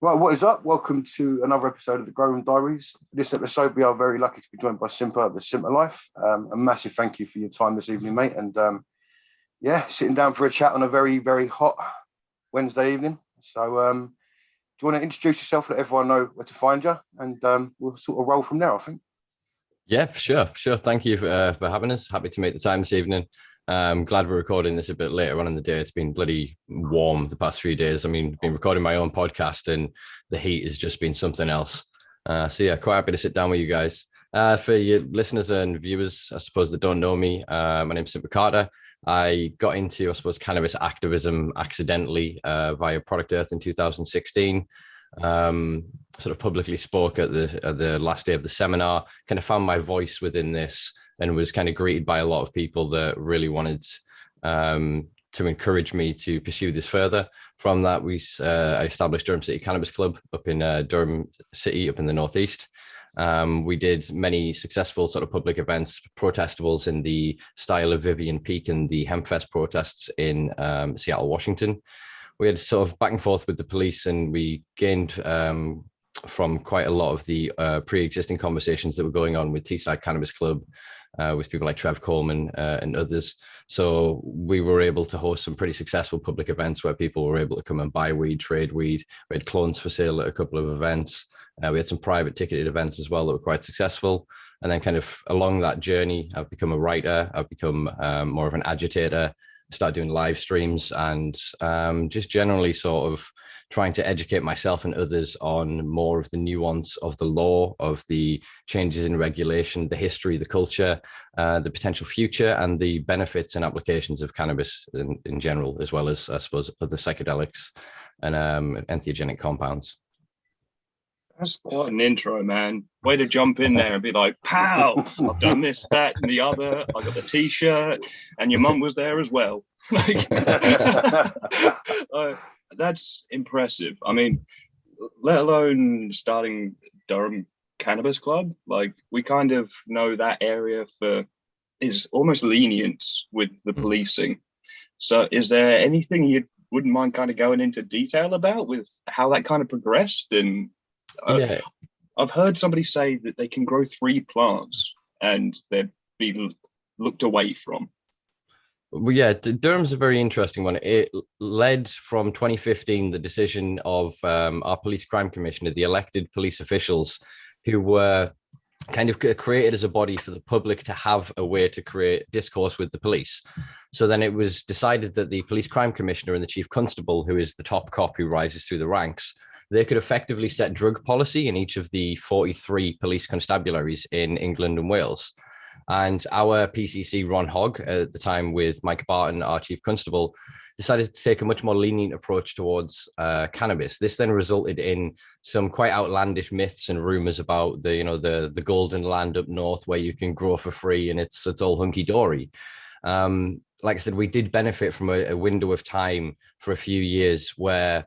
Right, what is up? Welcome to another episode of the Growroom Diaries. This episode, we are very lucky to be joined by Simpa of the Simpa Life. A massive thank you for your time this evening, mate. And sitting down for a chat on a very, very hot Wednesday evening. So do you want to introduce yourself, let everyone know where to find you? And we'll sort of roll from there, I think. Yeah, for sure. Thank you for having us. Happy to make the time this evening. I'm glad we're recording this a bit later on in the day. It's been bloody warm the past few days. I mean, I've been recording my own podcast and the heat has just been something else. Quite happy to sit down with you guys. For your listeners and viewers, I suppose, that don't know me, my name's Simpa Carter. I got into, I suppose, cannabis activism accidentally via Product Earth in 2016. Sort of publicly spoke at the last day of the seminar, kind of found my voice within this and was kind of greeted by a lot of people that really wanted to encourage me to pursue this further. From that, I established Durham City Cannabis Club up in Durham City, up in the Northeast. We did many successful sort of public events, protestables in the style of Vivian Peak and the Hempfest protests in Seattle, Washington. We had sort of back and forth with the police, and we gained from quite a lot of the pre-existing conversations that were going on with Teesside Cannabis Club, with people like Trev Coleman and others. So we were able to host some pretty successful public events where people were able to come and buy weed, trade weed. We had clones for sale at a couple of events. We had some private ticketed events as well that were quite successful. And then kind of along that journey, I've become a writer. I've become more of an agitator, started doing live streams, and just generally sort of trying to educate myself and others on more of the nuance of the law, of the changes in regulation, the history, the culture, the potential future, and the benefits and applications of cannabis in general, as well as, I suppose, other psychedelics and entheogenic compounds. That's quite an intro, man. Way to jump in there and be like, pow, I've done this, that, and the other. I got the t-shirt, and your mum was there as well. Like, that's impressive. I mean, let alone starting Durham Cannabis Club. Like, we kind of know that area is almost lenient with the policing. So is there anything you wouldn't mind kind of going into detail about with how that kind of progressed? And yeah. I've heard somebody say that they can grow 3 plants and they'd be looked away from. Well, yeah, Durham's a very interesting one. It led from 2015, the decision of our police crime commissioner, the elected police officials who were kind of created as a body for the public to have a way to create discourse with the police. So then it was decided that the police crime commissioner and the chief constable, who is the top cop who rises through the ranks, they could effectively set drug policy in each of the 43 police constabularies in England and Wales. And our PCC, Ron Hogg, at the time with Mike Barton, our chief constable, decided to take a much more lenient approach towards cannabis. This then resulted in some quite outlandish myths and rumors about the golden land up north where you can grow for free and it's all hunky-dory. Like I said, we did benefit from a window of time for a few years where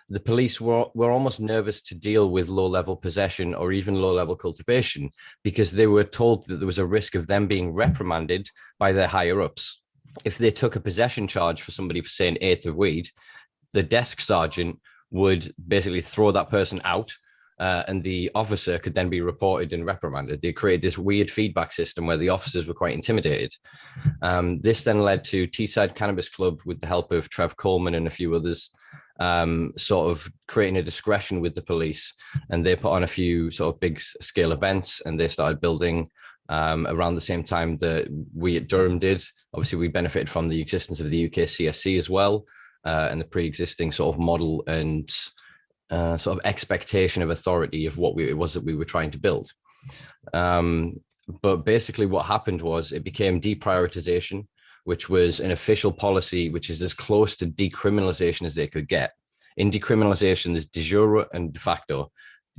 the police were almost nervous to deal with low-level possession or even low-level cultivation because they were told that there was a risk of them being reprimanded by their higher-ups. If they took a possession charge for somebody for, say, an eighth of weed, the desk sergeant would basically throw that person out, and the officer could then be reported and reprimanded. They created this weird feedback system where the officers were quite intimidated. This then led to Teesside Cannabis Club, with the help of Trev Coleman and a few others, sort of creating a discretion with the police, and they put on a few sort of big scale events, and they started building around the same time that we at Durham did. Obviously, we benefited from the existence of the UK CSC as well, and the pre-existing sort of model and sort of expectation of authority of what it was that we were trying to build. But basically what happened was it became deprioritization, which was an official policy, which is as close to decriminalization as they could get. In decriminalization, there's de jure and de facto.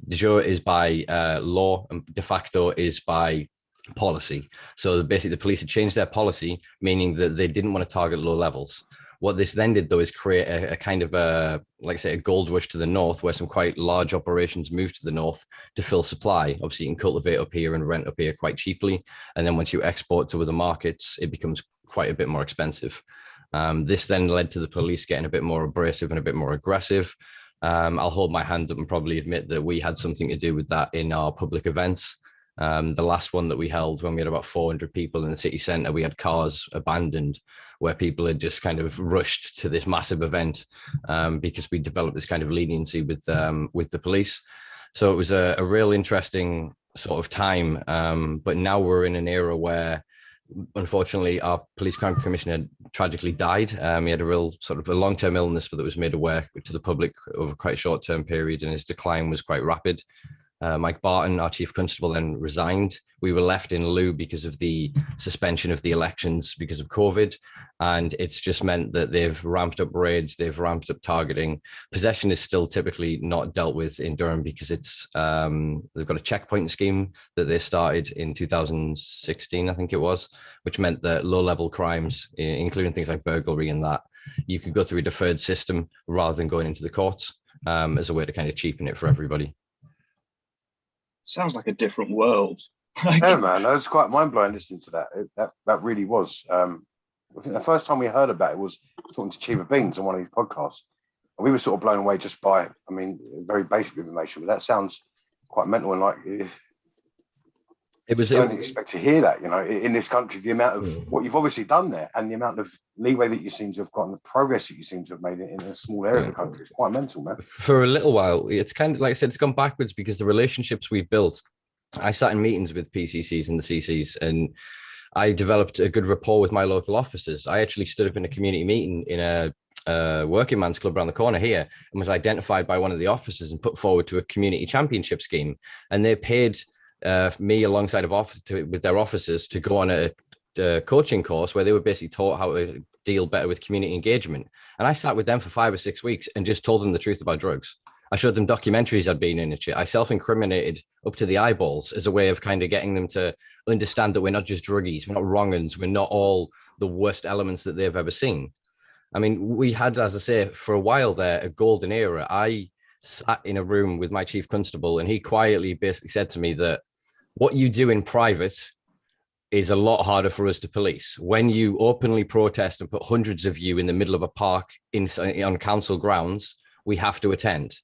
De jure is by law and de facto is by policy. So basically the police had changed their policy, meaning that they didn't want to target low levels. What this then did, though, is create a kind of like I say, a gold rush to the north, where some quite large operations moved to the north to fill supply. Obviously, you can cultivate up here and rent up here quite cheaply. And then once you export to other markets, it becomes quite a bit more expensive. This then led to the police getting a bit more abrasive and a bit more aggressive. I'll hold my hand up and probably admit that we had something to do with that in our public events. The last one that we held, when we had about 400 people in the city centre, we had cars abandoned where people had just kind of rushed to this massive event because we developed this kind of leniency with the police. So it was a real interesting sort of time. But now we're in an era where, unfortunately, our police crime commissioner tragically died. He had a real sort of a long-term illness, but that was made aware to the public over quite a short-term period, and his decline was quite rapid. Mike Barton, our chief constable, then resigned. We were left in lieu because of the suspension of the elections because of COVID. And it's just meant that they've ramped up raids, they've ramped up targeting. Possession is still typically not dealt with in Durham because it's they've got a checkpoint scheme that they started in 2016, I think it was, which meant that low-level crimes, including things like burglary and that, you could go through a deferred system rather than going into the courts as a way to kind of cheapen it for everybody. Sounds like a different world. Yeah, man, that was quite mind-blowing listening to that. That really was. I think the first time we heard about it was talking to Chiba Beans on one of these podcasts. And we were sort of blown away just by, I mean, very basic information, but that sounds quite mental and like... It was. I don't expect to hear that, you know, in this country, the amount of what you've obviously done there and the amount of leeway that you seem to have gotten, the progress that you seem to have made in a small area of the country is quite mental, man. For a little while, it's kind of like I said, it's gone backwards because the relationships we've built. I sat in meetings with PCCs and the CCs, and I developed a good rapport with my local officers. I actually stood up in a community meeting in a working man's club around the corner here and was identified by one of the officers and put forward to a community championship scheme, and they paid me alongside with their officers to go on a coaching course where they were basically taught how to deal better with community engagement. And I sat with them for 5 or 6 weeks and just told them the truth about drugs. I showed them documentaries I'd been in and shit. I self-incriminated up to the eyeballs as a way of kind of getting them to understand that we're not just druggies, we're not wrong-uns, we're not all the worst elements that they've ever seen. I mean, we had, as I say, for a while there, a golden era. I sat in a room with my chief constable and he quietly basically said to me that what you do in private is a lot harder for us to police. When you openly protest and put hundreds of you in the middle of a park on council grounds, we have to attend.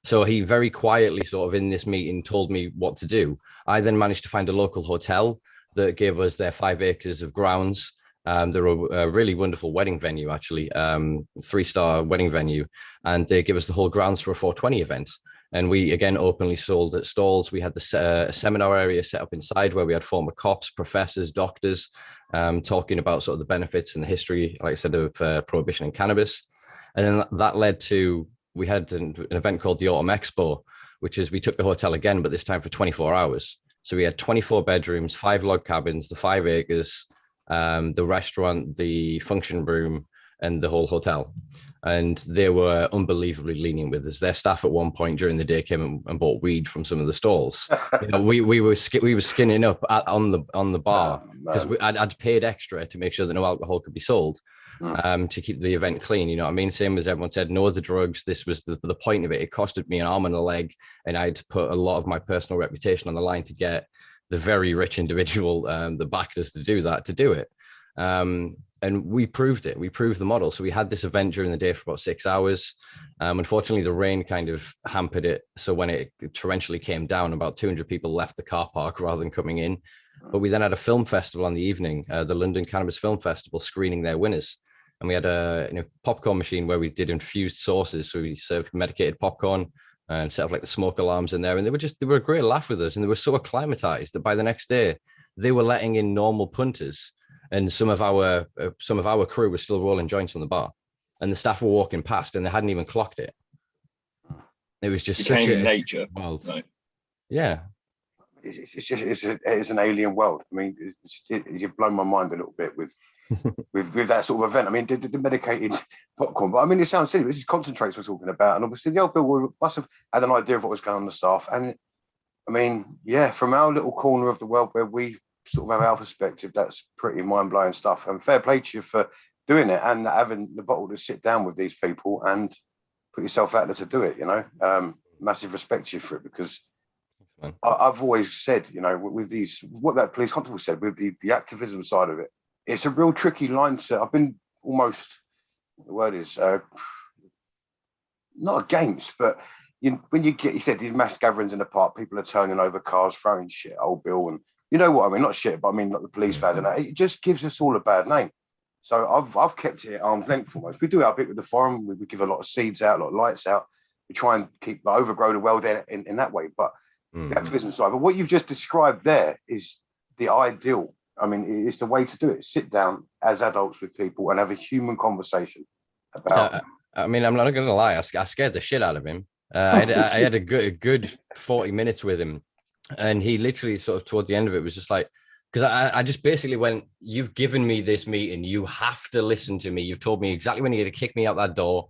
So he very quietly sort of in this meeting told me what to do. I then managed to find a local hotel that gave us their 5 acres of grounds. They're a really wonderful wedding venue, actually, 3-star wedding venue. And they give us the whole grounds for a 420 event. And we, again, openly sold at stalls. We had the seminar area set up inside where we had former cops, professors, doctors, talking about sort of the benefits and the history, like I said, of prohibition and cannabis. And then that led to, we had an event called the Autumn Expo, which is we took the hotel again, but this time for 24 hours. So we had 24 bedrooms, 5 log cabins, the 5 acres, the restaurant, the function room, and the whole hotel. And they were unbelievably lenient with us. Their staff at one point during the day came and bought weed from some of the stalls. You know, we were skinning up on the bar because I'd paid extra to make sure that no alcohol could be sold, to keep the event clean. You know what I mean? Same as everyone said, no other drugs. This was the point of it. It costed me an arm and a leg, and I'd put a lot of my personal reputation on the line to get the very rich individual that backed us to do it. And we proved it. We proved the model. So we had this event during the day for about 6 hours. Unfortunately, the rain kind of hampered it. So when it torrentially came down, about 200 people left the car park rather than coming in. But we then had a film festival on the evening, the London Cannabis Film Festival, screening their winners. And we had a popcorn machine where we did infused sauces. So we served medicated popcorn and set up like the smoke alarms in there. And they were a great laugh with us. And they were so acclimatized that by the next day, they were letting in normal punters. And some of our crew was still rolling joints on the bar, and the staff were walking past and they hadn't even clocked it. It was just such a nature. Wild. Right. Yeah. It's an alien world. I mean, you've blown my mind a little bit with that sort of event. I mean, the medicated popcorn, but I mean, it sounds silly, but this is concentrates we're talking about. And obviously the old Bill must have had an idea of what was going on in the staff. And I mean, yeah, from our little corner of the world where we sort of have our perspective, that's pretty mind-blowing stuff, and fair play to you for doing it and having the bottle to sit down with these people and put yourself out there to do it, you know. Massive respect to you for it, because I've always said, you know, with these, what that police constable said with the activism side of it, it's a real tricky line to, I've been almost, the word is not against, but when you said these mass gatherings in the park, people are turning over cars, throwing shit at old Bill, and you know what I mean, not shit, but I mean like the police fans and that. It just gives us all a bad name. So I've kept it at arm's length almost. We do our bit with the forum. We give a lot of seeds out, a lot of lights out. We try and overgrow the world in that way. But the activism side. But what you've just described there is the ideal. I mean, it's the way to do it. Sit down as adults with people and have a human conversation about. Yeah, I mean, I'm not going to lie. I scared the shit out of him. I had a good 40 minutes with him, and he literally sort of toward the end of it was just like, because I just basically went, you've given me this meeting, you have to listen to me. You've told me exactly when you're going to kick me out that door.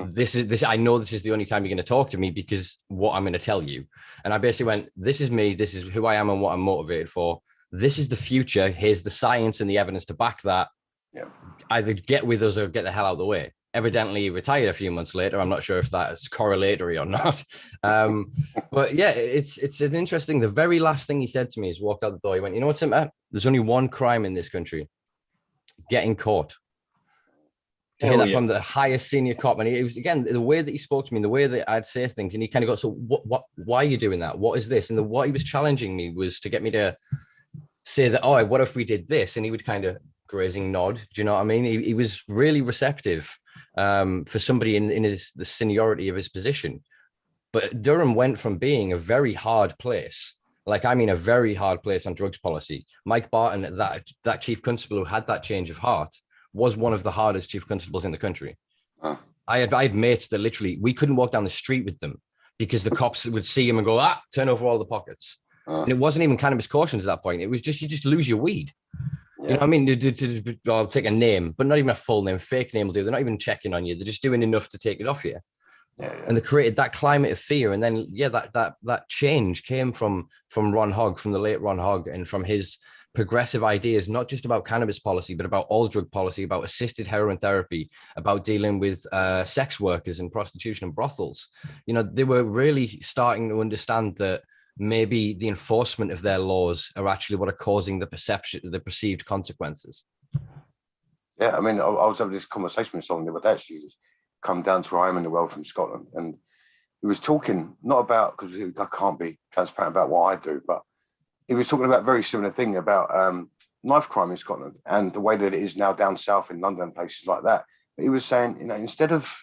This. I know this is the only time you're going to talk to me because what I'm going to tell you. And I basically went, this is me. This is who I am and what I'm motivated for. This is the future. Here's the science and the evidence to back that. Yeah. Either get with us or get the hell out of the way. Evidently retired a few months later. I'm not sure if that's correlatory or not. But yeah, it's an interesting. The very last thing he said to me is walked out the door. He went, you know what's Simpa? There's only one crime in this country: getting caught. To hear that from the highest senior cop, and it was again the way that he spoke to me, and the way that I'd say things, and he kind of got, so what? Why are you doing that? What is this? And what he was challenging me was to get me to say that, oh, what if we did this? And he would kind of grazing nod. Do you know what I mean? He was really receptive for somebody in the seniority of his position. But Durham went from being a very hard place, like I mean a very hard place on drugs policy. Mike Barton, that chief constable who had that change of heart, was one of the hardest chief constables in the country. I had mates that literally, we couldn't walk down the street with them because the cops would see him and go, turn over all the pockets. And it wasn't even cannabis cautions at that point. It was just, you just lose your weed. Yeah. You know what I mean? I'll take a name, but not even a full name, fake name will do. They're not even checking on you. They're just doing enough to take it off you. Yeah. And they created that climate of fear. And then, that change came from Ron Hogg, from the late Ron Hogg, and from his progressive ideas, not just about cannabis policy, but about all drug policy, about assisted heroin therapy, about dealing with sex workers and prostitution and brothels. You know, they were really starting to understand that maybe the enforcement of their laws are actually what are causing the perceived consequences. Yeah, I mean, I was having this conversation with someone the other day, actually, who's come down to where I am in the world from Scotland, and he was talking not about, because I can't be transparent about what I do, but he was talking about a very similar thing about knife crime in Scotland and the way that it is now down south in London and places like that. But he was saying, you know, instead of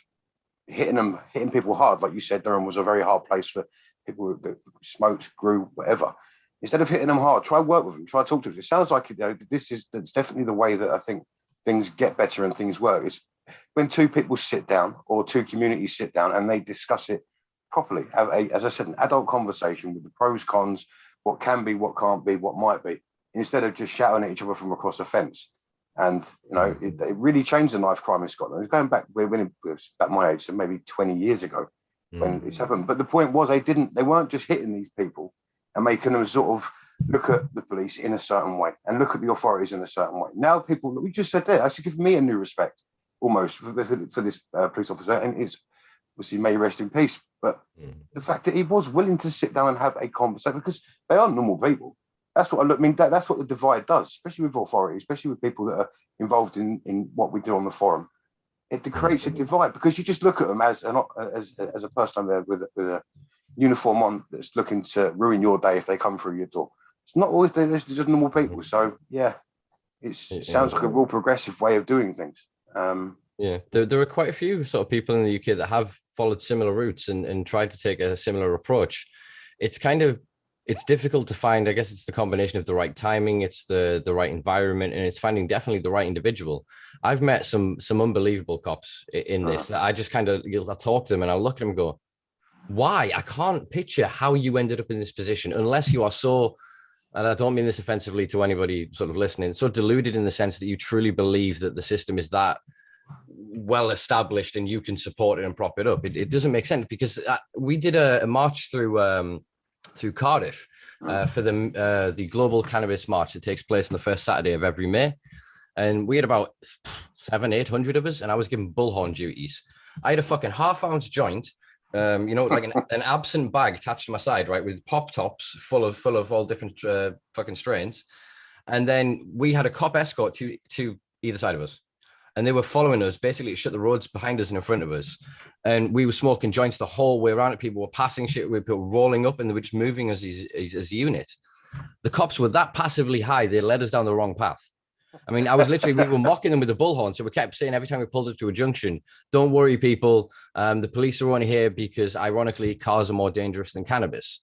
hitting people hard, like you said, Durham was a very hard place for people that smoked, grew, whatever. Instead of hitting them hard, try work with them, try talk to them. It sounds like, you know, that's definitely the way that I think things get better and things work. It's when two people sit down or two communities sit down and they discuss it properly. Have as I said, an adult conversation with the pros, cons, what can be, what can't be, what might be, instead of just shouting at each other from across a fence. And, you know, it really changed the knife crime in Scotland. It was going back when it was at my age, so maybe 20 years ago when it's happened. But the point was they weren't just hitting these people and making them sort of look at the police in a certain way and look at the authorities in a certain way. Now people, we just said that, actually give me a new respect almost for this police officer. And it's, obviously, may rest in peace. But the fact that he was willing to sit down and have a conversation, because they are normal people. That's what I mean. That's what the divide does, especially with authority, especially with people that are involved in what we do on the forum. It creates a divide because you just look at them as a person there with a uniform on that's looking to ruin your day if they come through your door. It's not always they're just normal people. So yeah, it sounds like a real progressive way of doing things. Yeah, there are quite a few sort of people in the UK that have followed similar routes and tried to take a similar approach. It's difficult to find. I guess it's the combination of the right timing, it's the right environment, and it's finding definitely the right individual. I've met some unbelievable cops in this. I just I'll talk to them and I'll look at them and go, why? I can't picture how you ended up in this position unless you are so, and I don't mean this offensively to anybody sort of listening, so deluded in the sense that you truly believe that the system is that well established and you can support it and prop it up. It doesn't make sense, because we did a march through Cardiff for the Global Cannabis March that takes place on the first Saturday of every May, and we had about 700-800 of us, and I was given bullhorn duties. I had a fucking half-ounce joint, like an absent bag attached to my side, right, with pop tops full of all different fucking strains, and then we had a cop escort to either side of us. and they were following us. Basically, it shut the roads behind us and in front of us. And we were smoking joints the whole way around. People were passing shit. We were rolling up, and they were just moving as a unit. The cops were that passively high, they led us down the wrong path. I mean, we were mocking them with the bullhorn. So we kept saying every time we pulled up to a junction, don't worry, people. The police are only here because, ironically, cars are more dangerous than cannabis.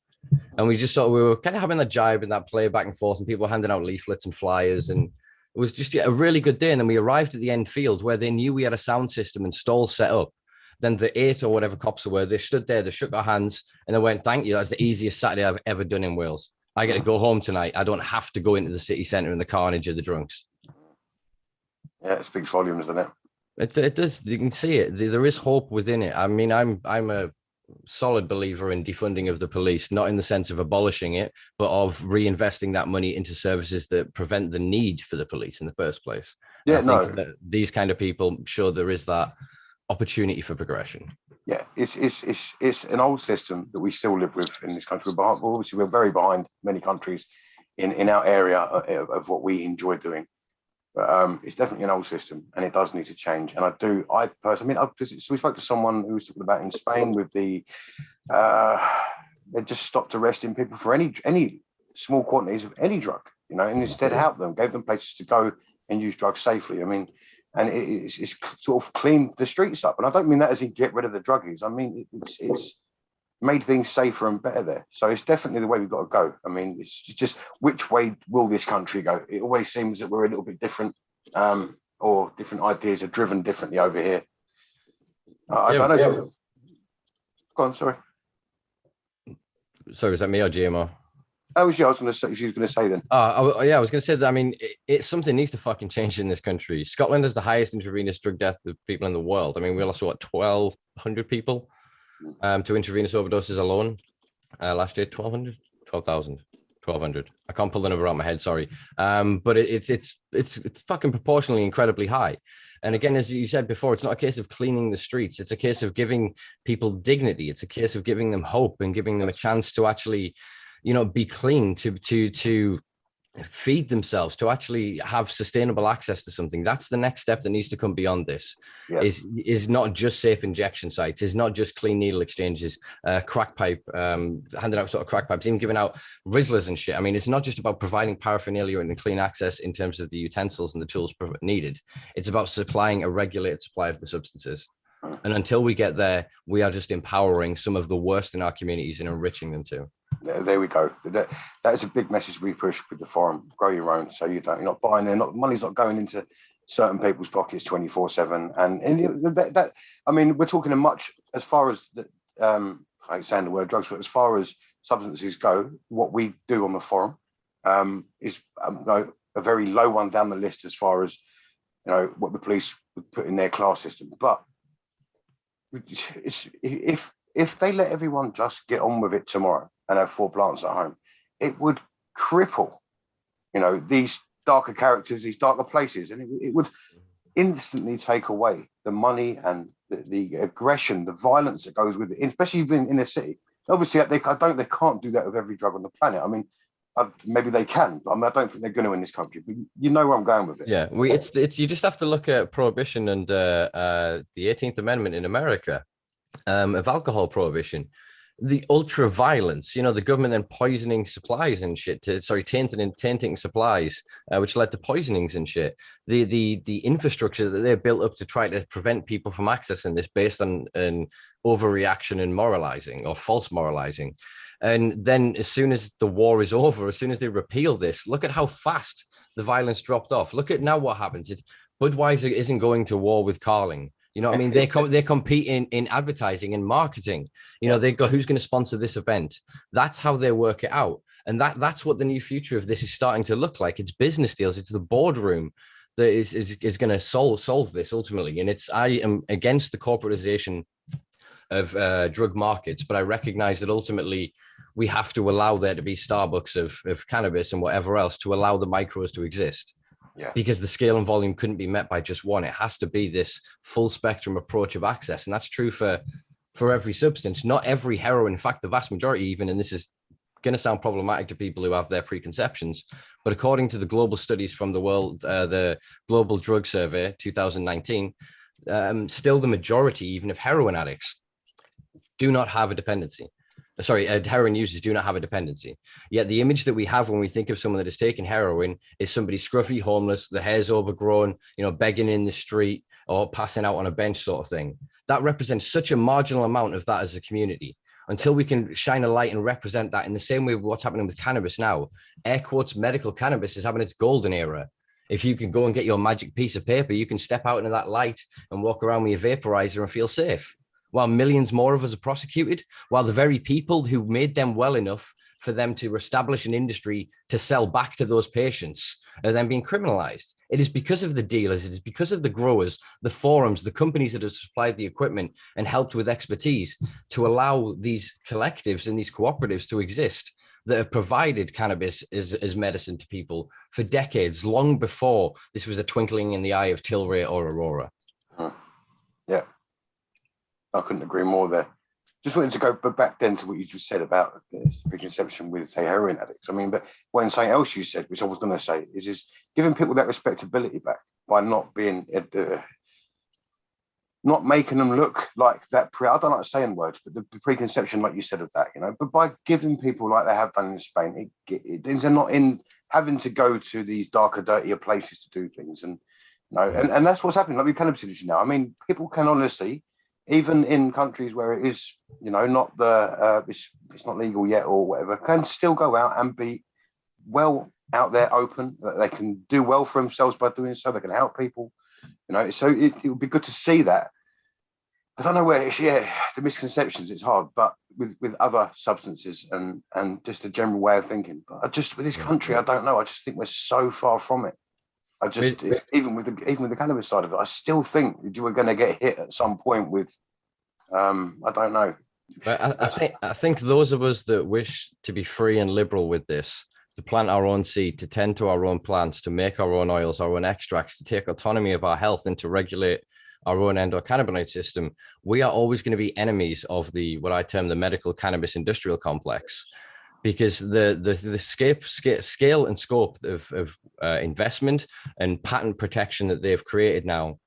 And we were kind of having that jibe and that play back and forth, and people were handing out leaflets and flyers. And it was just a really good day. And then we arrived at the end field where they knew we had a sound system and stalls set up. Then the 8 or whatever cops there were, they stood there, they shook our hands, and they went, thank you. That's the easiest Saturday I've ever done in Wales. I get to go home tonight. I don't have to go into the city centre and the carnage of the drunks. Yeah, it speaks volumes, doesn't it? It does. You can see it. There is hope within it. I mean, I'm a solid believer in defunding of the police, not in the sense of abolishing it, but of reinvesting that money into services that prevent the need for the police in the first place. Yeah, I think that these kind of people show there is that opportunity for progression. Yeah, it's an old system that we still live with in this country. But obviously, we're very behind many countries in our area of what we enjoy doing. But it's definitely an old system, and it does need to change. And I personally, so we spoke to someone who was talking about in Spain with they just stopped arresting people for any small quantities of any drug, and instead helped them, gave them places to go and use drugs safely. I mean, and it's sort of cleaned the streets up. And I don't mean that as in get rid of the druggies. I mean, it's made things safer and better there. So it's definitely the way we've got to go. I mean, it's just which way will this country go? It always seems that we're a little bit different, or different ideas are driven differently over here. I don't know. Yeah. Go on, sorry. Sorry, was that me or GMO? I was going to say, she was going to say then. I was going to say that. I mean, it's something needs to fucking change in this country. Scotland has the highest intravenous drug death of people in the world. I mean, we lost 1,200 people to intravenous overdoses alone last year. 1,200. I can't pull the number out of my head. Sorry, but it's fucking proportionally incredibly high. And again, as you said before, it's not a case of cleaning the streets. It's a case of giving people dignity. It's a case of giving them hope and giving them a chance to actually, be clean, to feed themselves, to actually have sustainable access to something. That's the next step that needs to come beyond this. Yes. Is not just safe injection sites, is not just clean needle exchanges, crack pipe, handing out sort of crack pipes, even giving out Rizzlers and shit. I mean, it's not just about providing paraphernalia and clean access in terms of the utensils and the tools needed. It's about supplying a regulated supply of the substances. And until we get there, we are just empowering some of the worst in our communities and enriching them too. There we go. That is a big message we push with the forum. Grow your own, so you're not buying there. Money's not going into certain people's pockets 24/7. And that I mean, we're talking much as far as I saying the word drugs, but as far as substances go, what we do on the forum is a very low one down the list as far as what the police would put in their class system. But if they let everyone just get on with it tomorrow and have 4 plants at home, it would cripple, these darker characters, these darker places, and it would instantly take away the money and the aggression, the violence that goes with it, especially even in the city. Obviously, they can't do that with every drug on the planet. I mean, maybe they can, but I don't think they're going to in this country. But you know where I'm going with it. Yeah, it's you just have to look at prohibition and the 18th Amendment in America of alcohol prohibition. The ultra violence, the government then poisoning supplies and shit, tainting supplies, which led to poisonings and shit. The infrastructure that they built up to try to prevent people from accessing this based on an overreaction and moralizing or false moralizing. And then as soon as the war is over, as soon as they repeal this, look at how fast the violence dropped off. Look at now what happens. Budweiser isn't going to war with Carling. You know what I mean? They compete in advertising and marketing. They go, who's going to sponsor this event? That's how they work it out. And that's what the new future of this is starting to look like. It's business deals. It's the boardroom that is going to solve this ultimately. And I am against the corporatization of drug markets, but I recognize that ultimately we have to allow there to be Starbucks of cannabis and whatever else to allow the micros to exist. Yeah. Because the scale and volume couldn't be met by just one. It has to be this full spectrum approach of access. And that's true for every substance, not every heroin. In fact, the vast majority even, and this is going to sound problematic to people who have their preconceptions. But according to the global studies from the Global Drug Survey 2019, still the majority, even of heroin addicts, do not have a dependency. Heroin users do not have a dependency. Yet the image that we have when we think of someone that has taken heroin is somebody scruffy, homeless, the hair's overgrown, begging in the street or passing out on a bench sort of thing. That represents such a marginal amount of that as a community. Until we can shine a light and represent that in the same way what's happening with cannabis now, air quotes, medical cannabis is having its golden era. If you can go and get your magic piece of paper, you can step out into that light and walk around with your vaporizer and feel safe. While millions more of us are prosecuted, while the very people who made them well enough for them to establish an industry to sell back to those patients are then being criminalized. It is because of the dealers, it is because of the growers, the forums, the companies that have supplied the equipment and helped with expertise to allow these collectives and these cooperatives to exist that have provided cannabis as medicine to people for decades, long before this was a twinkling in the eye of Tilray or Aurora. Yeah. I couldn't agree more there. Just wanted to go back then to what you just said about the preconception with, say, heroin addicts. I mean, but when something else you said, which I was going to say, is giving people that respectability back by not being, not making them look like that. I don't like saying words, but the preconception, like you said, of that, but by giving people like they have done in Spain, they're not in having to go to these darker, dirtier places to do things. And, and that's what's happening. Like with cannabis industry now. I mean, people can honestly, even in countries where it is, not it's not legal yet or whatever, can still go out and be well out there, open, that they can do well for themselves by doing so. They can help people, so it would be good to see that. I don't know where it's, the misconceptions, it's hard, but with other substances and just a general way of thinking. But with this country, I don't know. I just think we're so far from it. Even with the cannabis side of it, I still think you were going to get hit at some point with, I don't know. But I think those of us that wish to be free and liberal with this, to plant our own seed, to tend to our own plants, to make our own oils, our own extracts, to take autonomy of our health and to regulate our own endocannabinoid system, we are always going to be enemies of what I term the medical cannabis industrial complex. Because the scale and scope of investment and patent protection that they've created now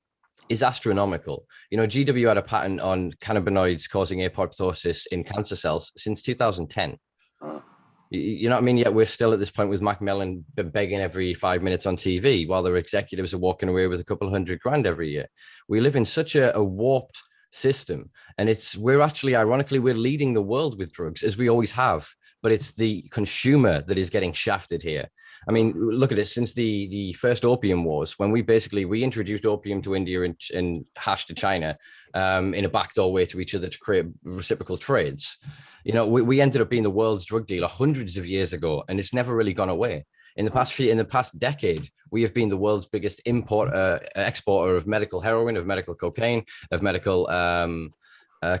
is astronomical. GW had a patent on cannabinoids causing apoptosis in cancer cells since 2010. You know what I mean? Yet we're still at this point with Macmillan begging every 5 minutes on TV while their executives are walking away with a couple of $100,000 every year. We live in such a warped system, and we're actually, ironically, we're leading the world with drugs, as we always have. But it's the consumer that is getting shafted here. I mean, look at it. Since the first opium wars, when we introduced opium to India and hash to China in a backdoor way to each other to create reciprocal trades, we ended up being the world's drug dealer hundreds of years ago, and it's never really gone away. In the past decade, we have been the world's biggest exporter of medical heroin, of medical cocaine, of medical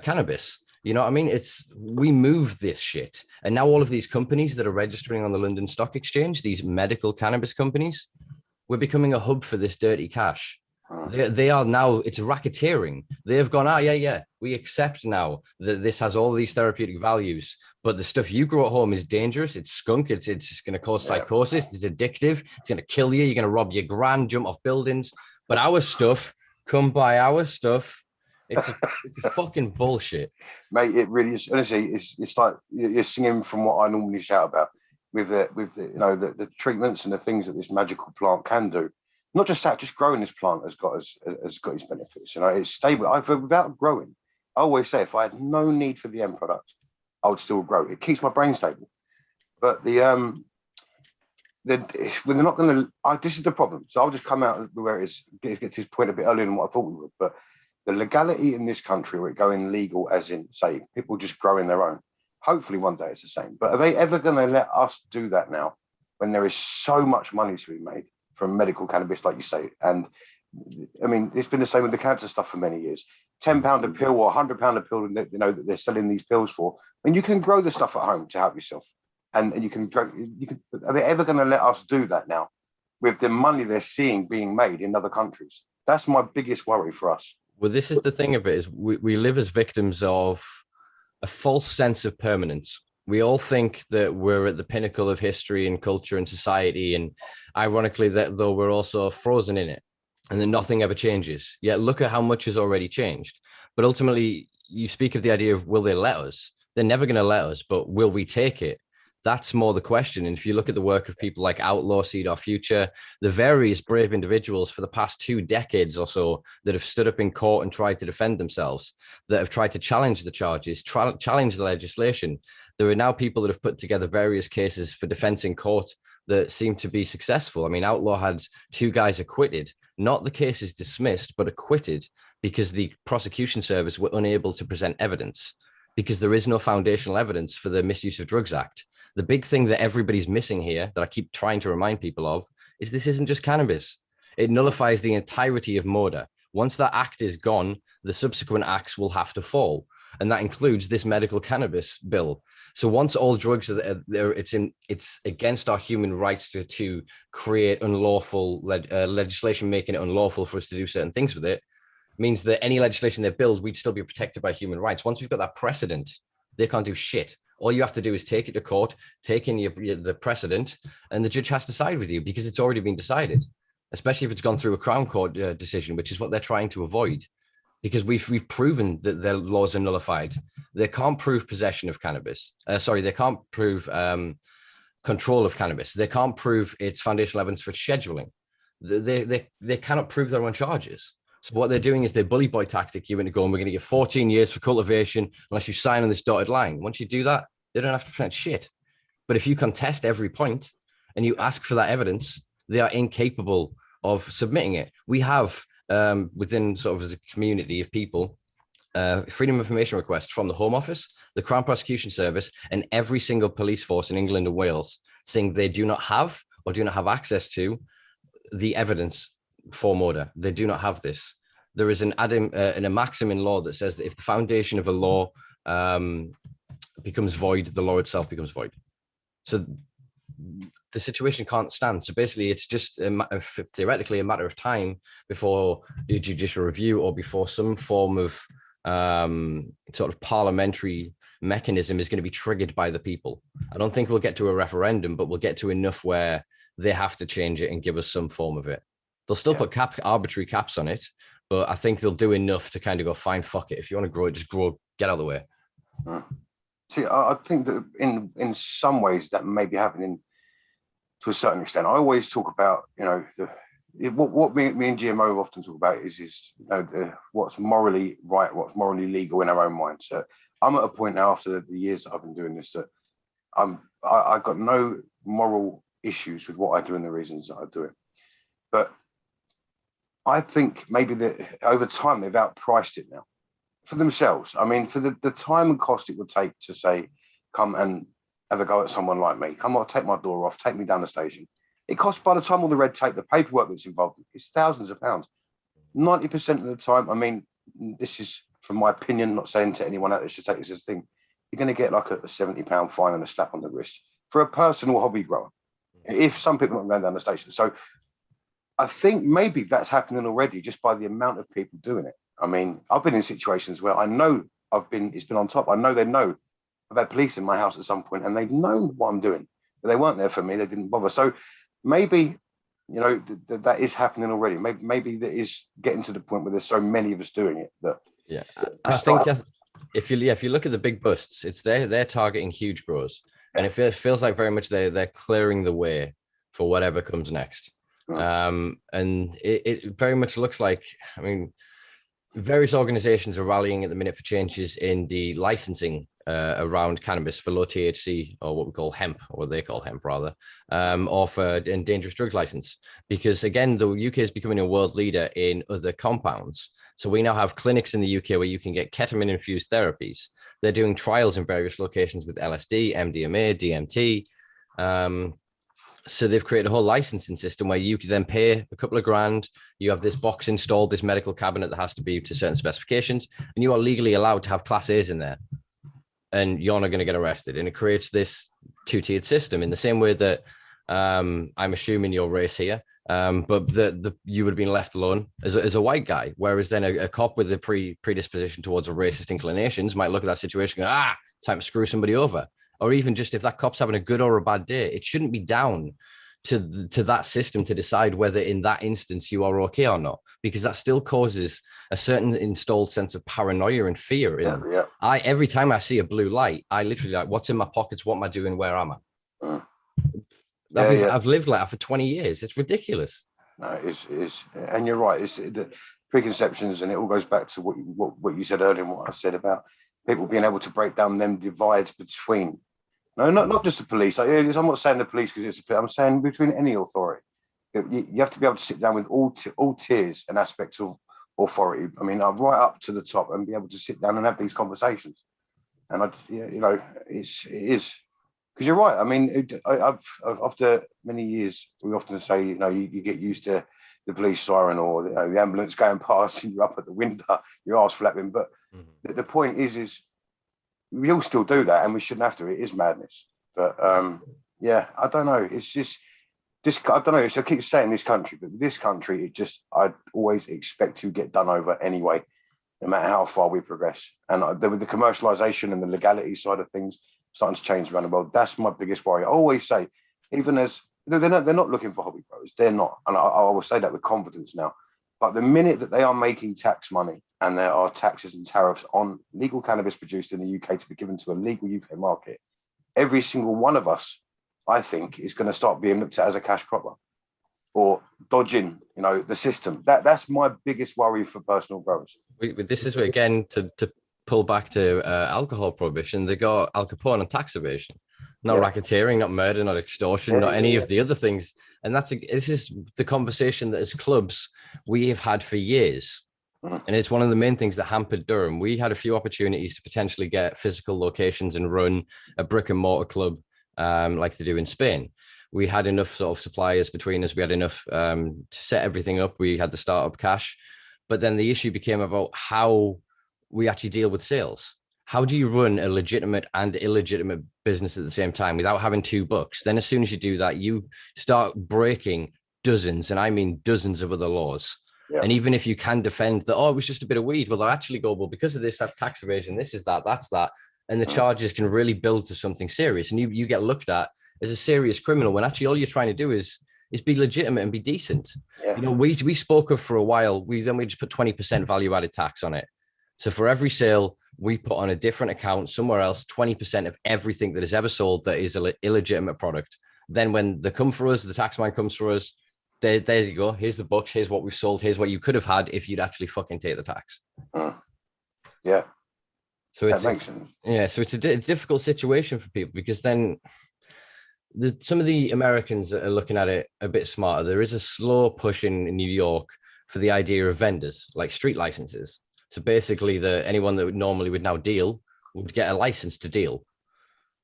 cannabis. You know what I mean? We move this shit. And now all of these companies that are registering on the London Stock Exchange, these medical cannabis companies, we're becoming a hub for this dirty cash. They are now, it's racketeering. They have gone, we accept now that this has all these therapeutic values, but the stuff you grow at home is dangerous. It's skunk. It's going to cause psychosis. It's addictive. It's going to kill you. You're going to rob your grand, jump off buildings. But our stuff, come buy our stuff. It's a fucking bullshit, mate. It really is. Honestly, it's like you're singing from what I normally shout about with the treatments and the things that this magical plant can do. Not just that, just growing this plant has got its benefits. It's stable. Without growing, I always say if I had no need for the end product, I would still grow. It keeps my brain stable. But when they're not going to, this is the problem. So I'll just come out where it is, get to this point a bit earlier than what I thought we would. But the legality in this country, where it going legal, as in, say, people just growing their own. Hopefully one day it's the same. But are they ever going to let us do that now when there is so much money to be made from medical cannabis, like you say? And I mean, it's been the same with the cancer stuff for many years. £10 a pill or £100 a pill, that they're selling these pills for. I mean, you can grow the stuff at home to help yourself. And you can, are they ever going to let us do that now with the money they're seeing being made in other countries? That's my biggest worry for us. Well, this is the thing of it, is we live as victims of a false sense of permanence. We all think that we're at the pinnacle of history and culture and society. And ironically, that though we're also frozen in it and then nothing ever changes. Yet look at how much has already changed. But ultimately, you speak of the idea of will they let us? They're never going to let us, but will we take it? That's more the question. And if you look at the work of people like Outlaw, Seed Our Future, the various brave individuals for the past 2 decades or so that have stood up in court and tried to defend themselves, that have tried to challenge the charges, challenge the legislation. There are now people that have put together various cases for defense in court that seem to be successful. I mean, Outlaw had 2 guys acquitted, not the cases dismissed, but acquitted because the prosecution service were unable to present evidence because there is no foundational evidence for the Misuse of Drugs Act. The big thing that everybody's missing here that I keep trying to remind people of is this isn't just cannabis. It nullifies the entirety of murder. Once that act is gone, the subsequent acts will have to fall. And that includes this medical cannabis bill. So once all drugs are there, it's against our human rights to create unlawful legislation, making it unlawful for us to do certain things with it, means that any legislation they build, we'd still be protected by human rights. Once we've got that precedent, they can't do shit. All you have to do is take it to court, take in the precedent, and the judge has to side with you because it's already been decided, especially if it's gone through a Crown Court decision, which is what they're trying to avoid, because we've proven that their laws are nullified. They can't prove possession of cannabis. They can't prove control of cannabis. They can't prove its foundational evidence for scheduling. They cannot prove their own charges. So what they're doing is they bully boy tactic you into going, we're going to get 14 years for cultivation unless you sign on this dotted line. Once you do that, they don't have to present shit. But if you contest every point and you ask for that evidence, they are incapable of submitting it. We have within sort of as a community of people, freedom of information requests from the Home Office, the Crown Prosecution Service, and every single police force in England and Wales saying they do not have or do not have access to the evidence for murder. They do not have this. There is a maxim in law that says that if the foundation of a law becomes void, the law itself becomes void. So the situation can't stand. So basically, it's just theoretically a matter of time before the judicial review or before some form of sort of parliamentary mechanism is going to be triggered by the people. I don't think we'll get to a referendum, but we'll get to enough where they have to change it and give us some form of it. They'll still put arbitrary caps on it, but I think they'll do enough to kind of go, fine, fuck it. If you want to grow it, just grow, get out of the way. See, I think that in some ways that may be happening to a certain extent. I always talk about, what me and GMO often talk about is what's morally right, what's morally legal in our own minds. So I'm at a point now after the years that I've been doing this that I've got no moral issues with what I do and the reasons that I do it. But I think maybe that over time they've outpriced it now for themselves. I mean, for the time and cost it would take to say, come and have a go at someone like me. Come on, take my door off, take me down the station. It costs, by the time all the red tape, the paperwork that's involved, it's thousands of pounds. 90% of the time, I mean, this is from my opinion, not saying to anyone out there should take this as a thing, you're going to get like a £70 fine and a slap on the wrist for a personal hobby grower. If some people are not going down the station. So I think maybe that's happening already just by the amount of people doing it. I mean, I've been in situations where I know it's been on top. I know they know. I've had police in my house at some point and they've known what I'm doing, but they weren't there for me. They didn't bother. So maybe, that is happening already. Maybe that is getting to the point where there's so many of us doing it that. Yeah, I think if you look at the big busts, it's they're targeting huge growers, and it feels like very much they're clearing the way for whatever comes next. And it very much looks like, I mean, various organizations are rallying at the minute for changes in the licensing around cannabis for low THC, or what we call hemp, or what they call hemp rather, or for a dangerous drugs license. Because again, the UK is becoming a world leader in other compounds. So we now have clinics in the UK where you can get ketamine infused therapies. They're doing trials in various locations with LSD, MDMA, DMT. So they've created a whole licensing system where you can then pay a couple of grand. You have this box installed, this medical cabinet that has to be to certain specifications, and you are legally allowed to have class A's in there. And you're not going to get arrested. And it creates this two-tiered system in the same way that I'm assuming your race here, but you would have been left alone as a white guy. Whereas then a cop with a predisposition towards a racist inclinations might look at that situation and go, time to screw somebody over. or even just if that cop's having a good or a bad day, it shouldn't be down to that system to decide whether in that instance you are okay or not, because that still causes a certain installed sense of paranoia and fear. Every time I see a blue light, I literally like, what's in my pockets? What am I doing? Where am I? I've lived like that for 20 years. It's ridiculous. No, it's and you're right. It's the preconceptions, and it all goes back to what you said earlier and what I said about people being able to break down them divides between. No, not just the police. I'm not saying the police because I'm saying between any authority. You have to be able to sit down with all tiers and aspects of authority. I mean, right up to the top, and be able to sit down and have these conversations. And it is because you're right. I mean, after many years, we often say, you get used to the police siren or the ambulance going past, and you're up at the window, your arse flapping. But the point is we all still do that, and we shouldn't have to. It is madness. But I don't know. It's just this. I don't know. So I keep saying this country, but this country, I'd always expect to get done over anyway, no matter how far we progress. And with the commercialization and the legality side of things starting to change around the world, that's my biggest worry. I always say, even as they're not looking for hobby growers, they're not, and I will say that with confidence now. But the minute that they are making tax money and there are taxes and tariffs on legal cannabis produced in the UK to be given to a legal UK market, every single one of us, I think, is going to start being looked at as a cash cropper or dodging, the system. That's my biggest worry for personal growers. This is again to pull back to alcohol prohibition. They got Al Capone on tax evasion, not racketeering, not murder, not extortion, not any of the other things. And this is the conversation that as clubs we have had for years. And it's one of the main things that hampered Durham. We had a few opportunities to potentially get physical locations and run a brick and mortar club like they do in Spain. We had enough sort of suppliers between us. We had enough to set everything up. We had the startup cash. But then the issue became about how we actually deal with sales. How do you run a legitimate and illegitimate business at the same time without having two books? Then as soon as you do that, you start breaking dozens, and I mean dozens of other laws. Yeah. And even if you can defend that, it was just a bit of weed, well, they'll actually go, well, because of this, that's tax evasion, this is that, that's that. And the charges can really build to something serious. And you get looked at as a serious criminal when actually all you're trying to do is be legitimate and be decent. Yeah. We spoke of for a while, we just put 20% value added tax on it. So for every sale, we put on a different account somewhere else, 20% of everything that is ever sold that is an illegitimate product. Then when they come for us, the tax man comes for us, there you go. Here's the books. Here's what we've sold. Here's what you could have had if you'd actually fucking take the tax. Yeah. So it's a difficult situation for people, because then some of the Americans are looking at it a bit smarter. There is a slow push in New York for the idea of vendors, like street licenses. So basically anyone that would now deal would get a license to deal.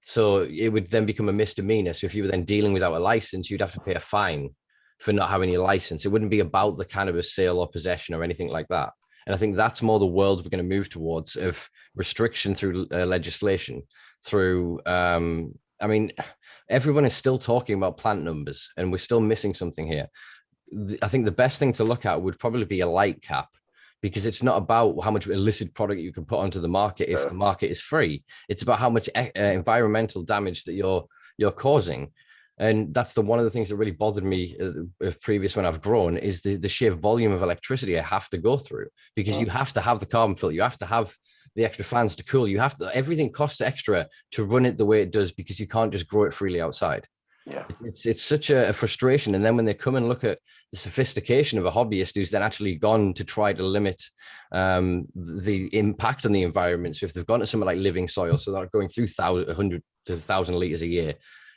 So it would then become a misdemeanor. So if you were then dealing without a license, you'd have to pay a fine for not having a license. It wouldn't be about the cannabis sale or possession or anything like that. And I think that's more the world we're going to move towards, of restriction through legislation, through, everyone is still talking about plant numbers, and we're still missing something here. I think the best thing to look at would probably be a light cap, because it's not about how much illicit product you can put onto the market if the market is free. It's about how much environmental damage that you're causing. And that's one of the things that really bothered me previous when I've grown, is the sheer volume of electricity I have to go through, because you have to have the carbon filter, you have to have the extra fans to cool, everything costs extra to run it the way it does, because you can't just grow it freely outside. Yeah, it's such a frustration. And then when they come and look at the sophistication of a hobbyist who's then actually gone to try to limit the impact on the environment. So if they've gone to something like living soil, so they're going through 100 to 1,000 liters a year,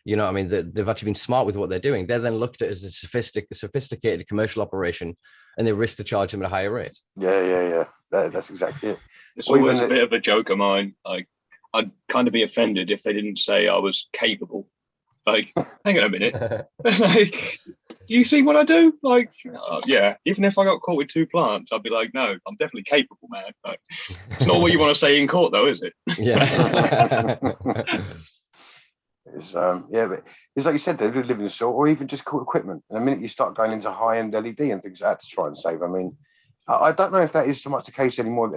they've actually been smart with what they're doing. They're then looked at as a sophisticated commercial operation, and they risk to charge them at a higher rate. Yeah. That's exactly it. It's always a bit of a joke of mine. Like, I'd kind of be offended if they didn't say I was capable. Like, hang on a minute. Like, you see what I do? Like, yeah. Even if I got caught with 2 plants, I'd be like, no, I'm definitely capable, man. Like, it's not what you want to say in court, though, is it? Yeah. But it's like you said, they do live in the soil, or even just cool equipment. And the minute you start going into high-end LED and things like that to try and save, I mean, I don't know if that is so much the case anymore.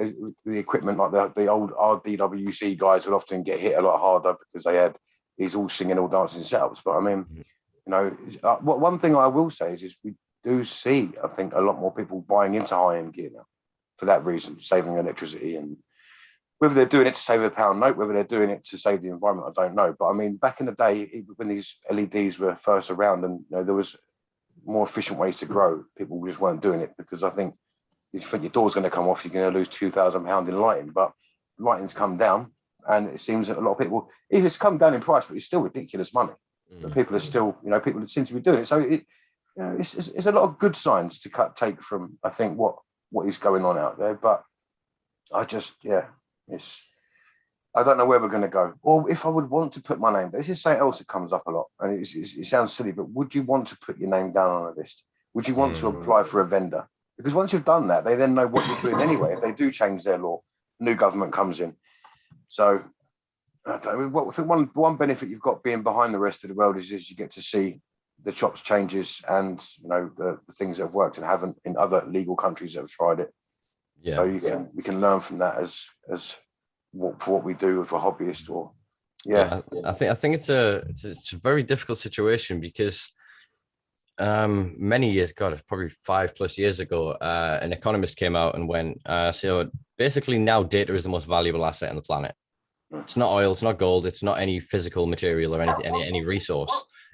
The equipment, like the old RDWC guys, would often get hit a lot harder because they had is all singing, all dancing setups. But I mean, you know, one thing I will say is we do see, I think, a lot more people buying into high-end gear now for that reason, saving electricity. And whether they're doing it to save a pound note, whether they're doing it to save the environment, I don't know. But I mean, back in the day, when these LEDs were first around, and you know, there was more efficient ways to grow, people just weren't doing it, because I think if you think your door's going to come off, you're going to lose £2,000 in lighting. But lighting's come down, and it seems that a lot of people, if it's come down in price, but it's still ridiculous money. But people are still, you know, people seem to be doing it. So it, you know, it's a lot of good signs to take from, I think, what is going on out there. But I just, I don't know where we're going to go, or if I would want to put my name. This is something else that comes up a lot, and it sounds silly, but would you want to put your name down on a list? Would you want to apply for a vendor? Because once you've done that, they then know what you're doing anyway. If they do change their law, new government comes in. So I think one benefit you've got being behind the rest of the world is you get to see the chops changes, and you know the things that have worked and haven't in other legal countries that have tried it. Yeah. So we can learn from that as for what we do for hobbyists, or I think it's a very difficult situation, because many years, probably 5+ years ago, an economist came out and went, so basically now data is the most valuable asset on the planet. It's not oil, it's not gold, it's not any physical material or any resource.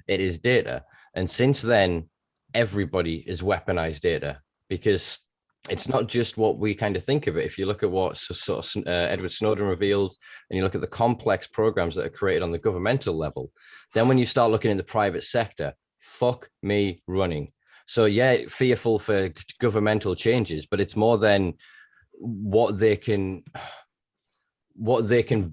It is data. And since then, everybody is weaponized data, because it's not just what we kind of think of it. If you look at what sort of Edward Snowden revealed, and you look at the complex programs that are created on the governmental level, then when you start looking in the private sector, fuck me running. So yeah, fearful for governmental changes, but it's more than what they can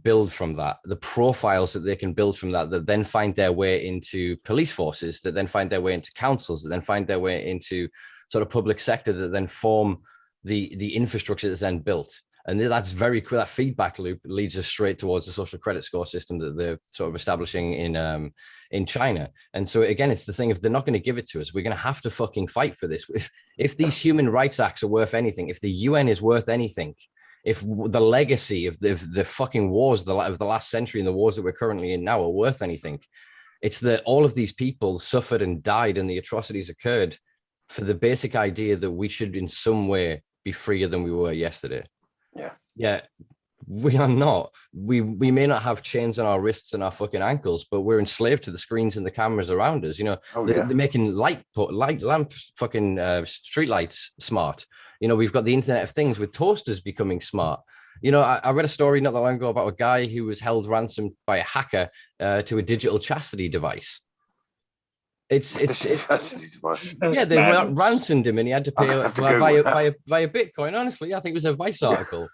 build from that, the profiles that they can build from that then find their way into police forces, that then find their way into councils, that then find their way into sort of public sector, that then form the infrastructure that's then built. And that's very cool. That feedback loop leads us straight towards the social credit score system that they're sort of establishing in China. And so again, it's the thing, if they're not going to give it to us, we're going to have to fucking fight for this. If these human rights acts are worth anything, if the UN is worth anything, if the legacy of the fucking wars of the last century and the wars that we're currently in now are worth anything, it's that all of these people suffered and died and the atrocities occurred for the basic idea that we should in some way be freer than we were yesterday. Yeah, we are not. We may not have chains on our wrists and our fucking ankles, but we're enslaved to the screens and the cameras around us. You know, they're making light lamp fucking street lights smart. You know, we've got the Internet of Things with toasters becoming smart. You know, I read a story not that long ago about a guy who was held ransom by a hacker to a digital chastity device. It's yeah, they ransomed him and he had to pay via Bitcoin. Honestly, I think it was a Vice article.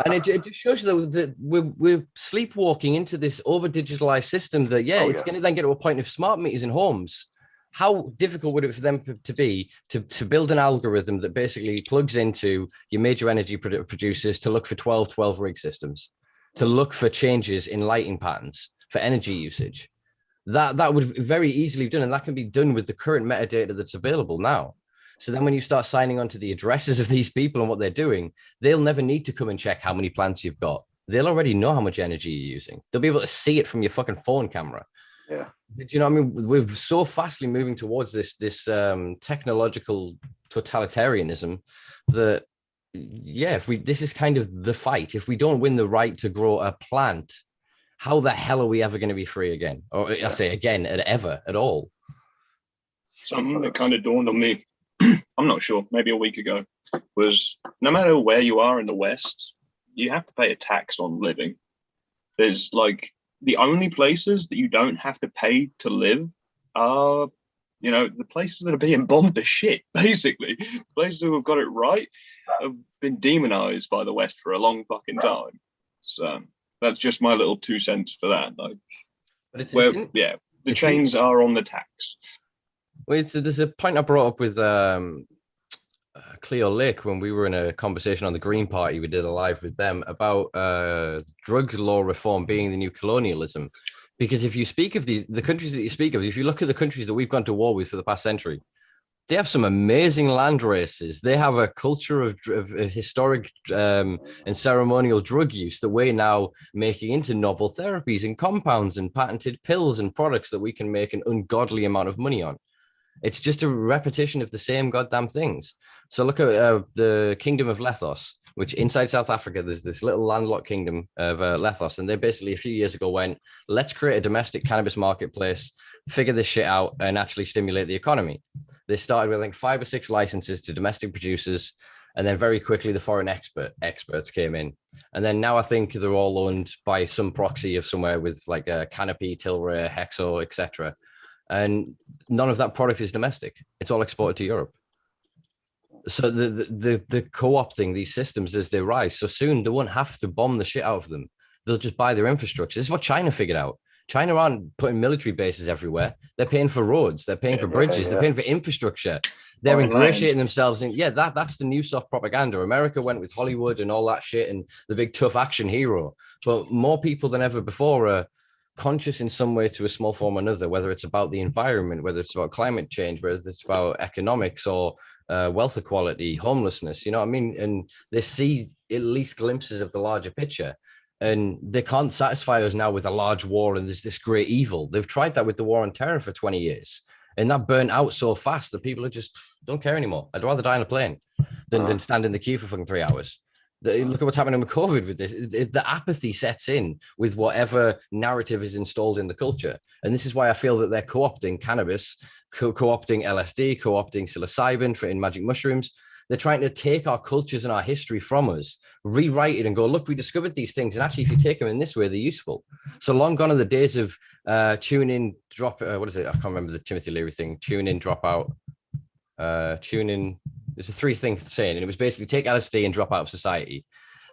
And it just shows you that we're sleepwalking into this over digitalized system that it's going to then get to a point of smart meters in homes. How difficult would it for them to be to build an algorithm that basically plugs into your major energy producers to look for 12 rig systems, to look for changes in lighting patterns, for energy usage? That would very easily be done, and that can be done with the current metadata that's available now. So then when you start signing on to the addresses of these people and what they're doing, they'll never need to come and check how many plants you've got. They'll already know how much energy you're using. They'll be able to see it from your fucking phone camera. Yeah. Do you know what I mean? We're so fastly moving towards this technological totalitarianism that, this is kind of the fight. If we don't win the right to grow a plant, how the hell are we ever going to be free again? Or I say again, ever at all? Something that kind of dawned on me, I'm not sure, maybe a week ago, was no matter where you are in the West, you have to pay a tax on living. There's like the only places that you don't have to pay to live are, you know, the places that are being bombed to shit, basically. The places who have got it right have been demonized by the West for a long fucking time. So that's just my little 2 cents for that. Like, but the chains are on the tax. Well, there's a point I brought up with Cleo Lake when we were in a conversation on the Green Party. We did a live with them about drug law reform being the new colonialism. Because if you speak of the countries that you speak of, if you look at the countries that we've gone to war with for the past century, They have some amazing land races. They have a culture of historic and ceremonial drug use that we're now making into novel therapies and compounds and patented pills and products that we can make an ungodly amount of money on. It's just a repetition of the same goddamn things. So look at the Kingdom of Lethos, which inside South Africa, there's this little landlocked kingdom of Lethos. And they basically a few years ago went, let's create a domestic cannabis marketplace, figure this shit out and actually stimulate the economy. They started with, I think, 5 or 6 licenses to domestic producers. And then very quickly, the foreign experts came in. And then now I think they're all owned by some proxy of somewhere with like a Canopy, Tilray, Hexo, etc. And none of that product is domestic. It's all exported to Europe. So the co-opting these systems as they rise. So soon they won't have to bomb the shit out of them. They'll just buy their infrastructure. This is what China figured out. China aren't putting military bases everywhere. They're paying for roads. They're paying for bridges. They're paying for infrastructure. They're ingratiating themselves in. Yeah, that's the new soft propaganda. America went with Hollywood and all that shit and the big tough action hero. But more people than ever before are conscious in some way to a small form or another, whether it's about the environment, whether it's about climate change, whether it's about economics or wealth equality, homelessness, you know what I mean? And they see at least glimpses of the larger picture. And they can't satisfy us now with a large war and there's this great evil. They've tried that with the war on terror for 20 years. And that burnt out so fast that people are just don't care anymore. I'd rather die on a plane than stand in the queue for fucking 3 hours. Look at what's happening with COVID with this. The apathy sets in with whatever narrative is installed in the culture. And this is why I feel that they're co-opting cannabis, co-opting LSD, co-opting psilocybin in magic mushrooms. They're trying to take our cultures and our history from us, rewrite it and go, look, we discovered these things. And actually, if you take them in this way, they're useful. So long gone are the days of tune in, drop, what is it? I can't remember the Timothy Leary thing. Tune in, drop out, tune in. There's a 3 things saying, and it was basically take LSD and drop out of society.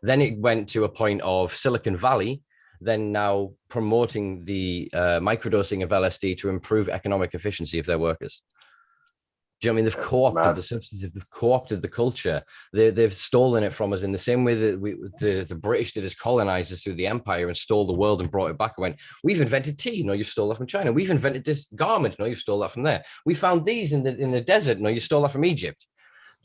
Then it went to a point of Silicon Valley, then now promoting the microdosing of LSD to improve economic efficiency of their workers. Do you know what I mean? They've co-opted the substances, they've co-opted the culture. They've stolen it from us in the same way that the British did as colonizers through the empire and stole the world and brought it back and went, we've invented tea. No, you stole that from China. We've invented this garment. No, you stole that from there. We found these in the desert. No, you stole that from Egypt.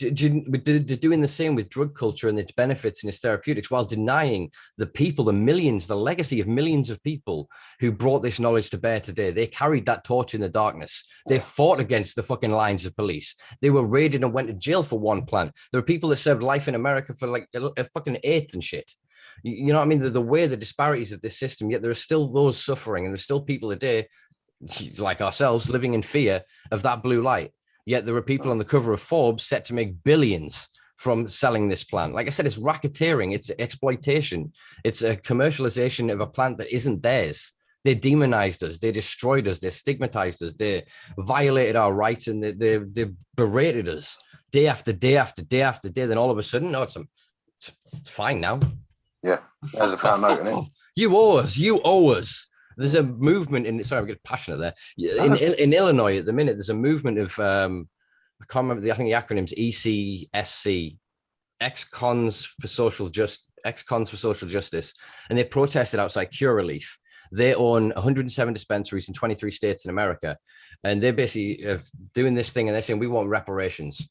They're doing the same with drug culture and its benefits and its therapeutics while denying the people, the millions, the legacy of millions of people who brought this knowledge to bear today. They carried that torch in the darkness. They fought against the fucking lines of police. They were raided and went to jail for one plant. There are people that served life in America for like a fucking 8th and shit. You know what I mean? The way, the disparities of this system, yet there are still those suffering and there's still people today, like ourselves, living in fear of that blue light. Yet there are people on the cover of Forbes set to make billions from selling this plant. Like I said, it's racketeering, it's exploitation, it's a commercialization of a plant that isn't theirs. They demonized us, they destroyed us, they stigmatized us, they violated our rights, and they berated us day after day after day after day. Then all of a sudden, no, it's fine now. Yeah, there's a found note in it. You owe us. There's a movement in, sorry, I'm getting passionate there. In Illinois at the minute, there's a movement of, I can't remember, I think the acronym's ECSC, ex-cons for social justice. And they protested outside Cure Relief. They own 107 dispensaries in 23 states in America. And they're basically doing this thing and they're saying, we want reparations.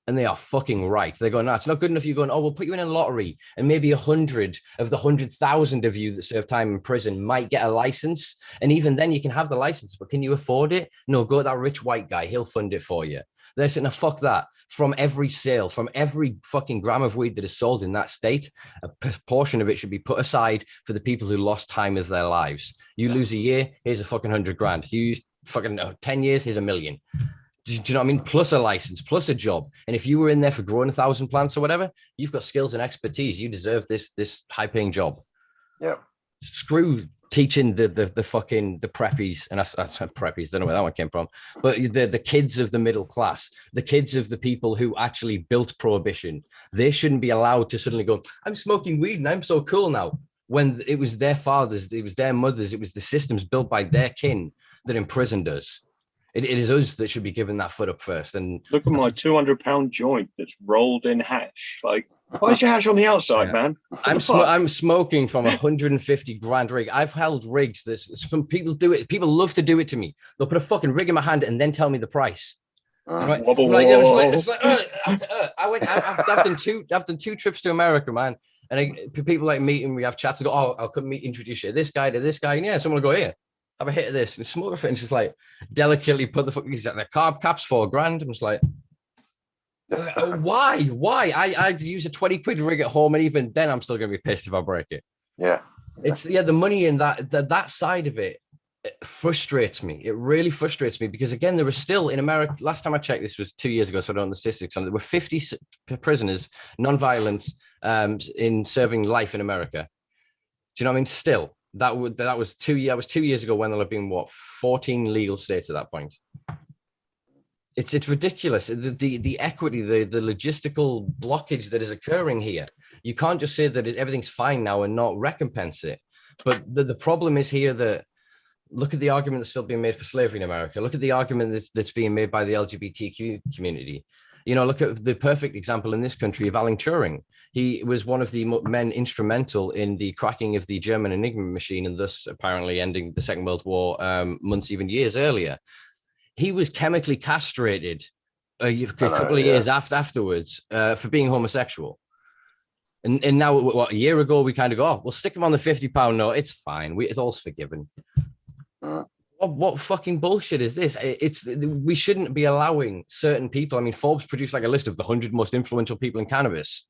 And they are fucking right. They're going, no, it's not good enough. You're going, oh, we'll put you in a lottery. And maybe 100 of the 100,000 of you that serve time in prison might get a license. And even then you can have the license, but can you afford it? No, go to that rich white guy. He'll fund it for you. They're saying, no, fuck that. From every sale, from every fucking gram of weed that is sold in that state, a portion of it should be put aside for the people who lost time of their lives. You lose a year, here's a fucking 100 grand. You use fucking 10 years, here's $1 million. Do you know what I mean? Plus a license, plus a job. And if you were in there for growing 1,000 plants or whatever, you've got skills and expertise. You deserve this high-paying job. Yeah. Screw teaching the preppies, and I preppies, don't know where that one came from, but the kids of the middle class, the kids of the people who actually built prohibition. They shouldn't be allowed to suddenly go, I'm smoking weed and I'm so cool now. When it was their fathers, it was their mothers, it was the systems built by their kin that imprisoned us. It is us that should be given that foot up first. And look at my 200-pound joint that's rolled in hash. Like, why is your hash on the outside, man? I'm smoking from 150 grand rig. I've held rigs. Some people do it. People love to do it to me. They'll put a fucking rig in my hand and then tell me the price. Right. Wobble, Like, I've done two trips to America, man. And people like meet and we have chats and go, oh, I'll come introduce you to this guy, and yeah, someone will go, here, have a hit of this and smoke it, and just like delicately put the carb caps $4,000. I'm just like, why? I'd use a 20 quid rig at home, and even then I'm still gonna be pissed if I break it. Yeah. It's the money in that side of it frustrates me. It really frustrates me because, again, there were still in America, last time I checked, this was 2 years ago, so I don't know the statistics on it, there were 50 prisoners, non-violent, in serving life in America. Do you know what I mean? Still, that was 2 years. That was 2 years ago when there have been 14 legal states at that point. It's ridiculous. The equity, the logistical blockage that is occurring here. You can't just say that everything's fine now and not recompense it. But the problem is here that, look at the argument that's still being made for slavery in America. Look at the argument that's being made by the LGBTQ community. You know, look at the perfect example in this country of Alan Turing. He was one of the men instrumental in the cracking of the German Enigma machine and thus apparently ending the Second World War months, even years earlier. He was chemically castrated a couple of years afterwards for being homosexual. And now, what, a year ago, we kind of go, oh, we'll stick him on the £50 note. It's fine. It's all's forgiven. What fucking bullshit is this? We shouldn't be allowing certain people. I mean, Forbes produced like a list of the 100 most influential people in cannabis.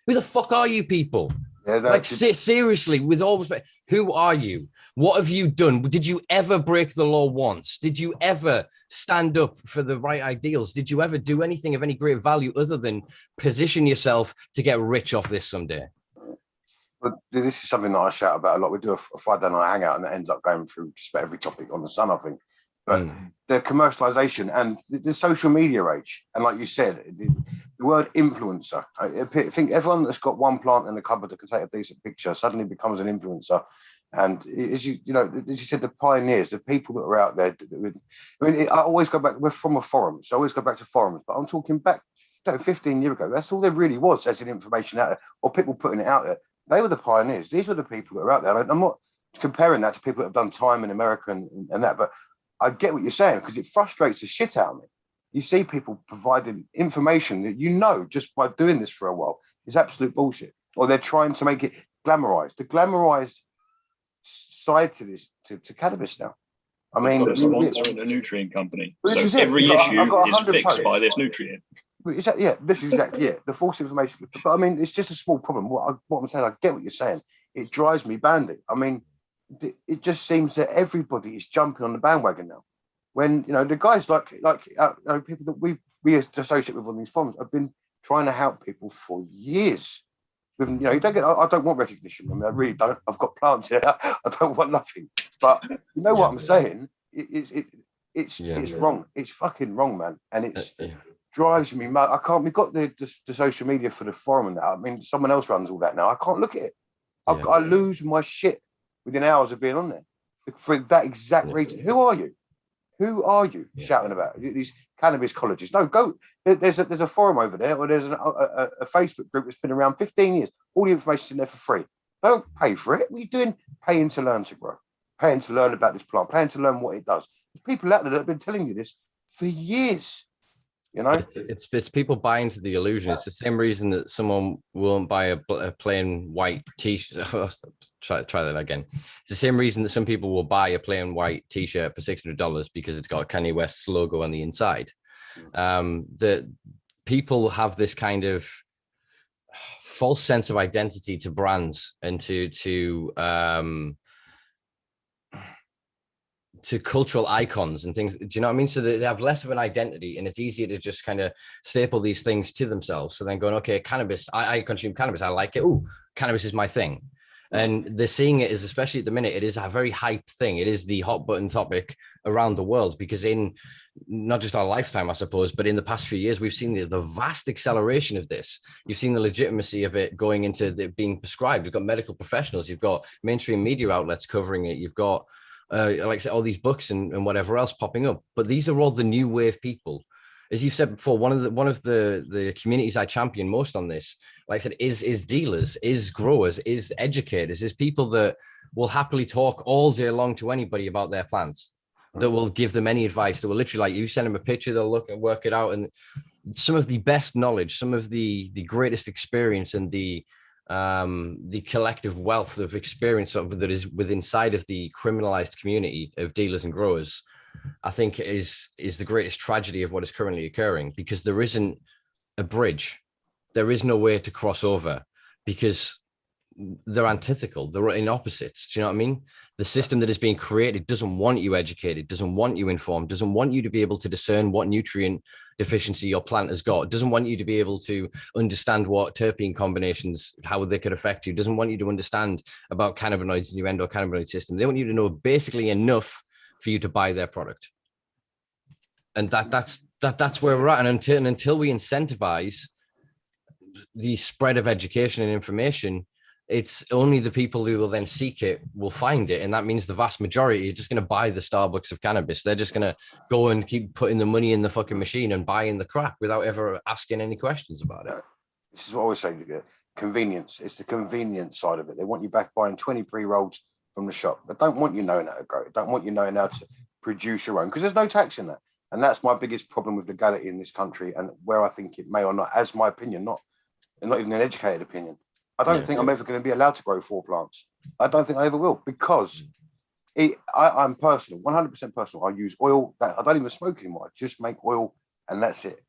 Who the fuck are you people? Yeah, like, seriously, with all respect, who are you? What have you done? Did you ever break the law once? Did you ever stand up for the right ideals? Did you ever do anything of any great value other than position yourself to get rich off this someday? But this is something that I shout about a lot. We do a Friday night hangout, and it ends up going through just about every topic on the sun, I think. But the commercialization and the social media age, and like you said, the word influencer. I think everyone that's got one plant in the cupboard that can take a decent picture suddenly becomes an influencer. And as you said, the pioneers, the people that are out there. I always go back. We're from a forum, so I always go back to forums. But I'm talking back 15 years ago. That's all there really was, as information out there, or people putting it out there. They were the pioneers. These were the people that are out there. I'm not comparing that to people that have done time in America and that, but I get what you're saying because it frustrates the shit out of me. You see people providing information that you know just by doing this for a while is absolute bullshit, or they're trying to make it glamorized. The glamorized side to this to cannabis now. I mean, got a sponsor and a nutrient company, so every issue is fixed by this nutrient. This is exactly it. The false information, but I mean, it's just a small problem. What I'm saying, I get what you're saying. It drives me bandy. I mean, it just seems that everybody is jumping on the bandwagon now. When the guys like people that we associate with on these forums have been trying to help people for years. You don't get. I don't want recognition. I mean, I really don't. I've got plants here. I don't want nothing. But you know what I'm saying? It's wrong. It's fucking wrong, man. And it's. Drives me mad. I can't. We've got the social media for the forum and that. I mean, someone else runs all that now. I can't look at it. I lose my shit within hours of being on there for that exact reason. Who are you? Who are you shouting about these cannabis colleges? No, go. There's a forum over there, or there's a Facebook group that's been around 15 years. All the information's in there for free. Don't pay for it. What are you doing? Paying to learn to grow. Paying to learn about this plant. Paying to learn what it does. There's people out there that have been telling you this for years. It's people buying into the illusion. It's the same reason that someone won't buy a plain white t-shirt. Try that again. It's the same reason that some people will buy a plain white t-shirt for $600 because it's got Kanye West's logo on the inside. That people have this kind of false sense of identity to brands and to cultural icons and things. Do you know what I mean? So they have less of an identity, and it's easier to just kind of staple these things to themselves. So then going, okay, cannabis, I consume cannabis, I like it. Oh, cannabis is my thing. And they're seeing it as, especially at the minute, it is a very hype thing. It is the hot button topic around the world because in not just our lifetime, I suppose, but in the past few years, we've seen the vast acceleration of this. You've seen the legitimacy of it going into being prescribed. You've got medical professionals, you've got mainstream media outlets covering it. You've got like I said, all these books and whatever else popping up, but these are all the new wave people. As you said before, one of the communities I champion most on this, like I said, is dealers, is growers, is educators, is people that will happily talk all day long to anybody about their plants. that will give them any advice, that will literally, like, you send them a picture, they'll look and work it out. And some of the best knowledge, some of the greatest experience, and the collective wealth of experience that is within inside of the criminalized community of dealers and growers, I think is the greatest tragedy of what is currently occurring, because there isn't a bridge. There is no way to cross over, because they're antithetical. They're in opposites. Do you know what I mean? The system that is being created doesn't want you educated, doesn't want you informed, doesn't want you to be able to discern what nutrient deficiency your plant has got, doesn't want you to be able to understand what terpene combinations, how they could affect you, doesn't want you to understand about cannabinoids in your endocannabinoid system. They want you to know basically enough for you to buy their product. And that's where we're at. And until we incentivize the spread of education and information, it's only the people who will then seek it will find it. And that means the vast majority are just going to buy the Starbucks of cannabis. They're just going to go and keep putting the money in the fucking machine and buying the crap without ever asking any questions about it. This is what I always say, convenience. It's the convenience side of it. They want you back buying 20 pre-rolls from the shop. They don't want you knowing how to grow it. Don't want you knowing how to produce your own, because there's no tax in that. And that's my biggest problem with legality in this country, and where I think it may or not, as my opinion, not even an educated opinion. I don't think I'm ever going to be allowed to grow 4 plants. I don't think I ever will, because I'm personal, 100% personal. I use oil. I don't even smoke anymore. I just make oil, and that's it.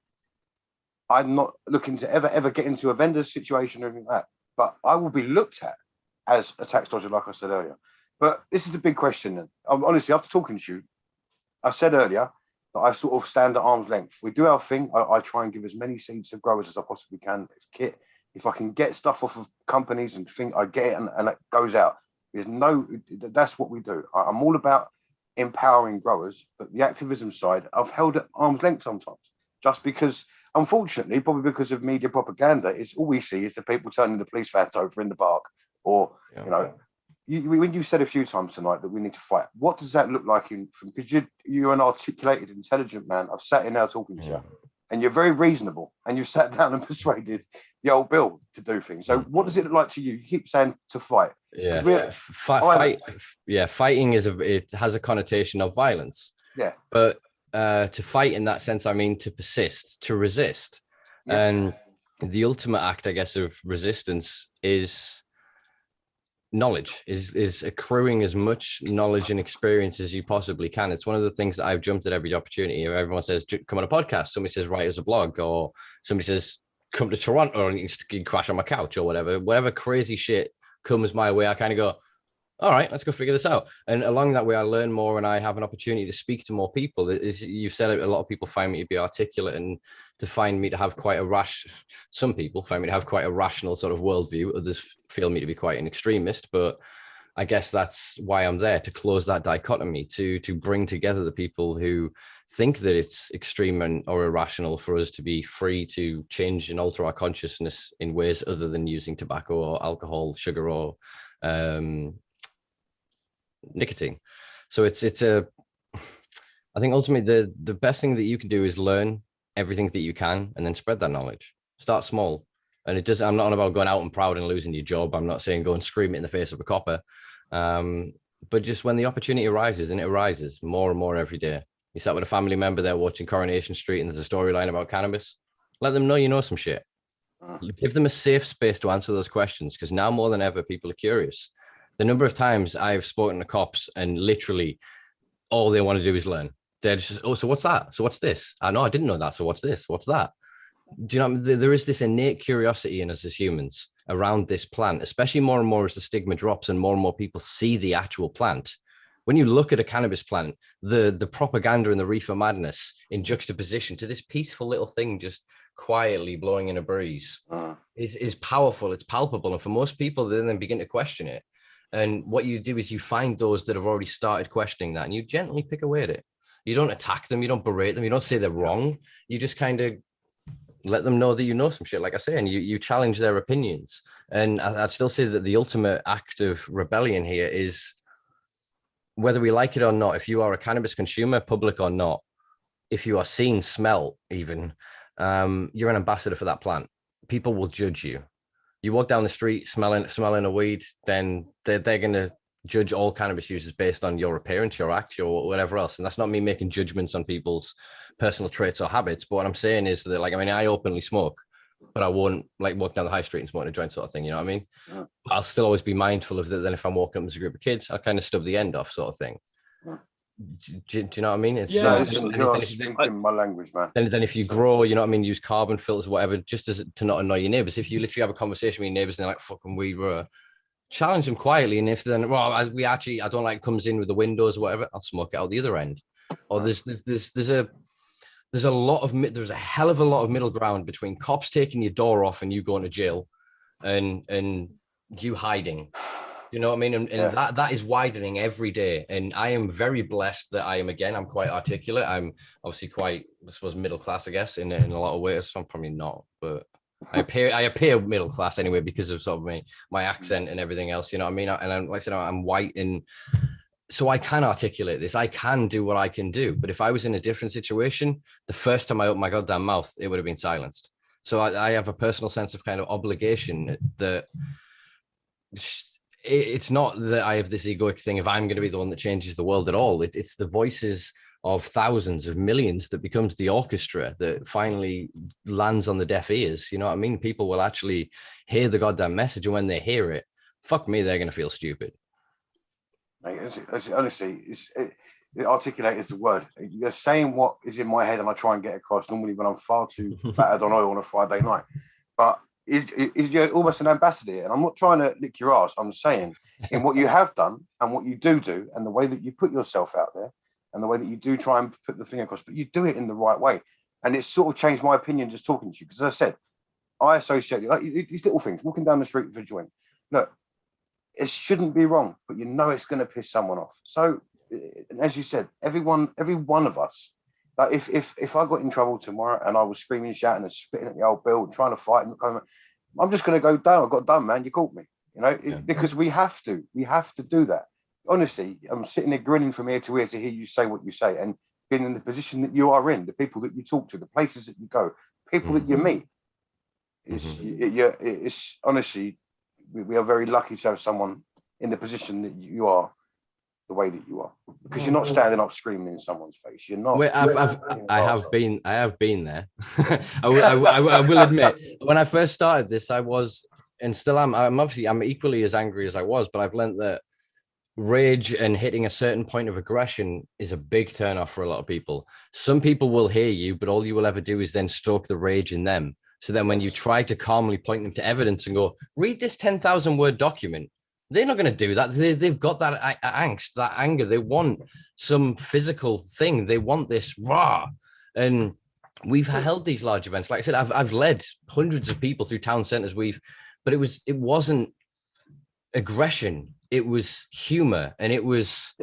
I'm not looking to ever get into a vendor's situation or anything like that. But I will be looked at as a tax dodger, like I said earlier. But this is the big question. Then, honestly, after talking to you, I said earlier that I sort of stand at arm's length. We do our thing. I try and give as many seeds to growers as I possibly can. It's kit. If I can get stuff off of companies and think I get it and it goes out, that's what we do. I'm all about empowering growers, but the activism side, I've held at arm's length sometimes, just because, unfortunately, probably because of media propaganda, it's all we see is the people turning the police vans over in the park, or, when you said a few times tonight that we need to fight, what does that look like because you're an articulated, intelligent man. I've sat in now talking to you, and you're very reasonable, and you've sat down and persuaded the old Bill to do things. So what does it look like to you? You keep saying to fight. Yeah, fighting it has a connotation of violence. Yeah. But to fight in that sense, I mean to persist, to resist. Yeah. And the ultimate act, I guess, of resistance is knowledge, is accruing as much knowledge and experience as you possibly can. It's one of the things that I've jumped at every opportunity. Everyone says, come on a podcast. Somebody says, write us a blog, or somebody says, come to Toronto and you can crash on my couch, or whatever crazy shit comes my way. I kind of go, all right, let's go figure this out. And along that way, I learn more, and I have an opportunity to speak to more people. You've said it, a lot of people find me to be articulate, and to find me to have some people find me to have quite a rational sort of worldview. Others feel me to be quite an extremist, but I guess that's why I'm there, to close that dichotomy, to bring together the people who think that it's extreme or irrational for us to be free to change and alter our consciousness in ways other than using tobacco or alcohol, sugar, or nicotine. So I think ultimately the best thing that you can do is learn everything that you can, and then spread that knowledge. Start small. And I'm not on about going out and proud and losing your job. I'm not saying go and scream it in the face of a copper. But just when the opportunity arises, and it arises more and more every day, you sat with a family member there watching Coronation Street, and there's a storyline about cannabis, let them know you know some shit. Give them a safe space to answer those questions, because now more than ever, people are curious. The number of times I've spoken to cops, and literally all they want to do is learn. They're just, oh, so what's that? So what's this? I know I didn't know that. So what's this? What's that? Do you know, there is this innate curiosity in us as humans around this plant, especially more and more as the stigma drops and more people see the actual plant. When you look at a cannabis plant, the propaganda and the reefer madness in juxtaposition to this peaceful little thing just quietly blowing in a breeze is powerful. It's palpable. And for most people, they then begin to question it. And what you do is you find those that have already started questioning that, and you gently pick away at it. You don't attack them. You don't berate them. You don't say they're wrong. You just kind of let them know that you know some shit, like I say, and you challenge their opinions. And I'd still say that the ultimate act of rebellion here is, whether we like it or not, if you are a cannabis consumer, public or not, if you are seen, smell even, you're an ambassador for that plant. People will judge you. You walk down the street smelling a weed, then they're going to judge all cannabis users based on your appearance, your act, your whatever else. And that's not me making judgments on people's personal traits or habits. But what I'm saying is that, like, I mean, I openly smoke, but I won't like walk down the high street and smoke a joint sort of thing. You know what I mean? Yeah. I'll still always be mindful of that. Then if I'm walking up as a group of kids, I'll kind of stub the end off sort of thing. Yeah. Do you know what I mean? It's Yeah, you're speaking my language, man. Then if you grow, you know what I mean, use carbon filters, whatever, just as to not annoy your neighbors. If you literally have a conversation with your neighbors and they're like, fucking weed, challenge them quietly. And if then, well, I don't like comes in with the windows or whatever, I'll smoke it out the other end. Or there's a hell of a lot of middle ground between cops taking your door off and you going to jail and you hiding. You know what I mean? And that is widening every day. And I am very blessed that I'm quite articulate. I'm obviously quite, I suppose, middle class, I guess, in a lot of ways. So I'm probably not, but I appear middle class anyway because of sort of my accent and everything else. You know what I mean? And like I said, I'm white, and so I can articulate this. I can do what I can do. But if I was in a different situation, the first time I opened my goddamn mouth, it would have been silenced. So I have a personal sense of kind of obligation that it's not that I have this egoic thing of I'm going to be the one that changes the world at all. It's the voices of thousands of millions that becomes the orchestra that finally lands on the deaf ears. You know what I mean? People will actually hear the goddamn message, and when they hear it, fuck me, they're going to feel stupid. Honestly, articulate is the word. You're saying what is in my head, and I try and get across normally when I'm far too battered on oil on a Friday night. But you're almost an ambassador, and I'm not trying to lick your ass. I'm saying in what you have done and what you do, and the way that you put yourself out there, and the way that you do try and put the thing across, but you do it in the right way. And it's sort of changed my opinion just talking to you, because as I said, I associate like these little things, walking down the street with a joint. Look, it shouldn't be wrong, but you know it's going to piss someone off. So, as you said, every one of us. Like if I got in trouble tomorrow and I was screaming, shouting, and spitting at the old bill and trying to fight, I'm just going to go down. I got done, man. You caught me, because we have to do that. Honestly, I'm sitting there grinning from ear to ear to hear you say what you say, and being in the position that you are in, the people that you talk to, the places that you go, people that you meet. It's honestly, we are very lucky to have someone in the position that you are, the way that you are, because you're not standing up screaming in someone's face. You're not. I have been there. I will admit, when I first started this, I was, and still am. I'm equally as angry as I was, but I've learned that rage and hitting a certain point of aggression is a big turnoff for a lot of people. Some people will hear you, but all you will ever do is then stoke the rage in them. So then when you try to calmly point them to evidence and go, read this 10,000 word document, they're not going to do that. They've got that angst, that anger. They want some physical thing. They want this raw. And we've held these large events. Like I said, I've led hundreds of people through town centers. But it wasn't aggression. It was humor, and it was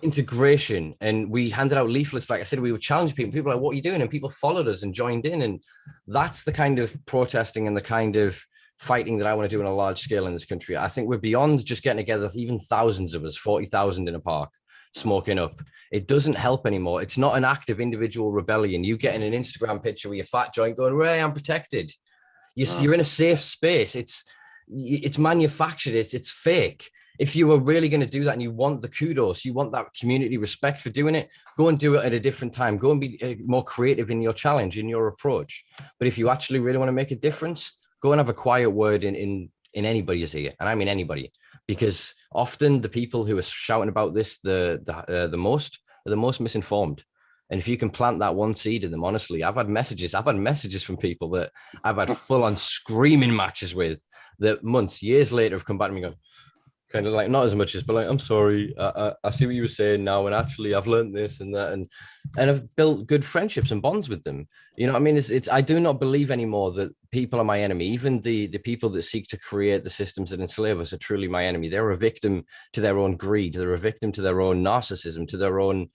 integration. And we handed out leaflets. Like I said, we would challenge people. People were like, what are you doing? And people followed us and joined in. And that's the kind of protesting and the kind of fighting that I want to do on a large scale in this country. I think we're beyond just getting together, even thousands of us, 40,000 in a park, smoking up. It doesn't help anymore. It's not an act of individual rebellion. You getting an Instagram picture with your fat joint going, Ray, I'm protected. You're in a safe space. It's manufactured. It's fake. If you were really going to do that and you want the kudos, you want that community respect for doing it, go and do it at a different time. Go and be more creative in your challenge, in your approach. But if you actually really want to make a difference, go and have a quiet word in anybody's ear. And I mean anybody, because often the people who are shouting about this the most are the most misinformed. And if you can plant that one seed in them, honestly, I've had messages from people that I've had full on screaming matches with that years later have come back to me and go, kind of like, not as much as, but like, I'm sorry, I see what you were saying now, and actually I've learned this and that, and I've built good friendships and bonds with them. You know what I mean? It's I do not believe anymore that people are my enemy. Even the people that seek to create the systems that enslave us are truly my enemy. They're a victim to their own greed. They're a victim to their own narcissism, to their own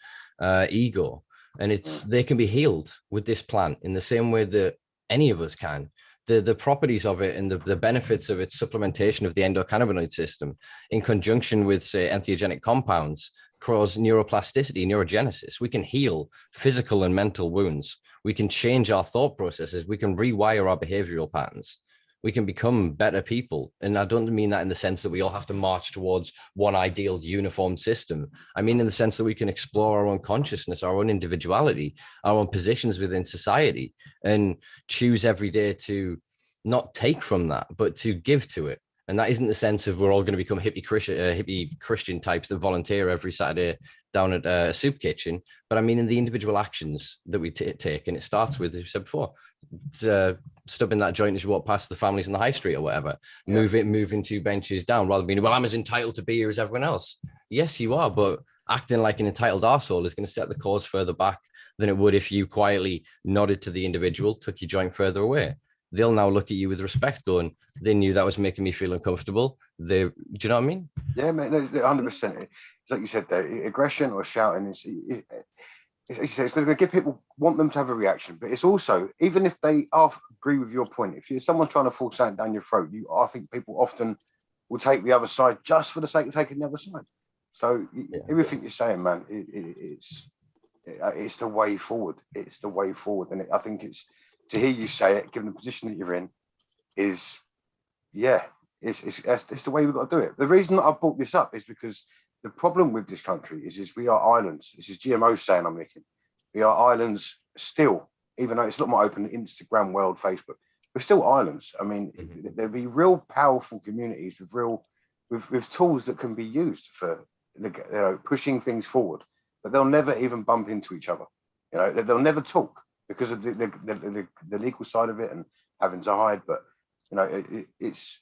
ego. And they can be healed with this plant in the same way that any of us can. The properties of it and the benefits of its supplementation of the endocannabinoid system in conjunction with, say, entheogenic compounds cause neuroplasticity, neurogenesis. We can heal physical and mental wounds. We can change our thought processes. We can rewire our behavioral patterns. we can become better people. And I don't mean that in the sense that we all have to march towards one ideal uniform system. I mean in the sense that we can explore our own consciousness, our own individuality, our own positions within society, and choose every day to not take from that, but to give to it. And that isn't the sense of we're all going to become hippie Christian types that volunteer every Saturday down at a soup kitchen. But I mean in the individual actions that we take. And it starts with, as you said before, stubbing that joint as you walk past the families on the high street or whatever, moving 2 benches down, rather than being, well, I'm as entitled to be here as everyone else. Yes, you are, but acting like an entitled arsehole is going to set the cause further back than it would if you quietly nodded to the individual, took your joint further away. They'll now look at you with respect, going, they knew that was making me feel uncomfortable. Do you know what I mean? Yeah, mate, no, 100%. It's like you said there, aggression or shouting it's going to give people, want them to have a reaction, but it's also, even if they agree with your point, if someone's trying to force something down your throat, I think people often will take the other side just for the sake of taking the other side. So everything you're saying, man, it's the way forward. It's the way forward. And I think it's, to hear you say it, given the position that you're in, it's the way we've got to do it. The reason that I brought this up is because the problem with this country is we are islands. This is GMO saying I'm making. We are islands still, even though it's a lot more open Instagram world, Facebook. We're still islands. I mean, there'll be real powerful communities with tools that can be used for pushing things forward, but they'll never even bump into each other. They'll never talk because of the legal side of it and having to hide. But it's,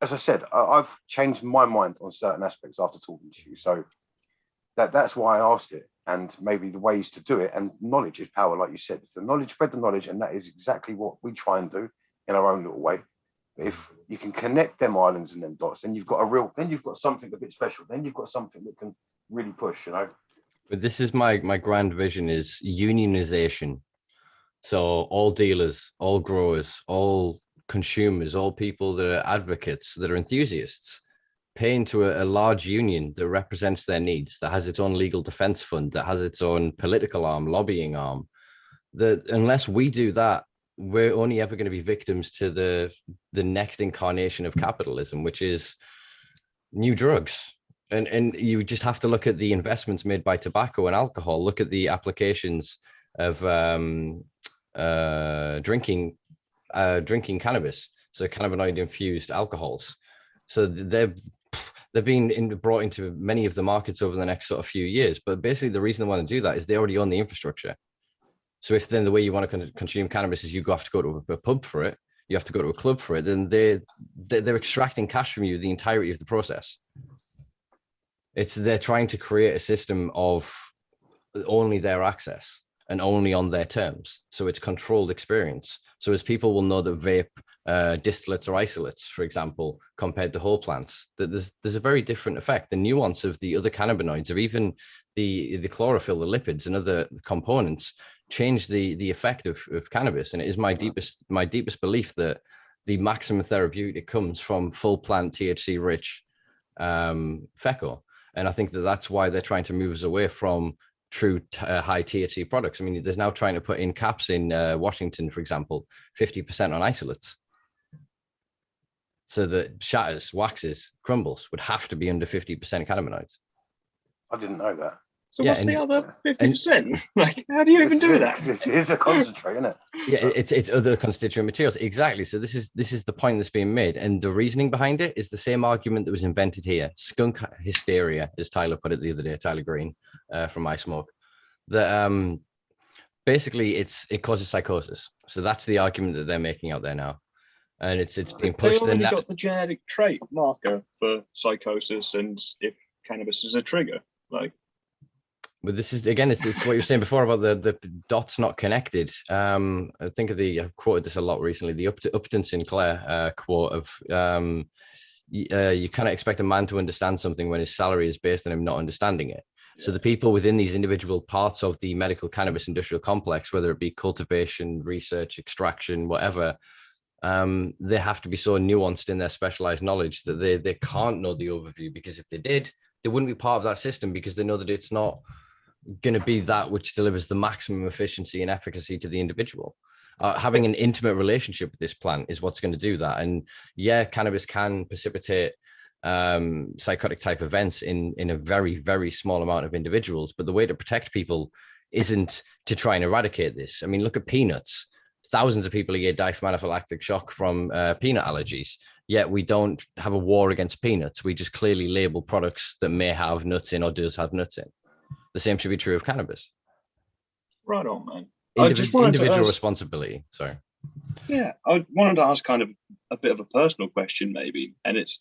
as I said, I've changed my mind on certain aspects after talking to you. So that's why I asked it, and maybe the ways to do it. And knowledge is power, like you said. The knowledge, spread the knowledge, and that is exactly what we try and do in our own little way. But if you can connect them islands and them dots, then you've got something a bit special. Then you've got something that can really push. But this is my grand vision is unionization. So all dealers, all growers, all consumers, all people that are advocates, that are enthusiasts, pay into a large union that represents their needs, that has its own legal defense fund, that has its own political arm, lobbying arm. That unless we do that, we're only ever going to be victims to the next incarnation of capitalism, which is new drugs. And you just have to look at the investments made by tobacco and alcohol. Look at the applications of drinking cannabis, so cannabinoid infused alcohols. So they're being brought into many of the markets over the next sort of few years. But basically, the reason they want to do that is they already own the infrastructure. So if then the way you want to consume cannabis is you have to go to a pub for it, you have to go to a club for it, then they're extracting cash from you the entirety of the process. They're trying to create a system of only their access and only on their terms. So it's controlled experience. So as people will know that vape, distillates or isolates, for example, compared to whole plants, that there's a very different effect. The nuance of the other cannabinoids, or even the chlorophyll, the lipids and other components change the effect of cannabis. And it is my deepest belief that the maximum therapeutic comes from full plant THC rich FECO. And I think that's why they're trying to move us away from true high THC products. I mean, there's now trying to put in caps in Washington, for example, 50% on isolates. So that shatters, waxes, crumbles would have to be under 50% cannabinoids. I didn't know that. So what's the other 50%? Like, how do you even do that? It's a concentrate, isn't it? Yeah, it's other constituent materials. Exactly. So this is the point that's being made. And the reasoning behind it is the same argument that was invented here. Skunk hysteria, as Tyler put it the other day, Tyler Green from I Smoke. That basically it causes psychosis. So that's the argument that they're making out there now. And it's being pushed. They already got the genetic trait marker for psychosis, and if cannabis is a trigger, like. But this is, again, it's what you were saying before about the dots not connected. I think I've quoted this a lot recently, the Upton Sinclair quote of, you cannot expect a man to understand something when his salary is based on him not understanding it. Yeah. So the people within these individual parts of the medical cannabis industrial complex, whether it be cultivation, research, extraction, whatever, they have to be so nuanced in their specialized knowledge that they can't know the overview, because if they did, they wouldn't be part of that system, because they know that it's not going to be that which delivers the maximum efficiency and efficacy to the individual. Having an intimate relationship with this plant is what's going to do that. And yeah, cannabis can precipitate psychotic type events in a very, very small amount of individuals. But the way to protect people isn't to try and eradicate this. I mean, look at peanuts. Thousands of people a year die from anaphylactic shock from peanut allergies. Yet we don't have a war against peanuts. We just clearly label products that may have nuts in or does have nuts in. The same should be true of cannabis. Right on, man. Individual responsibility. Sorry. Yeah, I wanted to ask kind of a bit of a personal question, maybe. And it's,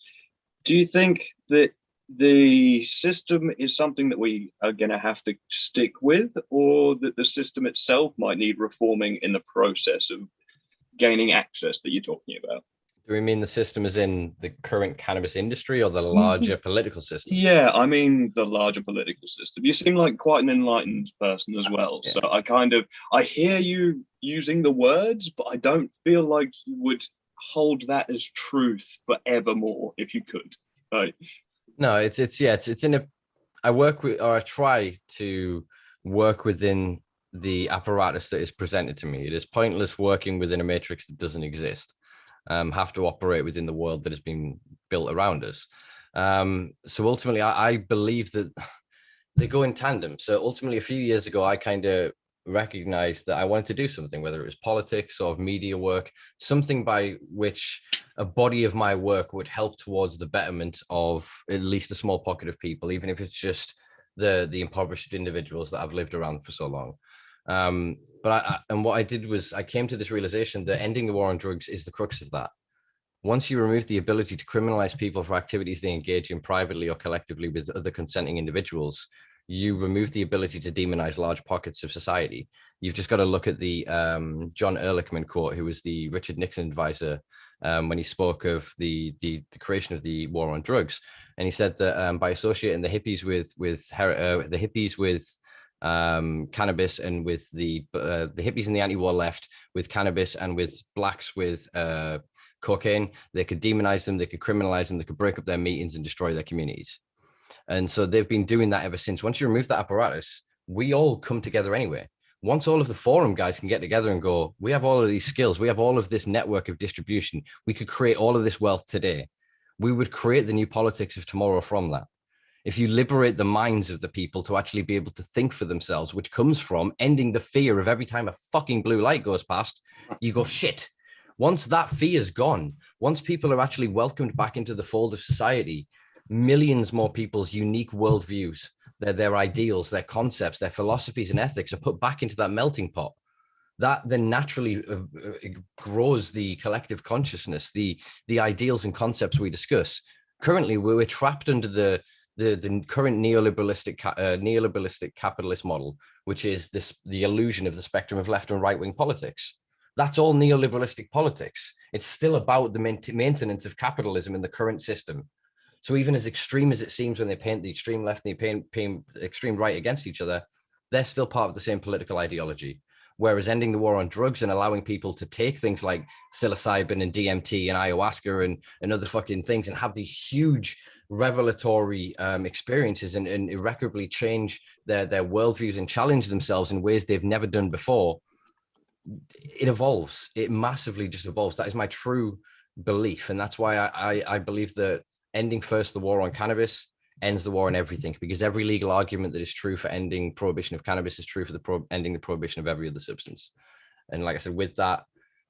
do you think that the system is something that we are going to have to stick with, or that the system itself might need reforming in the process of gaining access that you're talking about? Do we mean the system as in the current cannabis industry or the larger political system? Yeah, I mean the larger political system. You seem like quite an enlightened person as well. Yeah. So I hear you using the words, but I don't feel like you would hold that as truth forevermore if you could. Right? No, it's in a, I work with, or I try to work within the apparatus that is presented to me. It is pointless working within a matrix that doesn't exist. Have to operate within the world that has been built around us. So ultimately, I believe that they go in tandem. So ultimately, a few years ago, I kind of recognized that I wanted to do something, whether it was politics or media work, something by which a body of my work would help towards the betterment of at least a small pocket of people, even if it's just the impoverished individuals that I've lived around for so long. But what I did was I came to this realization that ending the war on drugs is the crux of that. Once you remove the ability to criminalize people for activities they engage in privately or collectively with other consenting individuals, you remove the ability to demonize large pockets of society. You've just got to look at the John Ehrlichman quote, who was the Richard Nixon advisor, when he spoke of the creation of the war on drugs. And he said that by associating the hippies with cannabis, and with the hippies and the anti-war left with cannabis, and with blacks with cocaine, they could demonize them, they could criminalize them, they could break up their meetings and destroy their communities. And so they've been doing that ever since. Once you remove that apparatus, we all come together anyway. Once all of the forum guys can get together and go, we have all of these skills, we have all of this network of distribution, we could create all of this wealth today. We would create the new politics of tomorrow from that. If you liberate the minds of the people to actually be able to think for themselves, which comes from ending the fear of every time a fucking blue light goes past, you go, shit. Once that fear is gone, once people are actually welcomed back into the fold of society, millions more people's unique worldviews, their ideals, their concepts, their philosophies and ethics are put back into that melting pot. That then naturally grows the collective consciousness, the ideals and concepts we discuss. Currently, we're trapped under the current neoliberalistic capitalist model, which is the illusion of the spectrum of left and right wing politics. That's all neoliberalistic politics. It's still about the maintenance of capitalism in the current system. So even as extreme as it seems when they paint the extreme left and they paint extreme right against each other, they're still part of the same political ideology. Whereas ending the war on drugs and allowing people to take things like psilocybin and DMT and ayahuasca and other fucking things and have these huge revelatory experiences and irreparably change their worldviews and challenge themselves in ways they've never done before, it evolves. It massively just evolves. That is my true belief. And that's why I believe that ending first the war on cannabis ends the war on everything, because every legal argument that is true for ending prohibition of cannabis is true for ending the prohibition of every other substance. And like I said, with that,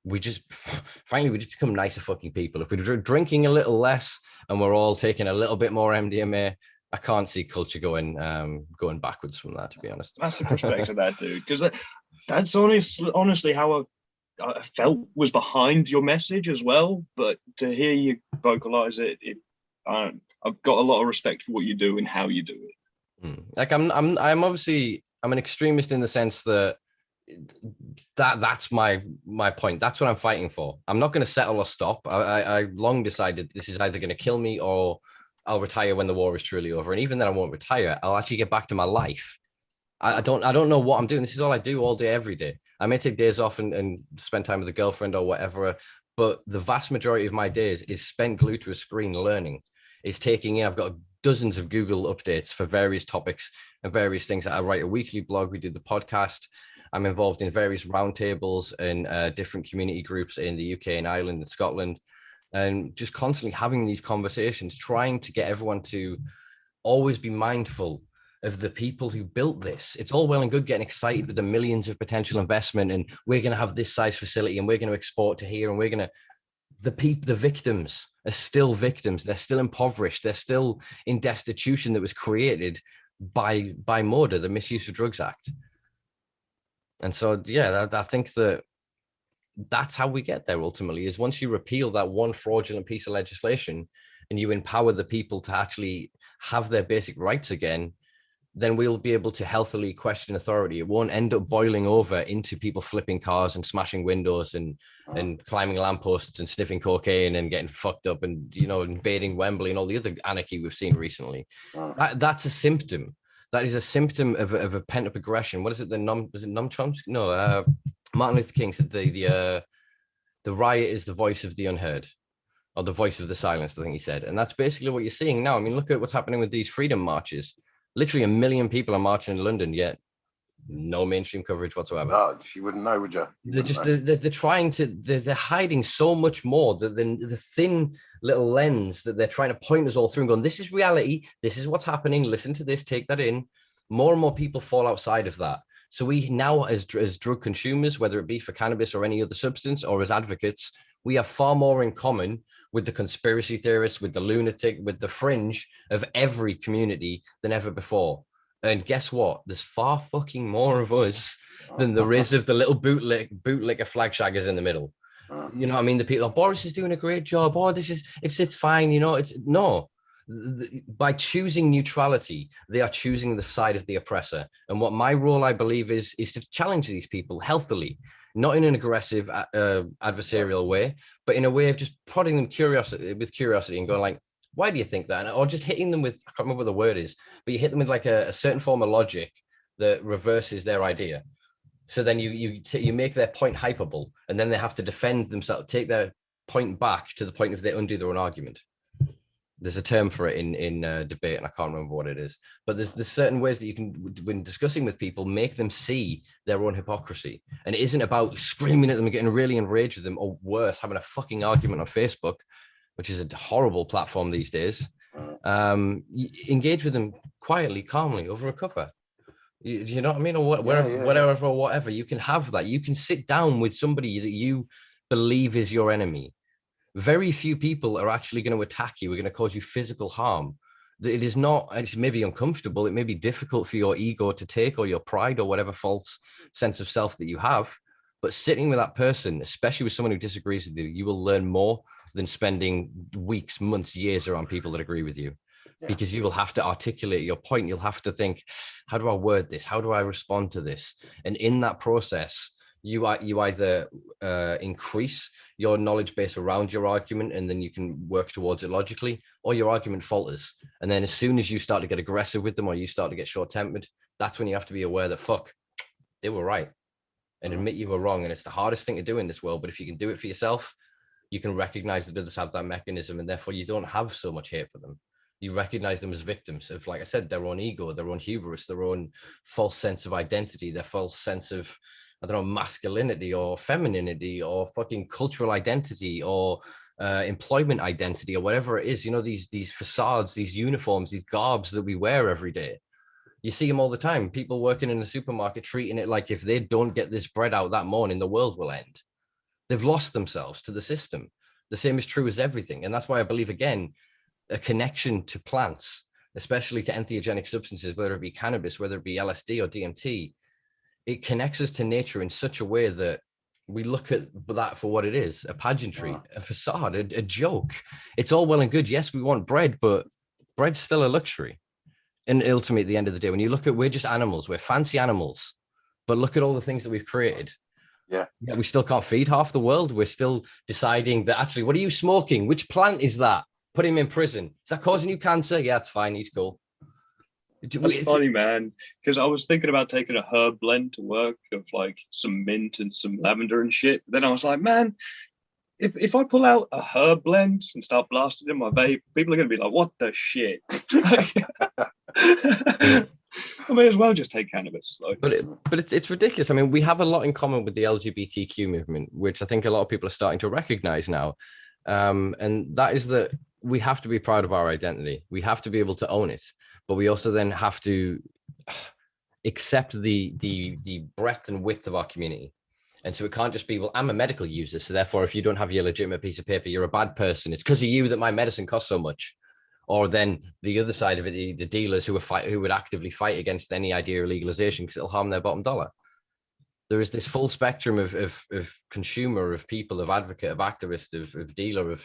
we just become nicer fucking people. If we're drinking a little less and we're all taking a little bit more MDMA, I can't see culture going backwards from that, to be honest. That's the perspective that, dude, because that's honestly how I felt was behind your message as well. But to hear you vocalize it, I've got a lot of respect for what you do and how you do it. Like I'm obviously an extremist in the sense that's my point. That's what I'm fighting for. I'm not going to settle or stop. I long decided this is either going to kill me or I'll retire when the war is truly over. And even then I won't retire. I'll actually get back to my life. I don't know what I'm doing. This is all I do all day, every day. I may take days off and spend time with a girlfriend or whatever, but the vast majority of my days is spent glued to a screen learning. Is taking in. I've got dozens of Google updates for various topics and various things. I write a weekly blog. We do the podcast. I'm involved in various roundtables and different community groups in the UK and Ireland and Scotland, and just constantly having these conversations, trying to get everyone to always be mindful of the people who built this. It's all well and good getting excited with the millions of potential investment, and we're going to have this size facility and we're going to export to here, and we're going to, the victims are still victims. They're still impoverished. They're still in destitution that was created by MODA, the Misuse of Drugs Act. And so, yeah, I think that that's how we get there ultimately, is once you repeal that one fraudulent piece of legislation and you empower the people to actually have their basic rights again, then we'll be able to healthily question authority. It won't end up boiling over into people flipping cars and smashing windows and climbing lampposts and sniffing cocaine and getting fucked up and, you know, invading Wembley and all the other anarchy we've seen recently. That's a symptom. That is a symptom of a pent-up aggression. What is it? Noam Chomsky? No, Martin Luther King said the riot is the voice of the unheard, or the voice of the silenced, I think he said. And that's basically what you're seeing now. I mean, look at what's happening with these freedom marches. Literally 1 million people are marching in London, yet no mainstream coverage whatsoever. No, you wouldn't know, would you? They're trying to, they're hiding so much more than the thin little lens that they're trying to point us all through and going, this is reality, this is what's happening, listen to this, take that in. More and more people fall outside of that. So we now, as drug consumers, whether it be for cannabis or any other substance, or as advocates, we have far more in common with the conspiracy theorists, with the lunatic, with the fringe of every community than ever before. And guess what? There's far fucking more of us than there is of the little bootlicker flag shaggers in the middle. You know what I mean? The people, oh, Boris is doing a great job. Oh, it's fine. You know, by choosing neutrality, they are choosing the side of the oppressor. And what my role, I believe, is to challenge these people healthily, not in an aggressive, adversarial way, but in a way of just prodding them with curiosity and going like, why do you think that? Or just hitting them with, I can't remember what the word is, but you hit them with like a certain form of logic that reverses their idea. So then you make their point hyperbole, and then they have to defend themselves, take their point back to the point of they undo their own argument. There's a term for it in debate, and I can't remember what it is. But there's certain ways that you can, when discussing with people, make them see their own hypocrisy. And it isn't about screaming at them and getting really enraged with them, or worse, having a fucking argument on Facebook, which is a horrible platform these days. Engage with them quietly, calmly, over a cuppa. You know what I mean? Or whatever, or whatever. You can have that. You can sit down with somebody that you believe is your enemy. Very few people are actually going to attack you. We're going to cause you physical harm. It is not, it's maybe uncomfortable. It may be difficult for your ego to take, or your pride, or whatever false sense of self that you have. But sitting with that person, especially with someone who disagrees with you, you will learn more than spending weeks, months, years around people that agree with you. Yeah. Because you will have to articulate your point. You'll have to think, how do I word this? How do I respond to this? And in that process, you either increase your knowledge base around your argument, and then you can work towards it logically, or your argument falters. And then as soon as you start to get aggressive with them, or you start to get short-tempered, that's when you have to be aware that, fuck, they were right, and admit you were wrong. And it's the hardest thing to do in this world. But if you can do it for yourself, you can recognize that others have that mechanism, and therefore you don't have so much hate for them. You recognize them as victims of, like I said, their own ego, their own hubris, their own false sense of identity, their false sense of, I don't know, masculinity or femininity or fucking cultural identity or employment identity or whatever it is. You know, these facades, these uniforms, these garbs that we wear every day. You see them all the time. People working in a supermarket treating it like if they don't get this bread out that morning, the world will end. They've lost themselves to the system. The same is true as everything. And that's why I believe, again, a connection to plants, especially to entheogenic substances, whether it be cannabis, whether it be LSD or DMT, it connects us to nature in such a way that we look at that for what it is, a pageantry, a facade, a joke. It's all well and good. Yes, we want bread, but bread's still a luxury. And ultimately, at the end of the day, when you look at, we're just animals, we're fancy animals, but look at all the things that we've created. Yeah, we still can't feed half the world. We're still deciding that, actually, what are you smoking? Which plant is that? Put him in prison. Is that causing you cancer? Yeah, it's fine. He's cool. That's funny, man, because I was thinking about taking a herb blend to work of like some mint and some lavender and shit. Then I was like, man, if I pull out a herb blend and start blasting in my vape, people are going to be like, what the shit? I may as well just take cannabis. Like, but it's ridiculous. I mean, we have a lot in common with the LGBTQ movement, which I think a lot of people are starting to recognize now. And that is that we have to be proud of our identity. We have to be able to own it, but we also then have to accept the breadth and width of our community. And so it can't just be, well, I'm a medical user, so therefore, if you don't have your legitimate piece of paper, you're a bad person. It's because of you that my medicine costs so much. Or then the other side of it, the dealers who would actively fight against any idea of legalization because it'll harm their bottom dollar. There is this full spectrum of consumer, of people, of advocate, of activist, of dealer,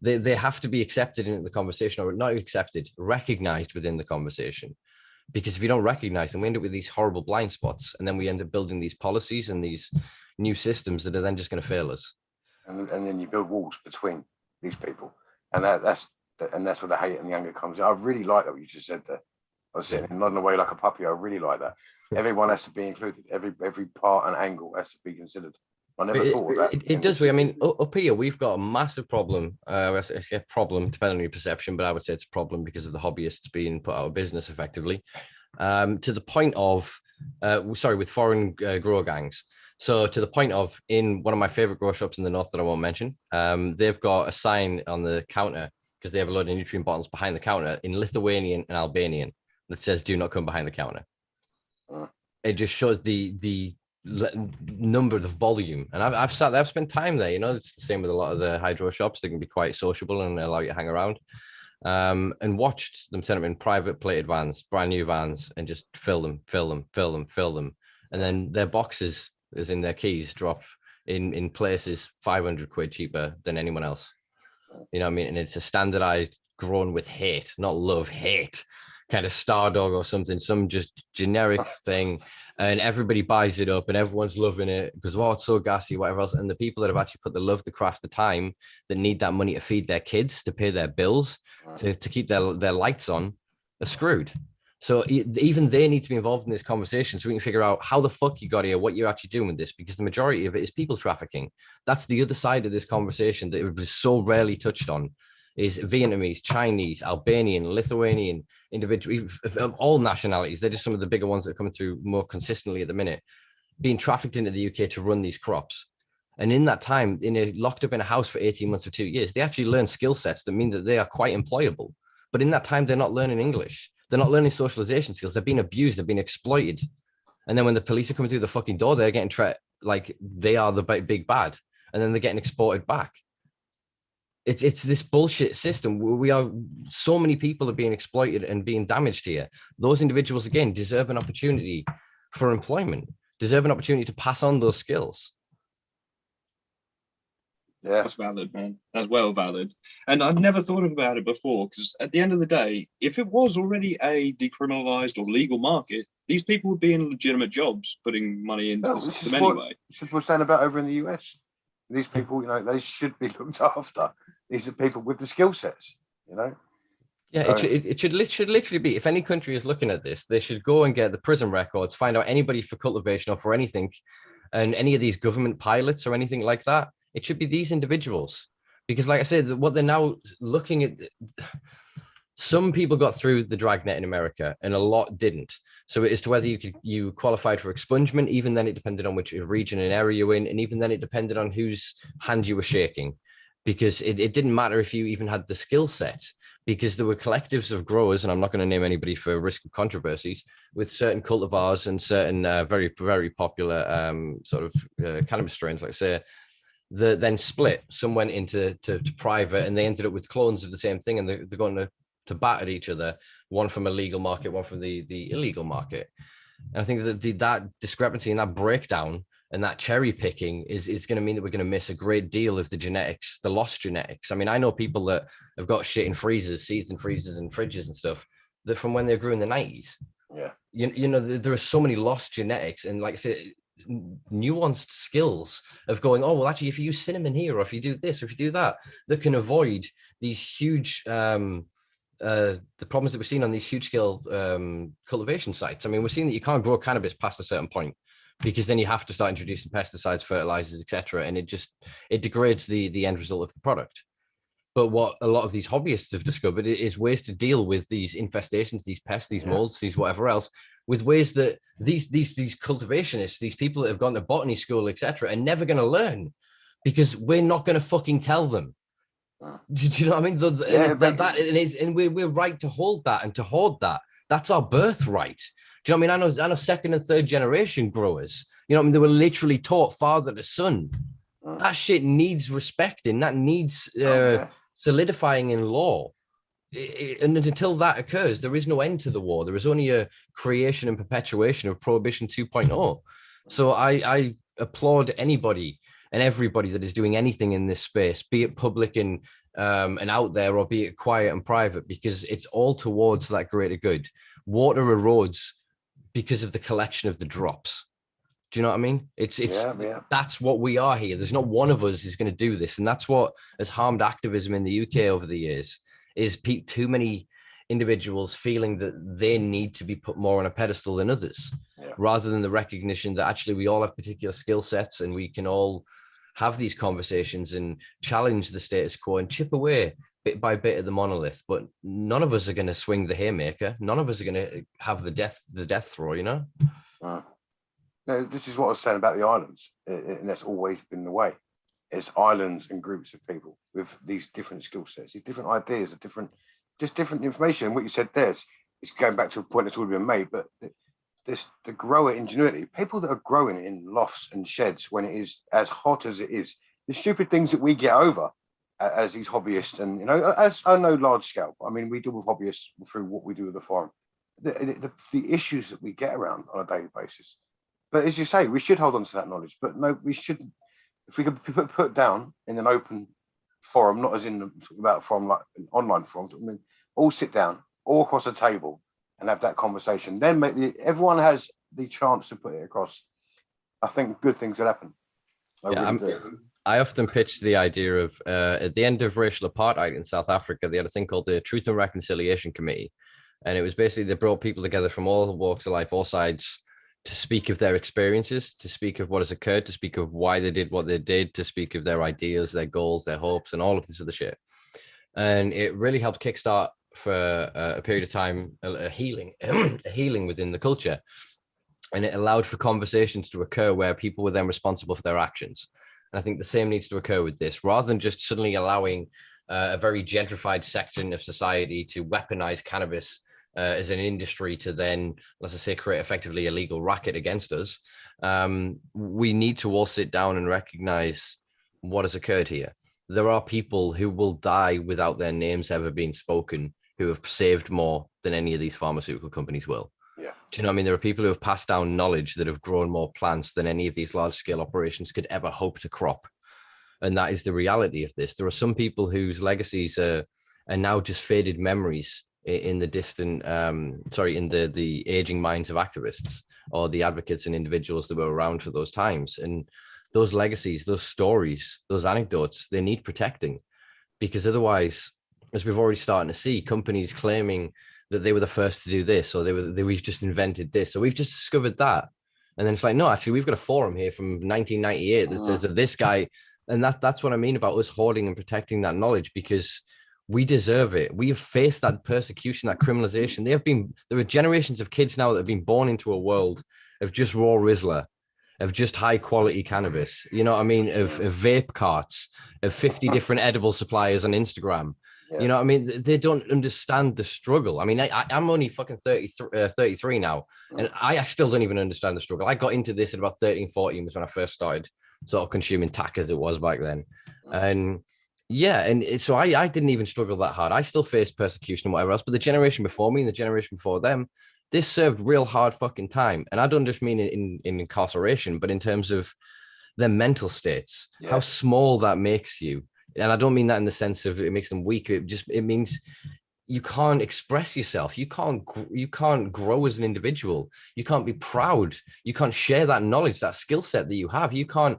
they have to be accepted in the conversation, or not accepted, recognized within the conversation. Because if you don't recognize them, we end up with these horrible blind spots, and then we end up building these policies and these new systems that are then just going to fail us. And then you build walls between these people, and that's where the hate and the anger comes in. I really like that what you just said there. I was sitting nodding away like a puppy. I really like that. Everyone has to be included. Every part and angle has to be considered. I never thought of that. It does. I mean, up here, we've got a massive problem. It's a problem, depending on your perception, but I would say it's a problem because of the hobbyists being put out of business effectively, to the point of, with foreign grower gangs. So to the point of, in one of my favorite grow shops in the north that I won't mention, they've got a sign on the counter because they have a load of nutrient bottles behind the counter in Lithuanian and Albanian that says, "Do not come behind the counter." It just shows the number, the volume. And I've sat there, I've spent time there. You know, it's the same with a lot of the hydro shops. They can be quite sociable and allow you to hang around. And watched them turn up in private plated vans, brand new vans, and just fill them. And then their boxes, as in their keys, drop in places 500 quid cheaper than anyone else. You know what I mean? And it's a standardized, grown with hate, not love, hate, kind of Stardog or something, some just generic thing. And everybody buys it up and everyone's loving it because, oh, it's so gassy, whatever else. And the people that have actually put the love, the craft, the time, that need that money to feed their kids, to pay their bills, to keep their lights on, are screwed. So even they need to be involved in this conversation so we can figure out how the fuck you got here, what you're actually doing with this, because the majority of it is people trafficking. That's the other side of this conversation that it was so rarely touched on, is Vietnamese, Chinese, Albanian, Lithuanian individuals of all nationalities. They're just some of the bigger ones that are coming through more consistently at the minute, being trafficked into the UK to run these crops. And in that time, locked up in a house for 18 months or 2 years, they actually learn skill sets that mean that they are quite employable. But in that time, they're not learning English. They're not learning socialization skills. They're being abused. They're being exploited. And then when the police are coming through the fucking door, they're getting treated like they are the big bad. And then they're getting exported back. It's this bullshit system. We are, so many people are being exploited and being damaged here. Those individuals, again, deserve an opportunity for employment, deserve an opportunity to pass on those skills. Yeah, that's valid, man. That's well valid. And I've never thought about it before, because at the end of the day, if it was already a decriminalized or legal market, these people would be in legitimate jobs putting money into the system anyway. This is what we're saying about over in the US. These people, you know, they should be looked after. These are people with the skill sets, you know. Yeah, so it should literally be, if any country is looking at this, they should go and get the prison records, find out anybody for cultivation or for anything, and any of these government pilots or anything like that. It should be these individuals, because like I said, what they're now looking at, some people got through the dragnet in America and a lot didn't. So as to whether you qualified for expungement, even then it depended on which region and area you're in. And even then it depended on whose hand you were shaking, because it didn't matter if you even had the skill set, because there were collectives of growers, and I'm not going to name anybody for risk of controversies, with certain cultivars and certain very, very popular cannabis strains, like I say, then split. Some went into private, and they ended up with clones of the same thing, and they're going to bat at each other, one from a legal market, one from the illegal market. And I think that that discrepancy and that breakdown and that cherry picking is going to mean that we're going to miss a great deal of the genetics, the lost genetics. I mean, I know people that have got shit in freezers, seeds in freezers and fridges and stuff, that from when they grew in the 90s. Yeah. You know, there are so many lost genetics, and like I said, nuanced skills of going, oh, well, actually, if you use cinnamon here, or if you do this, or if you do that, that can avoid these huge the problems that we're seeing on these huge scale cultivation sites. I mean, we're seeing that you can't grow cannabis past a certain point, because then you have to start introducing pesticides, fertilizers, etc., and it degrades the end result of the product. But what a lot of these hobbyists have discovered is ways to deal with these infestations, these pests, these molds, these whatever else, with ways that these cultivationists, these people that have gone to botany school, etc., are never going to learn, because we're not going to fucking tell them. Do you know what I mean? And we're right to hold that and to hoard that. That's our birthright. Do you know what I mean? I know second and third generation growers. You know what I mean? They were literally taught father to son. That shit needs respecting. That needs solidifying in law. And until that occurs, there is no end to the war. There is only a creation and perpetuation of Prohibition 2.0. So I applaud anybody and everybody that is doing anything in this space, be it public and out there, or be it quiet and private, because it's all towards that greater good. Water erodes because of the collection of the drops. Do you know what I mean? It's that's what we are here. There's not one of us is going to do this. And that's what has harmed activism in the UK over the years, is too many individuals feeling that they need to be put more on a pedestal than others, rather than the recognition that actually we all have particular skill sets and we can all have these conversations and challenge the status quo and chip away bit by bit at the monolith. But none of us are going to swing the haymaker. None of us are going to have the death throw, you know? No, this is what I was saying about the islands, and that's always been the way. It's islands and groups of people with these different skill sets, these different ideas, different information. And what you said there is going back to a point that's already been made, but the grower ingenuity, people that are growing in lofts and sheds when it is as hot as it is, the stupid things that we get over as these hobbyists, and, you know, as I know large scale, I mean, we deal with hobbyists through what we do with the farm, the issues that we get around on a daily basis. But as you say, we should hold on to that knowledge. But no, we shouldn't. If we could put down in an open forum, not as in about a forum like an online forum, I mean, all sit down, all across a table, and have that conversation. Then everyone has the chance to put it across. I think good things will happen. I often pitch the idea of at the end of racial apartheid in South Africa, they had a thing called the Truth and Reconciliation Committee, and it was basically they brought people together from all walks of life, all sides, to speak of their experiences, to speak of what has occurred, to speak of why they did what they did, to speak of their ideas, their goals, their hopes, and all of this other shit. And it really helped kickstart for a period of time, a healing within the culture. And it allowed for conversations to occur where people were then responsible for their actions. And I think the same needs to occur with this, rather than just suddenly allowing a very gentrified section of society to weaponize cannabis as an industry to then, let's just say, create effectively a legal racket against us. We need to all sit down and recognize what has occurred here. There are people who will die without their names ever being spoken, who have saved more than any of these pharmaceutical companies will. Yeah. Do you know what I mean? There are people who have passed down knowledge that have grown more plants than any of these large scale operations could ever hope to crop. And that is the reality of this. There are some people whose legacies are now just faded memories in the distant, in the aging minds of activists or the advocates and individuals that were around for those times. And those legacies, those stories, those anecdotes, they need protecting, because otherwise, as we've already started to see, companies claiming that they were the first to do this, or we've just invented this, or we've just discovered that. And then it's like, no, actually, we've got a forum here from 1998 that says that this guy, and that's what I mean about us hoarding and protecting that knowledge, because we deserve it. We have faced that persecution, that criminalization. There are generations of kids now that have been born into a world of just raw Rizla, of just high quality cannabis, you know what I mean? Of vape carts, of 50 different edible suppliers on Instagram. Yeah. You know what I mean? They don't understand the struggle. I mean, I'm only fucking 33 now, and I still don't even understand the struggle. I got into this at about 13, 14 was when I first started sort of consuming tack as it was back then. And yeah, and so I didn't even struggle that hard. I still faced persecution and whatever else, but the generation before me and the generation before them, this served real hard fucking time. And I don't just mean in incarceration, but in terms of their mental states, how small that makes you. And I don't mean that in the sense of it makes them weak. It means you can't express yourself. You can't grow as an individual. You can't be proud. You can't share that knowledge, that skill set that you have. You can't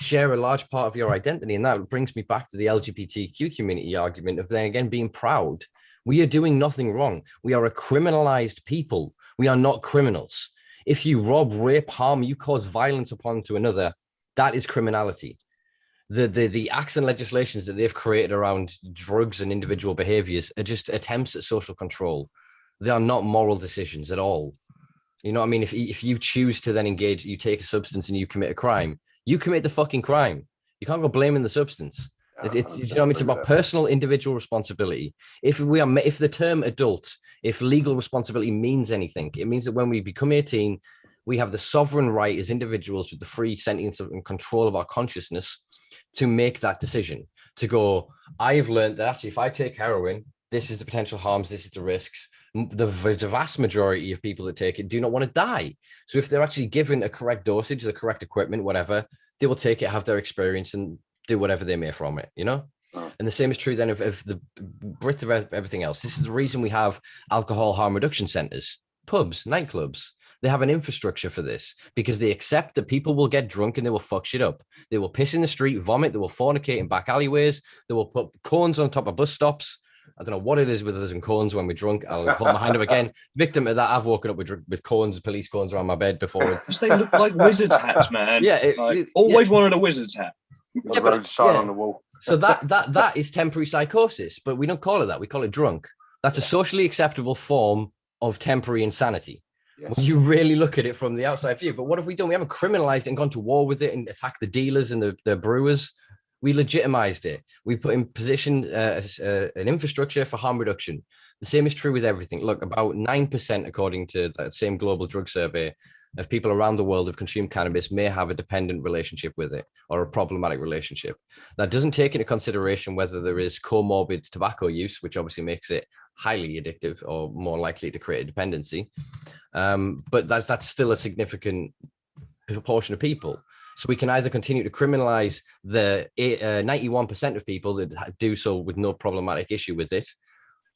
share a large part of your identity. And that brings me back to the LGBTQ community argument of then again being proud. We are doing nothing wrong. We are a criminalized people. We are not criminals. If you rob, rape, harm, you cause violence upon to another, that is criminality. the acts and legislations that they've created around drugs and individual behaviors are just attempts at social control. They are not moral decisions at all. You know what I mean? If you choose to then engage, you take a substance and you commit a crime, you commit the fucking crime. You can't go blaming the substance. It's you know what I mean? It's about personal individual responsibility. If the term adult, if legal responsibility means anything, it means that when we become 18, we have the sovereign right as individuals with the free sentience and control of our consciousness to make that decision. To go, I've learned that actually, if I take heroin, this is the potential harms, this is the risks. The vast majority of people that take it do not want to die. So if they're actually given a correct dosage, the correct equipment, whatever, they will take it, have their experience, and do whatever they may from it, you know? And the same is true then of the breadth of everything else. This is the reason we have alcohol harm reduction centers, pubs, nightclubs. They have an infrastructure for this because they accept that people will get drunk and they will fuck shit up. They will piss in the street, vomit, they will fornicate in back alleyways, they will put cones on top of bus stops. I don't know what it is with us and cones when we're drunk. I'll hold my hand up again. Victim of that, I've woken up with cones, police cones around my bed before. They look like wizard's hats, man. Yeah, always wanted a wizard's hat. The road sign on the wall. So that is temporary psychosis, but we don't call it that. We call it drunk. That's a socially acceptable form of temporary insanity. Yes. When you really look at it from the outside view. But what have we done? We haven't criminalized it and gone to war with it and attacked the dealers and the brewers. We legitimized it. We put in position an infrastructure for harm reduction. The same is true with everything. Look, about 9%, according to that same global drug survey, of people around the world who've consumed cannabis may have a dependent relationship with it or a problematic relationship. That doesn't take into consideration whether there is comorbid tobacco use, which obviously makes it highly addictive or more likely to create a dependency. But that's still a significant proportion of people. So we can either continue to criminalize the 91% of people that do so with no problematic issue with it,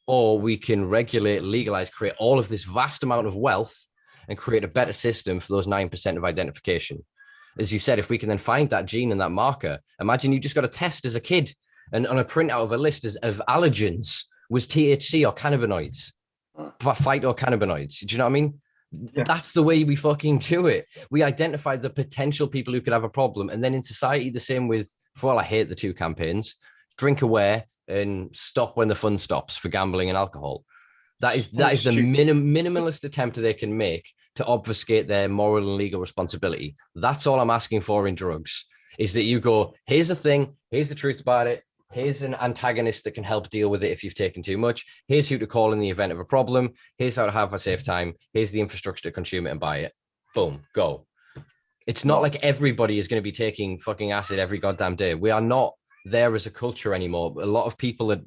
or we can regulate, legalize, create all of this vast amount of wealth and create a better system for those 9% of identification. As you said, if we can then find that gene and that marker, imagine you just got a test as a kid and on a printout of a list of allergens was THC or cannabinoids, phytocannabinoids. Do you know what I mean? Yeah. That's the way we fucking do it. We identify the potential people who could have a problem. And then in society, the same with, for all I hate the two campaigns, drink aware and stop when the fun stops for gambling and alcohol. That is the minimalist attempt they can make to obfuscate their moral and legal responsibility. That's all I'm asking for in drugs, is that you go, here's the thing, here's the truth about it, here's an antagonist that can help deal with it if you've taken too much, here's who to call in the event of a problem, here's how to have a safe time, here's the infrastructure to consume it and buy it. Boom, go. It's not like everybody is going to be taking fucking acid every goddamn day. We are not there as a culture anymore. A lot of people are,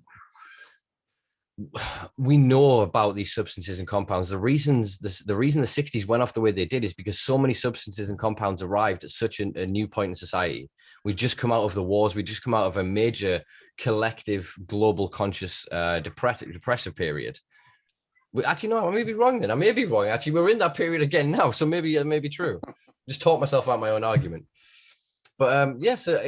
we know about these substances and compounds. The reason the 60s went off the way they did is because so many substances and compounds arrived at such a new point in society. We've just come out of the wars. We just come out of a major collective global conscious depressive period. Actually, no, I may be wrong then. I may be wrong. Actually, we're in that period again now. So maybe it may be true. Just taught myself out my own argument. But so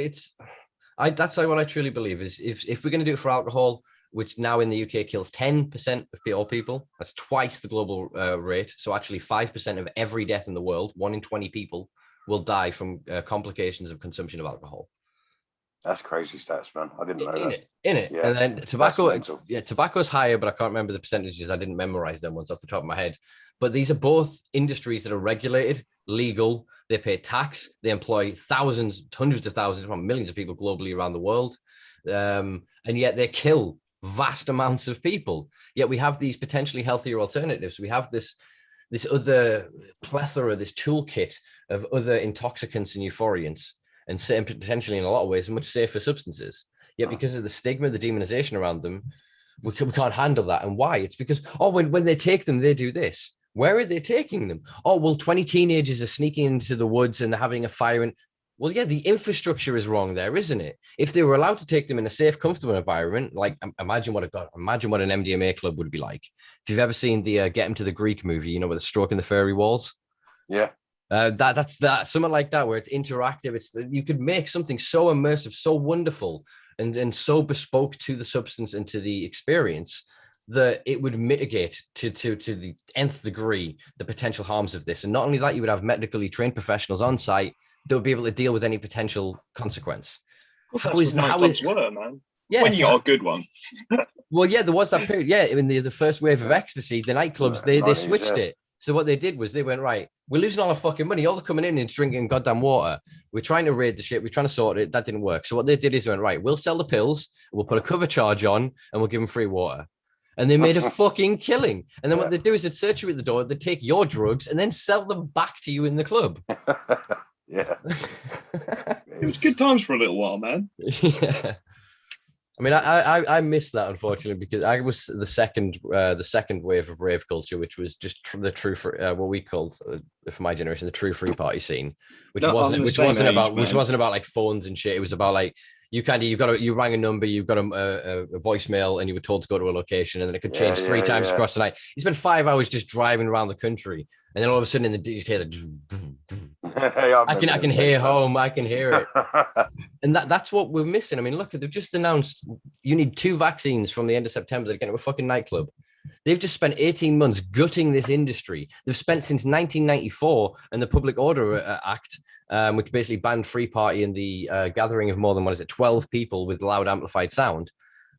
that's what I truly believe is if we're going to do it for alcohol, which now in the UK kills 10% of all people. That's twice the global rate. So actually 5% of every death in the world, 1 in 20 people, will die from complications of consumption of alcohol. That's crazy stats, man. I didn't know that. In it. Yeah. And then tobacco's higher, but I can't remember the percentages. I didn't memorize them ones off the top of my head. But these are both industries that are regulated, legal. They pay tax. They employ thousands, hundreds of thousands, millions of people globally around the world. And yet they kill vast amounts of people. Yet we have these potentially healthier alternatives. We have this other plethora, this toolkit of other intoxicants and euphoriants, and potentially in a lot of ways much safer substances. Yet because of the stigma, the demonization around them, we can't handle that. And why? It's because, when they take them, they do this. Where are they taking them? 20 teenagers are sneaking into the woods and they're having a fire. And well, yeah, the infrastructure is wrong there, isn't it? If they were allowed to take them in a safe, comfortable environment, like imagine what an MDMA club would be like. If you've ever seen the Get 'Em to the Greek movie, with the stroke in the fairy walls. Yeah. That's something like that, where it's interactive. You could make something so immersive, so wonderful, and so bespoke to the substance and to the experience that it would mitigate to the nth degree the potential harms of this. And not only that, you would have medically trained professionals on site that would be able to deal with any potential consequence. Well, that's what nightclubs were, man. Yeah, when you got a good one. Well, yeah, there was that period. Yeah, in the first wave of ecstasy, the nightclubs, they switched it. So what they did was they went, right, we're losing all our fucking money. All they're coming in is drinking goddamn water. We're trying to raid the shit. We're trying to sort it. That didn't work. So what they did is they went, right, we'll sell the pills. We'll put a cover charge on and we'll give them free water. And they made a fucking killing. And then what they do is they'd search you at the door. They'd take your drugs and then sell them back to you in the club. Yeah. It was good times for a little while, man. Yeah. I mean, I missed that, unfortunately, because I was the second wave of rave culture, which was just the true what we called for my generation the true free party scene, which wasn't about like phones and shit. It was about like you rang a number, you got a voicemail, and you were told to go to a location, and then it could change three times across the night. You spent 5 hours just driving around the country, and then all of a sudden in the you hear I can hear home. I can hear it. And that's what we're missing. I mean, look, they've just announced you need 2 vaccines from the end of September to get into a fucking nightclub. They've just spent 18 months gutting this industry. They've spent since 1994 and the Public Order Act, which basically banned free party and the gathering of more than 12 people with loud amplified sound.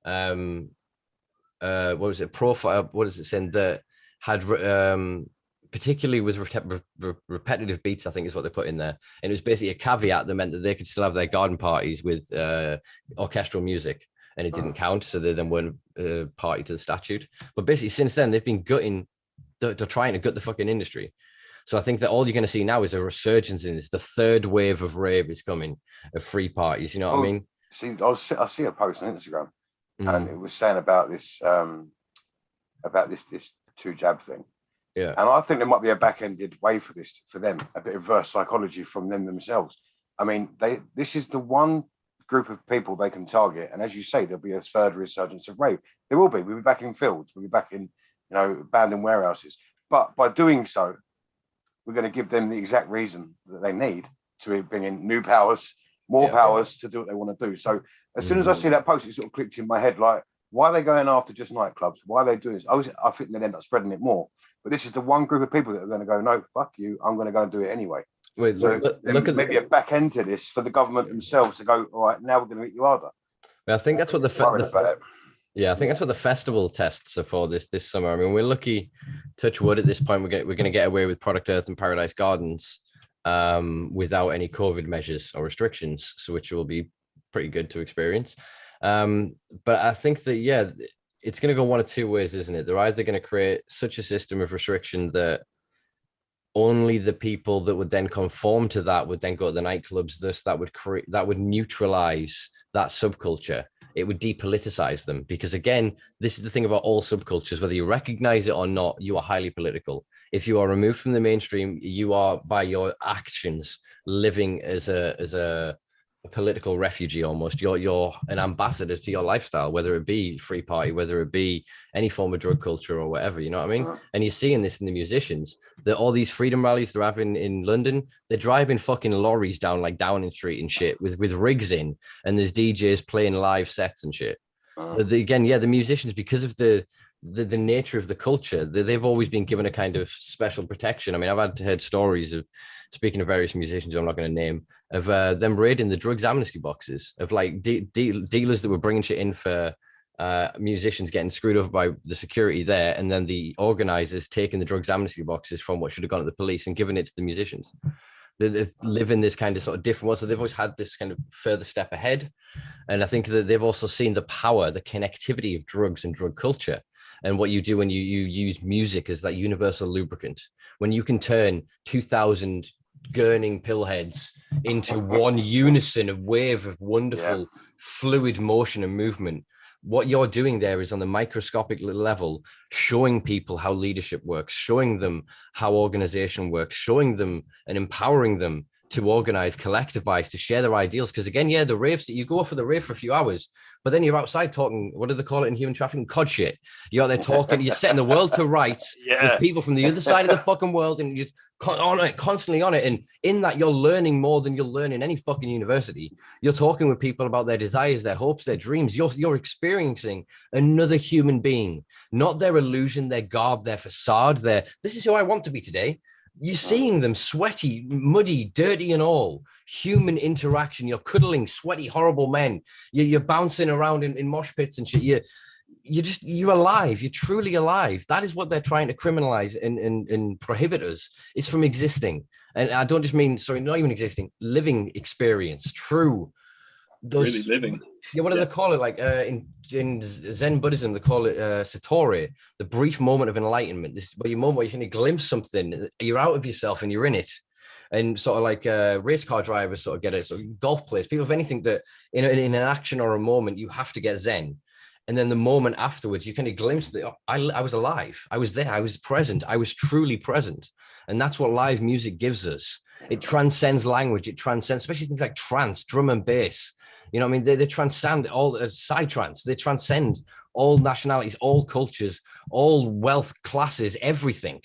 What was it? Profile. What does it say? That had particularly with repetitive beats, I think is what they put in there. And it was basically a caveat that meant that they could still have their garden parties with orchestral music, and it didn't count. So they then weren't party to the statute. But basically since then, they've been gutting, they're trying to gut the fucking industry. So I think that all you're going to see now is a resurgence in this. The third wave of rave is coming, of free parties. You know what I mean? See, I see a post on Instagram, and it was saying about this 2-jab thing. Yeah, and I think there might be a back-ended way for this for them, a bit of reverse psychology from them themselves. I mean, this is the one group of people they can target, and as you say, there'll be a third resurgence of rave. There will be. We'll be back in fields. We'll be back in abandoned warehouses. But by doing so, we're going to give them the exact reason that they need to bring in new powers, more powers to do what they want to do. So as soon as I see that post, it sort of clicked in my head, like, why are they going after just nightclubs? Why are they doing this? I think they'll end up spreading it more. But this is the one group of people that are going to go, no, fuck you, I'm going to go and do it anyway. Wait, so look at maybe a back end to this for the government themselves to go, all right, now we're going to meet you harder. I think that's what I think that's what the festival tests are for this summer. I mean, we're lucky, touch wood, at this point, we're going to get away with Product Earth and Paradise Gardens without any COVID measures or restrictions, so which will be pretty good to experience. But I think that, it's going to go one of two ways, isn't it? They're either going to create such a system of restriction that only the people that would then conform to that would then go to the nightclubs. Thus, that would neutralize that subculture. It would depoliticize them, because again, this is the thing about all subcultures, whether you recognize it or not, you are highly political. If you are removed from the mainstream, you are, by your actions, living as a political refugee almost. You're an ambassador to your lifestyle, whether it be free party, whether it be any form of drug culture or whatever, you know what I mean? And you're seeing this in the musicians, that all these freedom rallies they're having in London, they're driving fucking lorries down like Downing Street and shit with rigs in, and there's DJs playing live sets and shit. The musicians, because of the nature of the culture, they've always been given a kind of special protection. I mean, I've heard stories of, speaking of various musicians I'm not going to name, of them raiding the drugs amnesty boxes, of like dealers that were bringing shit in for musicians getting screwed over by the security there, and then the organizers taking the drugs amnesty boxes from what should have gone to the police and giving it to the musicians. They live in this kind of sort of different world, so they've always had this kind of further step ahead. And I think that they've also seen the power, the connectivity of drugs and drug culture, and what you do when you use music as that universal lubricant. When you can turn 2,000 gurning pillheads into one unison, a wave of wonderful fluid motion and movement, what you're doing there is on the microscopic level, showing people how leadership works, showing them how organization works, showing them and empowering them to organize, collectivize, to share their ideals. Because again, the raves, you go for the rave for a few hours, but then you're outside talking, what do they call it in human trafficking? Cod shit. You're out there talking, you're setting the world to rights with people from the other side of the fucking world, and you're just constantly on it. And in that, you're learning more than you'll learn in any fucking university. You're talking with people about their desires, their hopes, their dreams. You're experiencing another human being, not their illusion, their garb, their facade, this is who I want to be today. You're seeing them sweaty, muddy, dirty and all. Human interaction. You're cuddling sweaty, horrible men. You're bouncing around in mosh pits and shit. You're alive. You're truly alive. That is what they're trying to criminalize and prohibit us. It's from existing. And I don't just mean, sorry, not even existing, living experience, true. Those, really living. Yeah, what do they call it? Like in Zen Buddhism, they call it satori, the brief moment of enlightenment. This where moment where you can glimpse something, you're out of yourself and you're in it. And sort of like race car drivers sort of get it. So golf players, people, if anything, that in an action or a moment, you have to get Zen. And then the moment afterwards, you kind of glimpse that I was alive. I was there. I was present. I was truly present. And that's what live music gives us. It transcends language. It transcends, especially things like trance, drum and bass. You know what I mean? They transcend all psytrance. They transcend all nationalities, all cultures, all wealth classes, everything.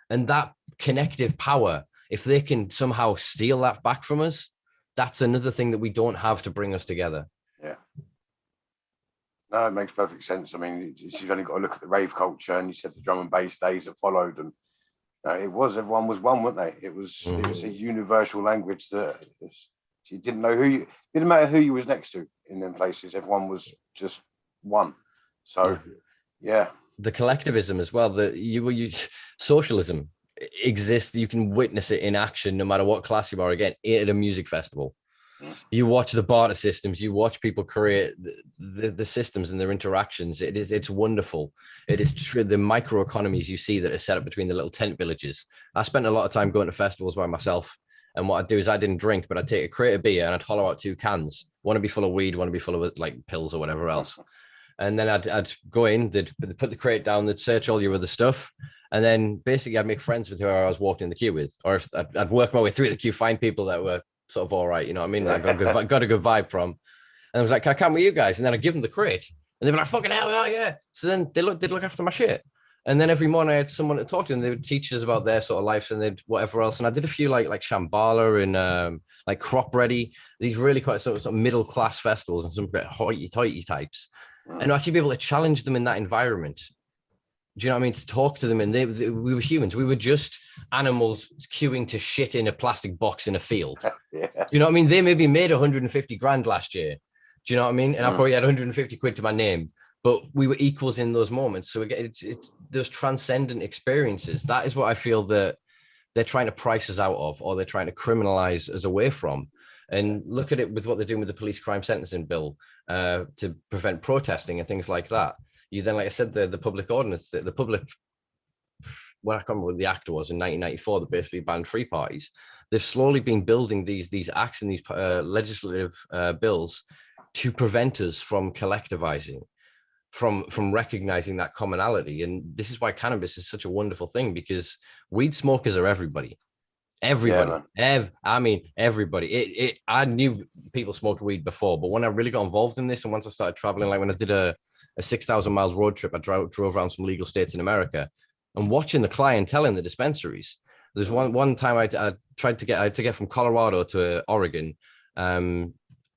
And that connective power, if they can somehow steal that back from us, that's another thing that we don't have to bring us together. Yeah. No, it makes perfect sense. I mean, you've only got to look at the rave culture, and you said the drum and bass days that followed, and everyone was one, weren't they? It was a universal language that you didn't know didn't matter who you was next to in them places. Everyone was just one. So, yeah. The collectivism as well. Socialism exists. You can witness it in action, no matter what class you are. Again, at a music festival, you watch the barter systems. You watch people create the systems and their interactions. It's wonderful. It is true. The microeconomies you see that are set up between the little tent villages. I spent a lot of time going to festivals by myself. And what I'd do is I didn't drink, but I'd take a crate of beer and I'd hollow out 2 cans. One would be full of weed, one would be full of like pills or whatever else. And then I'd go in, they'd put the crate down, they'd search all your other stuff. And then basically I'd make friends with whoever I was walking in the queue with. Or if I'd work my way through the queue, find people that were sort of all right, you know what I mean? Like I got a good vibe from. And I was like, can I come with you guys? And then I'd give them the crate. And they'd be like, fucking hell, oh, yeah. So then they'd look after my shit. And then every morning I had someone to talk to, and they would teach us about their sort of lives and they'd whatever else. And I did a few like Shambhala and like Crop Ready, these really quite sort of middle class festivals and some bit hoity-toity types. And actually be able to challenge them in that environment. Do you know what I mean? To talk to them, and we were humans. We were just animals queuing to shit in a plastic box in a field. Yeah. Do you know what I mean? They maybe made 150 grand last year. Do you know what I mean? And I probably had 150 quid to my name. But we were equals in those moments. So it's those transcendent experiences. That is what I feel that they're trying to price us out of, or they're trying to criminalize us away from. And look at it with what they're doing with the police crime sentencing bill to prevent protesting and things like that. You then, like I said, the public ordinance, the public, well, I can't remember what the act was in 1994 that basically banned free parties. They've slowly been building these acts and these legislative bills to prevent us from collectivizing, from recognizing that commonality. And this is why cannabis is such a wonderful thing, because weed smokers are everybody. Everybody. Yeah, I mean, everybody. I knew people smoked weed before, but when I really got involved in this, and once I started traveling, like when I did a 6,000 mile road trip, I drove around some legal states in America and watching the clientele in the dispensaries. There's one time I tried to get from Colorado to Oregon.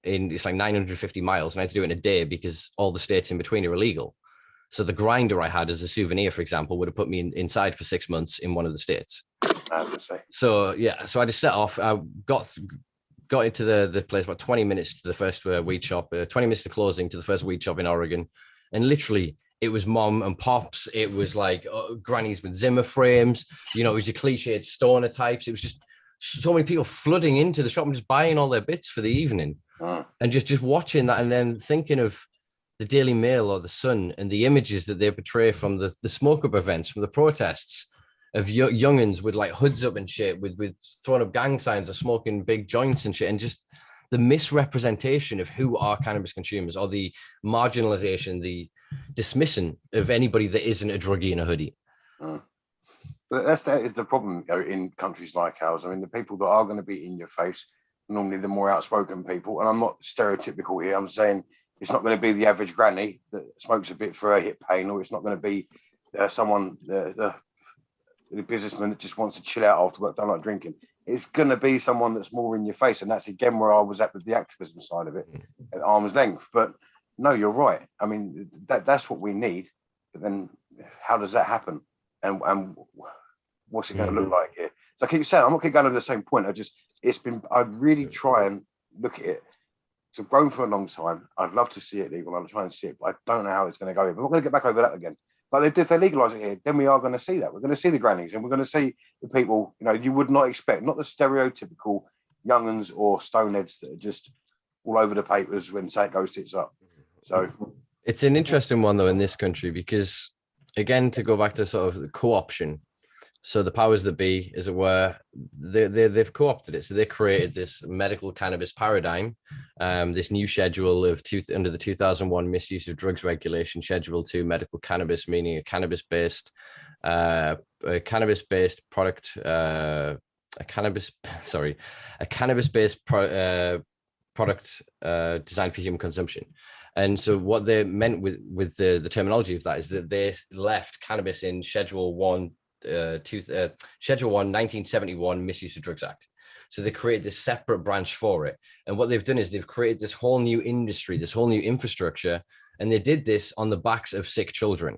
It's like 950 miles, and I had to do it in a day because all the states in between are illegal. So the grinder I had as a souvenir, for example, would have put me inside for 6 months in one of the states. So yeah, so I just set off. I got into the place about 20 minutes to the first weed shop, 20 minutes to closing to the first weed shop in Oregon, and literally it was mom and pops. It was like grannies with Zimmer frames. You know, it was your cliched stoner types. It was just so many people flooding into the shop and just buying all their bits for the evening, and just watching that, and then thinking of the Daily Mail or the Sun and the images that they portray from the smoke up events, from the protests, of youngins with like hoods up and shit, with throwing up gang signs or smoking big joints and shit, and just the misrepresentation of who are cannabis consumers, or the marginalization, the dismissing of anybody that isn't a druggie in a hoodie. But that is the problem, you know, in countries like ours. I mean, the people that are going to be in your face, normally the more outspoken people, and I'm not stereotypical here, I'm saying it's not going to be the average granny that smokes a bit for her hip pain, or it's not going to be someone, the businessman that just wants to chill out after work, don't like drinking. It's going to be someone that's more in your face. And that's again where I was at with the activism side of it, at arm's length. But no, you're right. I mean, that's what we need. But then how does that happen? And what's it going to look like here? So I keep saying, I'm not keep going over the same point. I really try and look at it. It's grown for a long time. I'd love to see it legal. I'll try and see it, but I don't know how it's going to go. But I'm not going to get back over that again. But if they legalise it here, then we are going to see that. We're going to see the grannies, and we're going to see the people, you would not expect, not the stereotypical young'uns or stoneheads that are just all over the papers when say it goes tits up. So it's an interesting one though in this country, because again, to go back to sort of the co-option. So the powers that be, as it were, they've co-opted it. So they created this medical cannabis paradigm, this new schedule under the 2001 Misuse of Drugs Regulation, Schedule 2 medical cannabis, meaning a cannabis-based product, a cannabis-based product designed for human consumption. And so what they meant with the terminology of that is that they left cannabis in Schedule 1, Schedule 1 1971 Misuse of Drugs Act. So they created this separate branch for it, and what they've done is they've created this whole new industry, this whole new infrastructure, and they did this on the backs of sick children.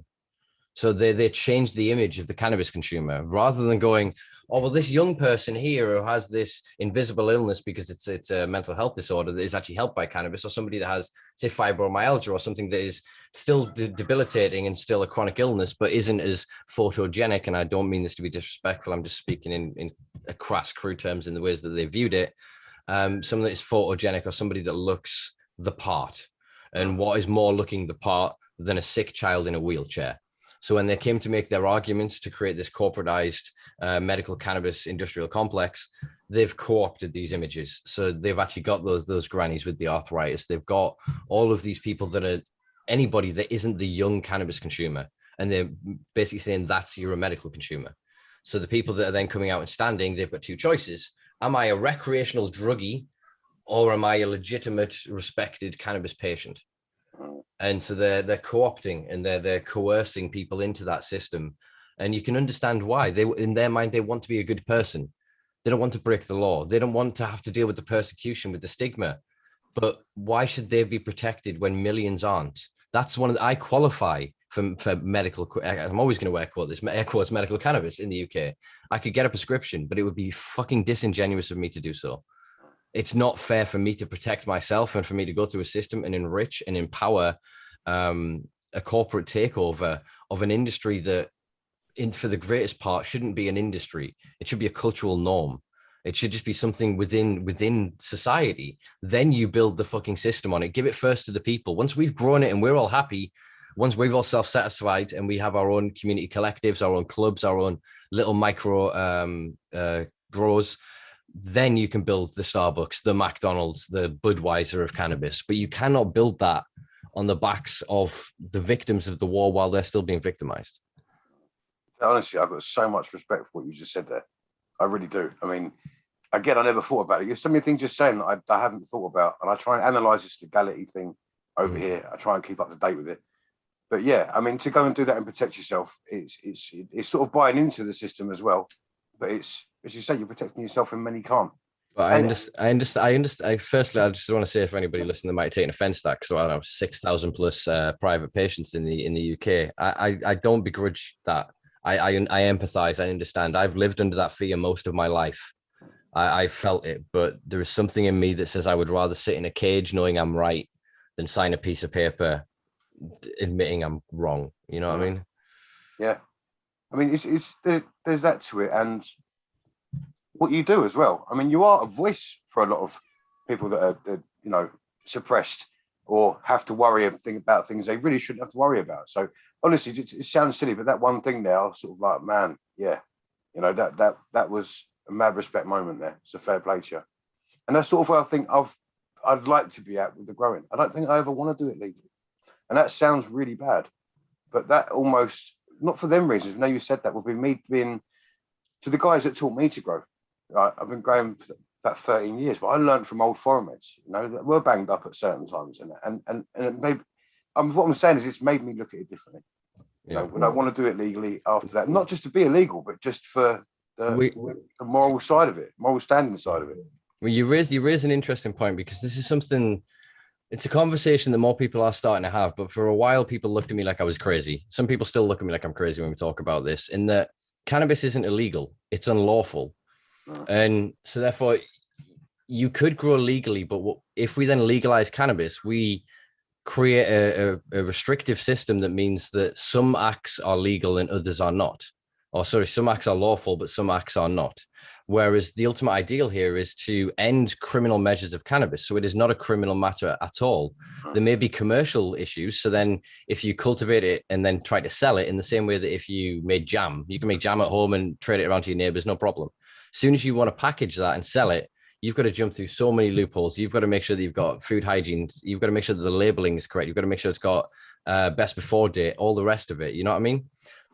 So they changed the image of the cannabis consumer, rather than going, oh well, this young person here who has this invisible illness because it's a mental health disorder that is actually helped by cannabis, or somebody that has, say, fibromyalgia or something that is still debilitating and still a chronic illness but isn't as photogenic. And I don't mean this to be disrespectful, I'm just speaking in a crass, crude terms in the ways that they viewed it. Something that is photogenic, or somebody that looks the part, and what is more looking the part than a sick child in a wheelchair. So when they came to make their arguments to create this corporatized medical cannabis industrial complex, they've co-opted these images. So they've actually got those grannies with the arthritis. They've got all of these people that are anybody that isn't the young cannabis consumer. And they're basically saying that's you're a medical consumer. So the people that are then coming out and standing, they've got two choices. Am I a recreational druggie, or am I a legitimate, respected cannabis patient? And so they're co-opting and they're coercing people into that system. And you can understand why. They, in their mind, they want to be a good person. They don't want to break the law. They don't want to have to deal with the persecution, with the stigma. But why should they be protected when millions aren't? That's I qualify for medical. I'm always going to air quotes medical cannabis in the UK. I could get a prescription, but it would be fucking disingenuous of me to do so. It's not fair for me to protect myself and for me to go through a system and enrich and empower a corporate takeover of an industry that, for the greatest part, shouldn't be an industry. It should be a cultural norm. It should just be something within society. Then you build the fucking system on it. Give it first to the people. Once we've grown it and we're all happy, once we've all self-satisfied and we have our own community collectives, our own clubs, our own little micro grows, then you can build the Starbucks, the McDonald's, the Budweiser of cannabis. But you cannot build that on the backs of the victims of the war while they're still being victimized. Honestly, I've got so much respect for what you just said there. I really do. I mean, again, I never thought about it. There's so many things you're saying that I haven't thought about. And I try and analyze this legality thing over here. I try and keep up to date with it. But yeah, I mean, to go and do that and protect yourself, it's sort of buying into the system as well. But it's, as you say, you're protecting yourself and many can't. But I understand. Firstly, I just want to say, for anybody listening that might take offence to that, because I don't know, 6,000 plus private patients in the UK. I don't begrudge that. I empathize. I understand. I've lived under that fear most of my life. I felt it, but there is something in me that says I would rather sit in a cage knowing I'm right than sign a piece of paper admitting I'm wrong. You know what I mean? Yeah. I mean, there's that to it, and what you do as well. I mean, you are a voice for a lot of people that are suppressed or have to worry and think about things they really shouldn't have to worry about. So honestly, it sounds silly, but that one thing there, I was sort of like, man, yeah, that was a mad respect moment there. It's a fair play to you. And that's sort of where I think I'd like to be at with the growing. I don't think I ever want to do it legally. And that sounds really bad, but that almost, not for them reasons, now you said that, would be me being, to the guys that taught me to grow. I've been growing for about 13 years, but I learned from old foreigners, that were banged up at certain times. And it made, what I'm saying is it's made me look at it differently. Yeah. Would I want to do it legally after that? Not just to be illegal, but just for the moral side of it, moral standing side of it. Well, you raise an interesting point, because this is something, it's a conversation that more people are starting to have, but for a while people looked at me like I was crazy. Some people still look at me like I'm crazy when we talk about this, in that cannabis isn't illegal, it's unlawful. And so therefore you could grow legally, but if we then legalize cannabis, we create a restrictive system that means that some acts are legal and others are not. Or sorry, some acts are lawful, but some acts are not. Whereas the ultimate ideal here is to end criminal measures of cannabis. So it is not a criminal matter at all. There may be commercial issues. So then if you cultivate it and then try to sell it in the same way that if you made jam, you can make jam at home and trade it around to your neighbors, no problem. As soon as you want to package that and sell it, you've got to jump through so many loopholes. You've got to make sure that you've got food hygiene. You've got to make sure that the labeling is correct. You've got to make sure it's got best before date, all the rest of it. You know what I mean?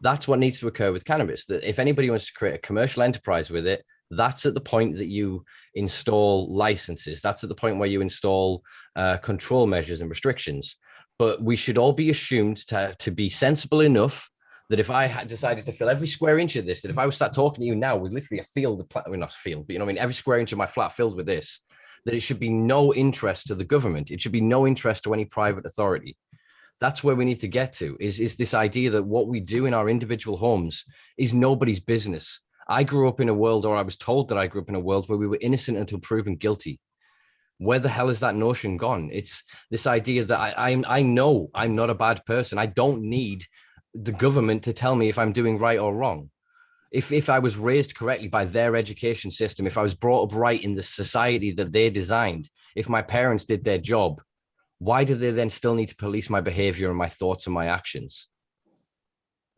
That's what needs to occur with cannabis. That if anybody wants to create a commercial enterprise with it, that's at the point that you install licenses. That's at the point where you install control measures and restrictions. But we should all be assumed to be sensible enough that if I had decided to fill every square inch of this, that if I would start talking to you now with literally a field, not a field, but you know what I mean, every square inch of my flat filled with this, that it should be no interest to the government. It should be no interest to any private authority. That's where we need to get to, is this idea that what we do in our individual homes is nobody's business. I grew up in a world, or I was told that I grew up in a world where we were innocent until proven guilty. Where the hell is that notion gone? It's this idea that I know I'm not a bad person. I don't need the government to tell me if I'm doing right or wrong. If I was raised correctly by their education system, if I was brought up right in the society that they designed, if my parents did their job, why do they then still need to police my behavior and my thoughts and my actions?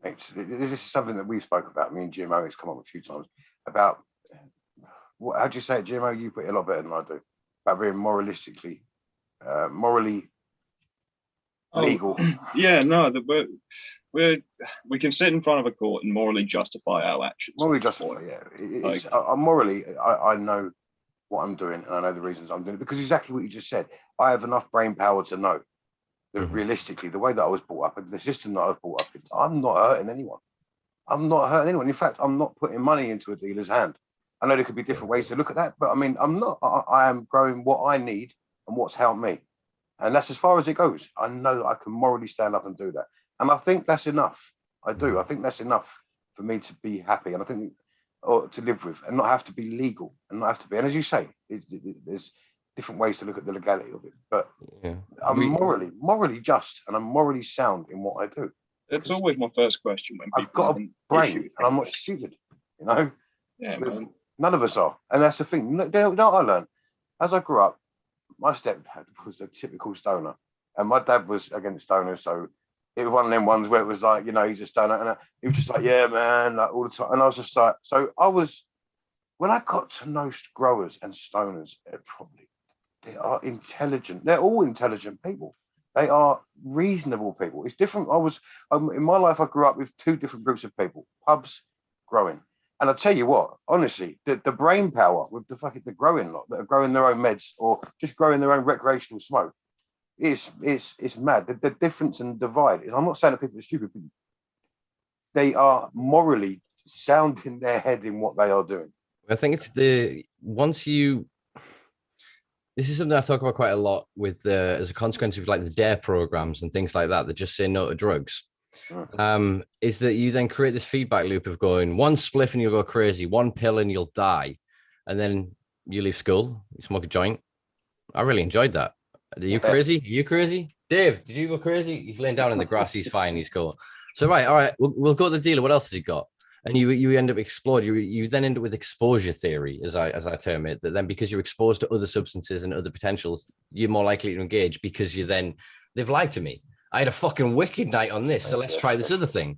This is something that we've spoken about. Me and GMO has come up a few times about how do you say it, GMO? You put it a lot better than I do. About being morally legal. Yeah, no, we can sit in front of a court and morally justify our actions. Morally justify, yeah. I know what I'm doing, and I know the reasons I'm doing it, because exactly what you just said. I have enough brain power to know that realistically, the way that I was brought up and the system that I was brought up in, I'm not hurting anyone. I'm not hurting anyone. In fact, I'm not putting money into a dealer's hand. I know there could be different ways to look at that, but I mean, I'm not. I am growing what I need and what's helped me. And that's as far as it goes. I know that I can morally stand up and do that. And I think that's enough. I do. I think that's enough for me to be happy. And I think, or to live with, and not have to be legal, and not have to be. And as you say, there's different ways to look at the legality of it. But I'm morally just, and I'm morally sound in what I do. It's always my first question when I've got a brain, and I'm not stupid. You know. Yeah, man. None of us are. And that's the thing. You know what I learned? As I grew up, my stepdad was a typical stoner. And my dad was against stoners. So it was one of them ones where it was like, you know, he's a stoner. And he was just like, yeah, man, like all the time. And I was just like, when I got to know growers and stoners, they are intelligent. They're all intelligent people. They are reasonable people. It's different. In my life, I grew up with two different groups of people, pubs, growing. And I'll tell you what, honestly, the brain power with the growing lot that are growing their own meds or just growing their own recreational smoke, it's mad. The difference and divide is, I'm not saying that people are stupid, but they are morally sound in their head in what they are doing. I think it's this is something I talk about quite a lot with as a consequence of like the DARE programs and things like that just say no to drugs. Is that you then create this feedback loop of going one spliff and you'll go crazy, one pill and you'll die, and then you leave school, you smoke a joint. I really enjoyed that. Are you crazy? Are you crazy? Dave, did you go crazy? He's laying down in the grass, he's fine, he's cool. So all right, we'll go to the dealer. What else has he got? And you end up exploring. You then end up with exposure theory, as I term it. That then because you're exposed to other substances and other potentials, you're more likely to engage because they've lied to me. I had a fucking wicked night on this, so let's try this other thing.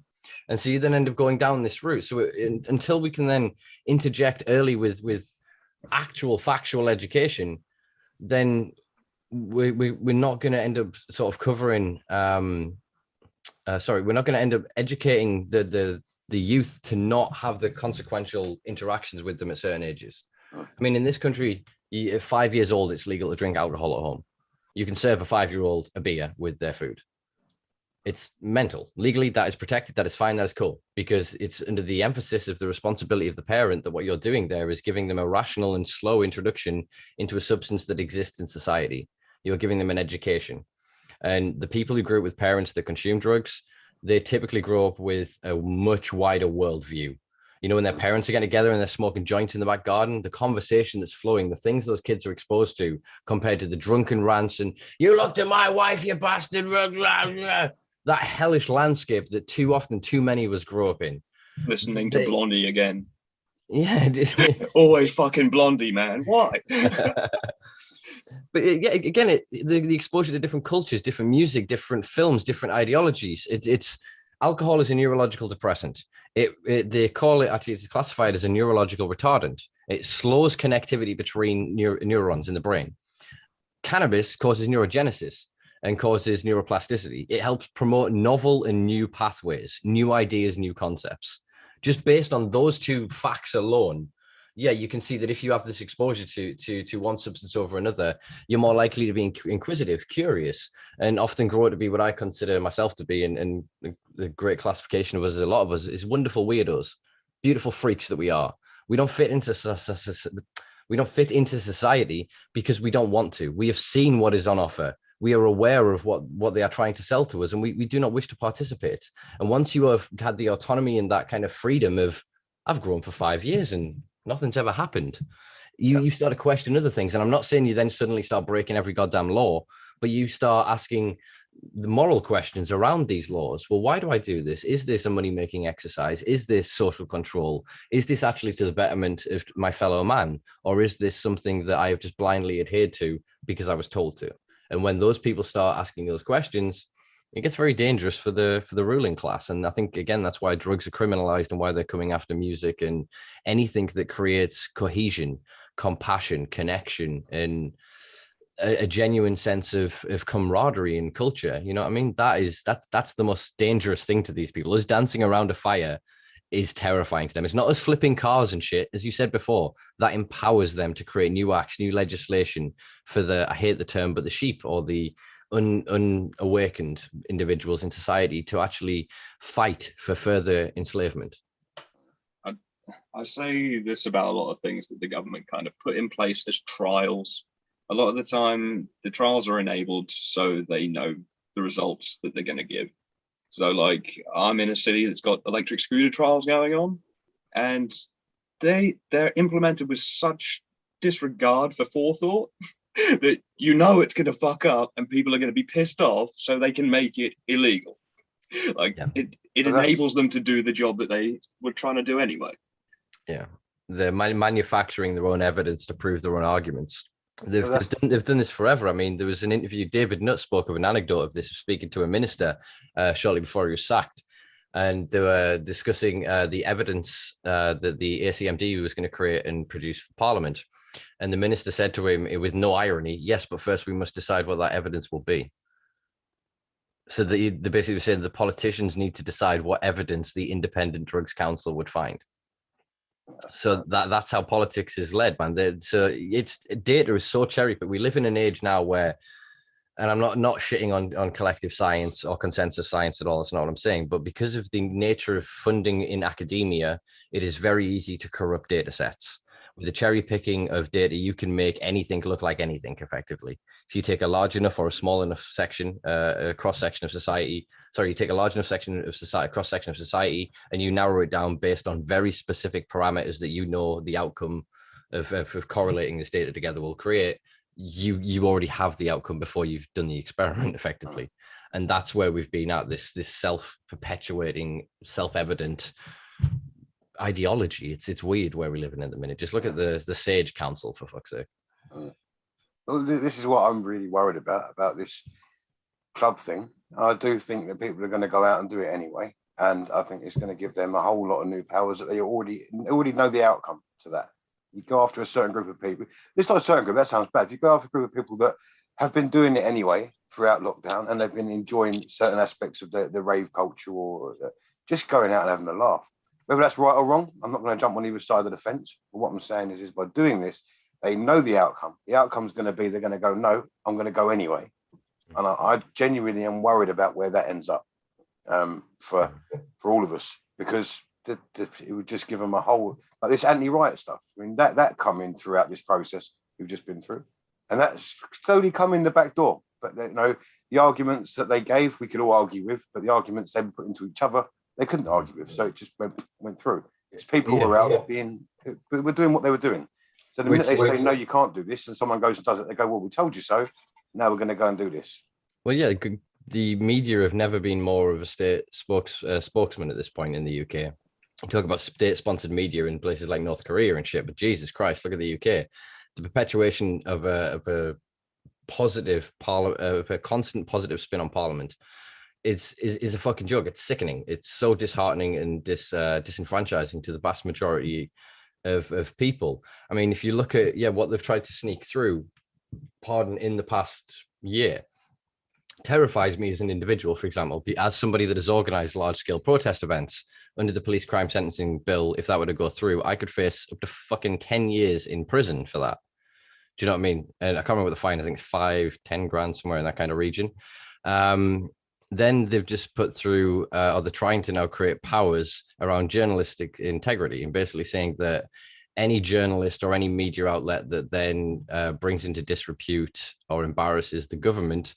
And so you then end up going down this route. So until we can then interject early with actual factual education, then we're not going to end up sort of covering. We're not going to end up educating the youth to not have the consequential interactions with them at certain ages. I mean, in this country, at 5 years old, it's legal to drink alcohol at home. You can serve a 5-year-old a beer with their food. It's mental. Legally, that is protected. That is fine. That is cool, because it's under the emphasis of the responsibility of the parent that what you're doing there is giving them a rational and slow introduction into a substance that exists in society. You're giving them an education. And the people who grew up with parents that consume drugs, they typically grow up with a much wider worldview. You know, when their parents are getting together and they're smoking joints in the back garden, the conversation that's flowing, the things those kids are exposed to compared to the drunken rants and you looked at my wife, you bastard, blah, blah, blah. That hellish landscape that too many of us grew up in. Listening to Blondie again. Yeah. Always fucking Blondie, man. Why? But again, the exposure to different cultures, different music, different films, different ideologies. It's alcohol is a neurological depressant. They call it, actually, it's classified as a neurological retardant. It slows connectivity between neurons in the brain. Cannabis causes neurogenesis and causes neuroplasticity. It helps promote novel and new pathways, new ideas, new concepts. Just based on those two facts alone, yeah, you can see that if you have this exposure to one substance over another, you're more likely to be inquisitive, curious, and often grow to be what I consider myself to be, and the great classification of us, a lot of us, is wonderful weirdos, beautiful freaks that we are. We don't fit into society because we don't want to. We have seen what is on offer. We are aware of what they are trying to sell to us, and we do not wish to participate. And once you have had the autonomy and that kind of freedom of, I've grown for 5 years and nothing's ever happened, you start to question other things. And I'm not saying you then suddenly start breaking every goddamn law, but you start asking the moral questions around these laws. Well, why do I do this? Is this a money-making exercise? Is this social control? Is this actually to the betterment of my fellow man? Or is this something that I have just blindly adhered to because I was told to? And when those people start asking those questions, it gets very dangerous for the ruling class. And I think, again, that's why drugs are criminalized and why they're coming after music and anything that creates cohesion, compassion, connection, and a genuine sense of camaraderie and culture. You know what I mean? That's the most dangerous thing to these people. Us dancing around a fire is terrifying to them. It's not us flipping cars and shit, as you said before, that empowers them to create new acts, new legislation for the, I hate the term, but the sheep or the unawakened individuals in society to actually fight for further enslavement. I say this about a lot of things that the government kind of put in place as trials. A lot of the time, the trials are enabled so they know the results that they're going to give. So, like, I'm in a city that's got electric scooter trials going on, and they're implemented with such disregard for forethought that you know it's going to fuck up and people are going to be pissed off, so they can make it illegal. Like, it enables them to do the job that they were trying to do anyway. Yeah, they're manufacturing their own evidence to prove their own arguments. They've done this forever. I mean, there was an interview, David Nutt spoke of an anecdote of this, speaking to a minister shortly before he was sacked. And they were discussing the evidence that the ACMD was going to create and produce for Parliament. And the minister said to him, with no irony, yes, but first we must decide what that evidence will be. So they basically said the politicians need to decide what evidence the Independent Drugs Council would find. So that's how politics is led, man. So it's data is so cherry, but we live in an age now where, and I'm not shitting on collective science or consensus science at all. That's not what I'm saying. But because of the nature of funding in academia, it is very easy to corrupt data sets. With the cherry picking of data, you can make anything look like anything effectively. If you take a large enough or a small enough section, a cross section of society, you take a large enough section of society, cross section of society, and you narrow it down based on very specific parameters that you know the outcome of correlating this data together will create. You already have the outcome before you've done the experiment effectively. And that's where we've been at, this self-perpetuating, self-evident ideology. It's weird where we live in at the minute. Just look at the Sage Council, for fuck's sake. Well, this is what I'm really worried about this club thing. I do think that people are going to go out and do it anyway, and I think it's going to give them a whole lot of new powers that they already know the outcome to that. You go after a certain group of people. It's not a certain group, that sounds bad. If you go after a group of people that have been doing it anyway throughout lockdown and they've been enjoying certain aspects of the rave culture or just going out and having a laugh. Whether that's right or wrong, I'm not going to jump on either side of the fence. But what I'm saying is by doing this, they know the outcome. The outcome's going to be they're going to go, no, I'm going to go anyway. And I genuinely am worried about where that ends up for all of us, because it would just give them a whole, like this anti-riot stuff. I mean, that coming throughout this process we've just been through. And that's slowly come in the back door. But the arguments that they gave, we could all argue with, but the arguments they put into each other, they couldn't argue with. So it just went through. It's people who are out being, we're doing what they were doing. So the minute they say, no, you can't do this, and someone goes and does it, they go, well, we told you so. Now we're going to go and do this. Well, yeah, the media have never been more of a state spokesman at this point in the UK. We talk about state-sponsored media in places like North Korea and shit, but Jesus Christ, look at the UK. The perpetuation of a positive of a constant positive spin on Parliament is a fucking joke. It's sickening. It's so disheartening and disenfranchising to the vast majority of people. I mean, if you look at what they've tried to sneak through, in the past year, terrifies me as an individual. For example, as somebody that has organized large-scale protest events under the police crime sentencing bill, if that were to go through, I could face up to fucking 10 years in prison for that. Do you know what I mean? And I can't remember what the fine, I think it's 5-10 grand, somewhere in that kind of region. Then they've just put through, or they're trying to now create powers around journalistic integrity, and basically saying that any journalist or any media outlet that then brings into disrepute or embarrasses the government,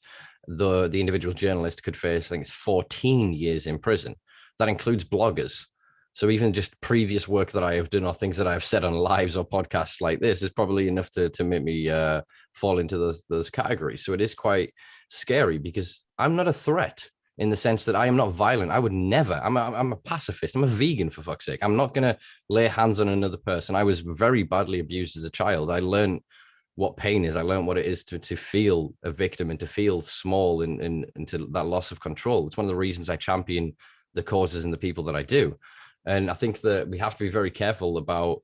the individual journalist could face, I think it's 14 years in prison. That includes bloggers. So even just previous work that I have done or things that I've said on lives or podcasts like this is probably enough to make me fall into those categories. So it is quite scary, because I'm not a threat in the sense that I am not violent. I would never. I'm a pacifist. I'm a vegan, for fuck's sake. I'm not going to lay hands on another person. I was very badly abused as a child. I learned what pain is. I learned what it is to feel a victim and to feel small and to that loss of control. It's one of the reasons I champion the causes and the people that I do. And I think that we have to be very careful about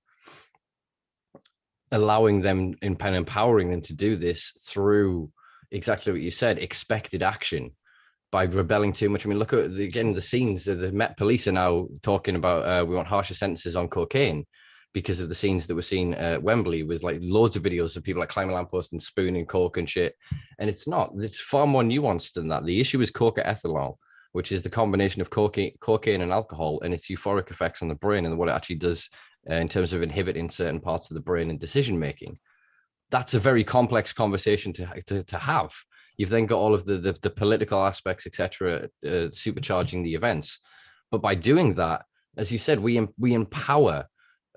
allowing them and empowering them to do this through exactly what you said, expected action, by rebelling too much. I mean, look at the scenes. The Met Police are now talking about we want harsher sentences on cocaine because of the scenes that were seen at Wembley, with like loads of videos of people like climbing lampposts and spooning coke and shit. And it's far more nuanced than that. The issue is coca-ethanol, which is the combination of cocaine and alcohol, and its euphoric effects on the brain and what it actually does in terms of inhibiting certain parts of the brain and decision making. That's a very complex conversation to have. You've then got all of the political aspects, etc., supercharging the events. But by doing that, as you said, we empower,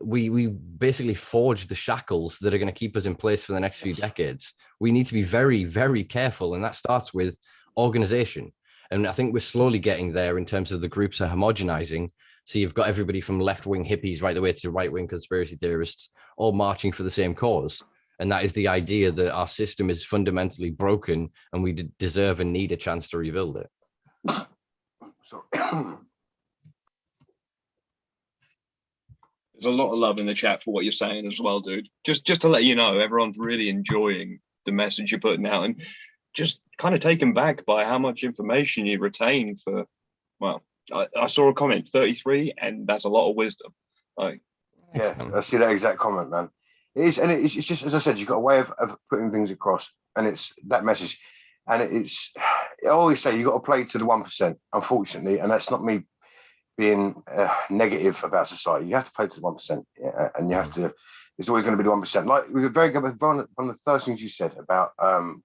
we basically forge the shackles that are going to keep us in place for the next few decades. We need to be very, very careful, and that starts with organization. And I think we're slowly getting there in terms of the groups are homogenizing. So you've got everybody from left-wing hippies right the way to right-wing conspiracy theorists, all marching for the same cause. And that is the idea that our system is fundamentally broken and we deserve and need a chance to rebuild it. There's a lot of love in the chat for what you're saying as well, dude. Just to let you know, everyone's really enjoying the message you're putting out, and just kind of taken back by how much information you retain for, well, I saw a comment, 33, and that's a lot of wisdom. Like, yeah, I see that exact comment, man. It is, and it's just, as I said, you've got a way of putting things across, and it's that message. And I always say, you've got to play to the 1%, unfortunately, and that's not me being negative about society. You have to play to the 1%, and you have to, it's always going to be the 1%. Like, we were very good, one of the first things you said about part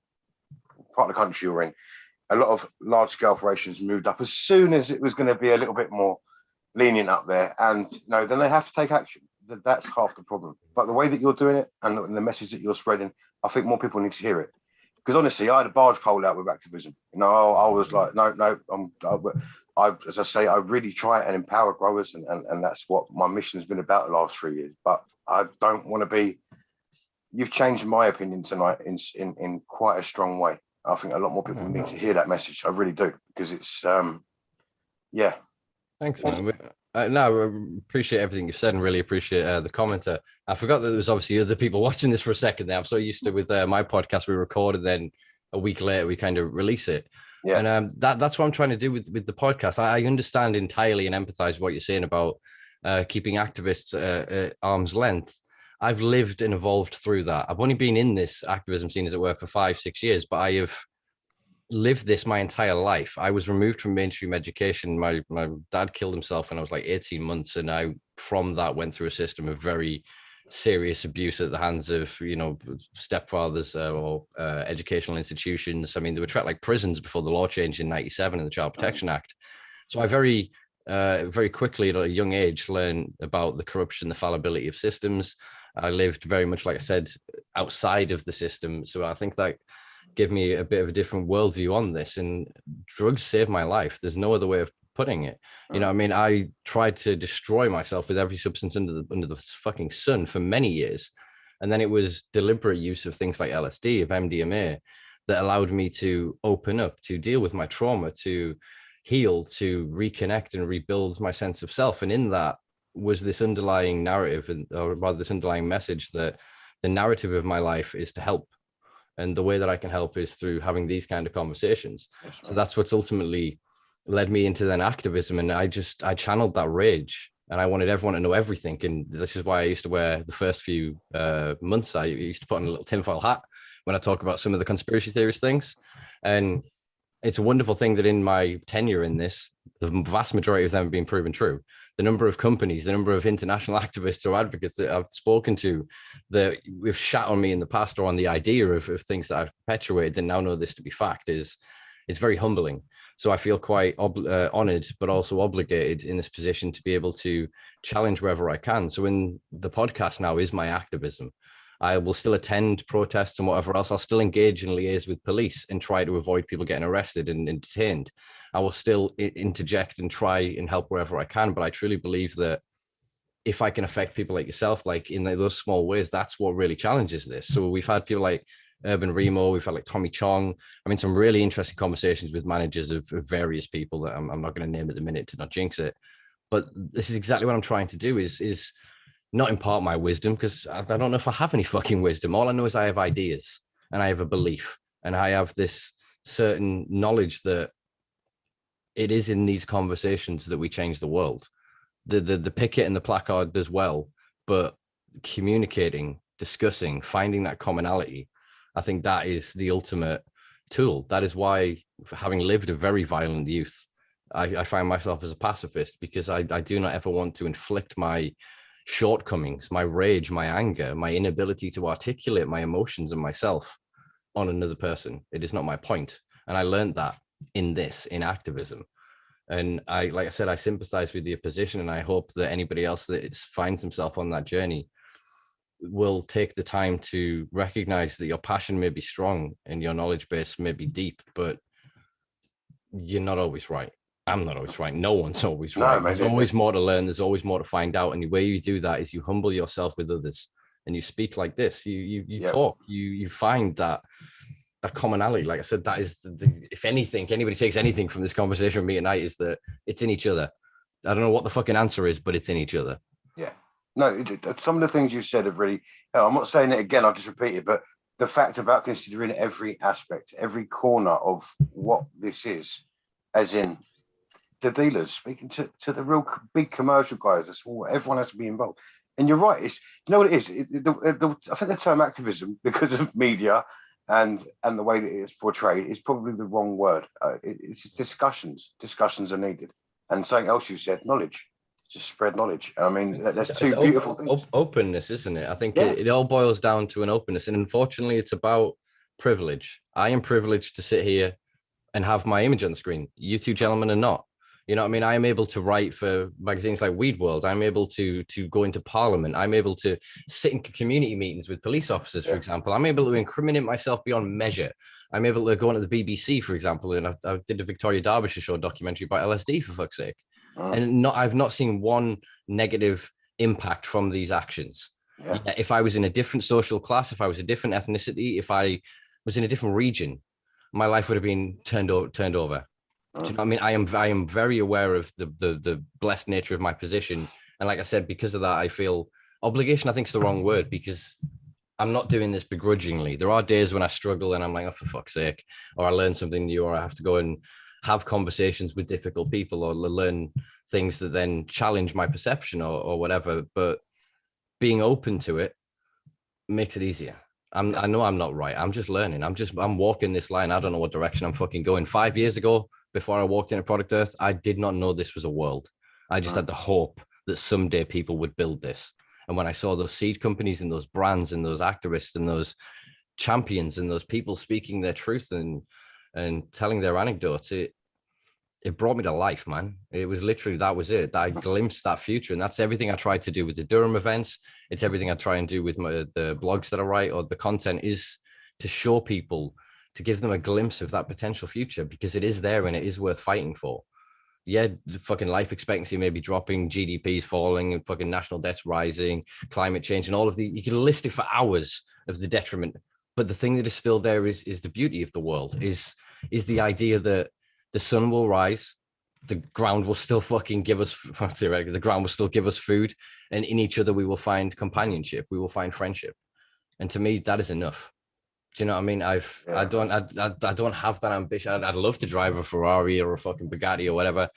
of the country you're in, a lot of large-scale operations moved up as soon as it was going to be a little bit more lenient up there, and then they have to take action. That's half the problem. But the way that you're doing it and the message that you're spreading, I think more people need to hear it. Because honestly, I had a barge pole out with activism. I was like, as I say, I really try and empower growers, and that's what my mission has been about the last 3 years. But I don't want to be. You've changed my opinion tonight in quite a strong way. I think a lot more people need to hear that message. I really do, because it's yeah. Thanks, man. No, I appreciate everything you've said and really appreciate the commenter. I forgot that there was obviously other people watching this for a second there. I'm so used to with my podcast, we record and then a week later we kind of release it. Yeah. And that's what I'm trying to do with the podcast. I understand entirely and empathize with what you're saying about keeping activists at arm's length. I've lived and evolved through that. I've only been in this activism scene, as it were, for 5-6 years, but I have lived this my entire life. I was removed from mainstream education. My dad killed himself when I was like 18 months. And I, from that, went through a system of very serious abuse at the hands of, stepfathers or educational institutions. I mean, they were treated like prisons before the law changed in 97 in the Child Protection Act. So I very very quickly at a young age learn about the corruption, the fallibility of systems. I lived very much, like I said, outside of the system. So I think that gave me a bit of a different worldview on this. And drugs saved my life. There's no other way of putting it. You know what I mean? I tried to destroy myself with every substance under the fucking sun for many years. And then it was deliberate use of things like LSD, of MDMA, that allowed me to open up, to deal with my trauma, to heal, to reconnect and rebuild my sense of self. And in that was this underlying narrative, or rather this underlying message, that the narrative of my life is to help. And the way that I can help is through having these kind of conversations. Right. So that's what's ultimately led me into then activism. And I channeled that rage, and I wanted everyone to know everything. And this is why I used to wear, the first few months, I used to put on a little tinfoil hat when I talk about some of the conspiracy theorist things. And it's a wonderful thing that in my tenure in this, the vast majority of them have been proven true. The number of companies, the number of international activists or advocates that I've spoken to that have shat on me in the past, or on the idea of things that I've perpetuated and now know this to be fact, it's very humbling. So I feel quite honored, but also obligated in this position to be able to challenge wherever I can. So in the podcast now is my activism. I will still attend protests and whatever else. I'll still engage and liaise with police and try to avoid people getting arrested and detained. I will still interject and try and help wherever I can. But I truly believe that if I can affect people like yourself, like in those small ways, that's what really challenges this. So we've had people like Urban Remo, we've had like Tommy Chong. I mean, some really interesting conversations with managers of various people that I'm not going to name at the minute to not jinx it. But this is exactly what I'm trying to do, is not impart my wisdom, because I don't know if I have any fucking wisdom. All I know is I have ideas and I have a belief, and I have this certain knowledge that it is in these conversations that we change the world. The picket and the placard does well, but communicating, discussing, finding that commonality, I think that is the ultimate tool. That is why, having lived a very violent youth, I find myself as a pacifist, because I do not ever want to inflict my shortcomings, my rage, my anger, my inability to articulate my emotions and myself on another person. It is not my point. And I learned that in activism. And like I said, I sympathize with your position, and I hope that anybody else that finds himself on that journey will take the time to recognize that your passion may be strong and your knowledge base may be deep, but you're not always right. I'm not always right. No one's always right. No, there's always more to learn. There's always more to find out. And the way you do that is you humble yourself with others, and you speak like this. You talk. You find that commonality. Like I said, that is if anything, anybody takes anything from this conversation with me tonight, is that it's in each other. I don't know what the fucking answer is, but it's in each other. Yeah. No, some of the things you said have really. I'm not saying it again. I'll just repeat it, but the fact about considering every aspect, every corner of what this is, as in the dealers, speaking to the real big commercial guys, the small, everyone has to be involved. And you're right. It's, you know what it is? I think the term activism, because of media and the way that it's portrayed, is probably the wrong word. It's discussions. Discussions are needed. And something else you said, knowledge. Just spread knowledge. I mean, that's two beautiful things. Openness, isn't it? I think it all boils down to an openness. And unfortunately, it's about privilege. I am privileged to sit here and have my image on the screen. You two gentlemen are not. You know what I mean? I am able to write for magazines like Weed World. I'm able to go into Parliament. I'm able to sit in community meetings with police officers, for example. I'm able to incriminate myself beyond measure. I'm able to go onto the BBC, for example, and I did a Victoria Derbyshire show documentary about LSD, for fuck's sake. And I've not seen one negative impact from these actions. Yeah, if I was in a different social class, if I was a different ethnicity, if I was in a different region, my life would have been turned over. Do you know what I mean? I am very aware of the blessed nature of my position. And like I said, because of that, I feel obligation, I think is the wrong word, because I'm not doing this begrudgingly. There are days when I struggle and I'm like, oh, for fuck's sake, or I learn something new, or I have to go and have conversations with difficult people, or learn things that then challenge my perception or whatever. But being open to it makes it easier. I know I'm not right. I'm just learning. I'm walking this line. I don't know what direction I'm fucking going. 5 years ago, before I walked into Product Earth, I did not know this was a world. I just had the hope that someday people would build this. And when I saw those seed companies and those brands and those activists and those champions and those people speaking their truth and telling their anecdotes, it brought me to life, man. It was literally, that was it. I glimpsed that future. And that's everything I tried to do with the Durham events. It's everything I try and do with the blogs that I write, or the content, is to show people, to give them a glimpse of that potential future, because it is there and it is worth fighting for. Yeah, the fucking life expectancy may be dropping, GDP's falling, and fucking national debt's rising, climate change, and all of the, you can list it for hours of the detriment. But the thing that is still there is the beauty of the world, is the idea that the sun will rise, the ground will still fucking give us, theoretically, the ground will still give us food, and in each other we will find companionship, we will find friendship. And to me, that is enough. Do you know what I mean? I don't have that ambition. I'd love to drive a Ferrari or a fucking Bugatti or whatever,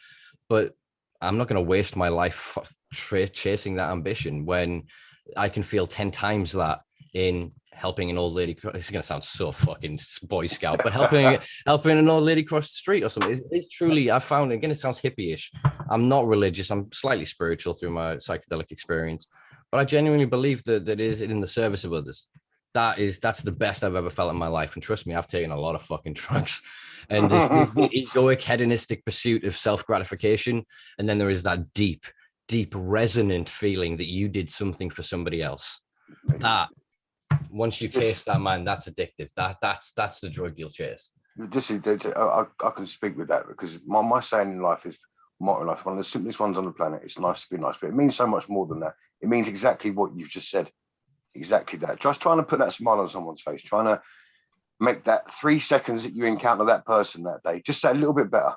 but I'm not going to waste my life chasing that ambition when I can feel 10 times that in helping an old lady. This is going to sound so fucking Boy Scout, but helping an old lady cross the street or something is truly, I found, again, it sounds hippie-ish. I'm not religious. I'm slightly spiritual through my psychedelic experience, but I genuinely believe that it is in the service of others. That's the best I've ever felt in my life. And trust me, I've taken a lot of fucking drugs. And this egoic, hedonistic pursuit of self-gratification. And then there is that deep, resonant feeling that you did something for somebody else. That, once you taste that, man, that's addictive. That's the drug you'll chase. I can speak with that, because my saying in life is, motto in life, one of the simplest ones on the planet. It's nice to be nice, but it means so much more than that. It means exactly what you've just said. Exactly that. Just trying to put that smile on someone's face, trying to make that 3 seconds that you encounter that person that day just a little bit better.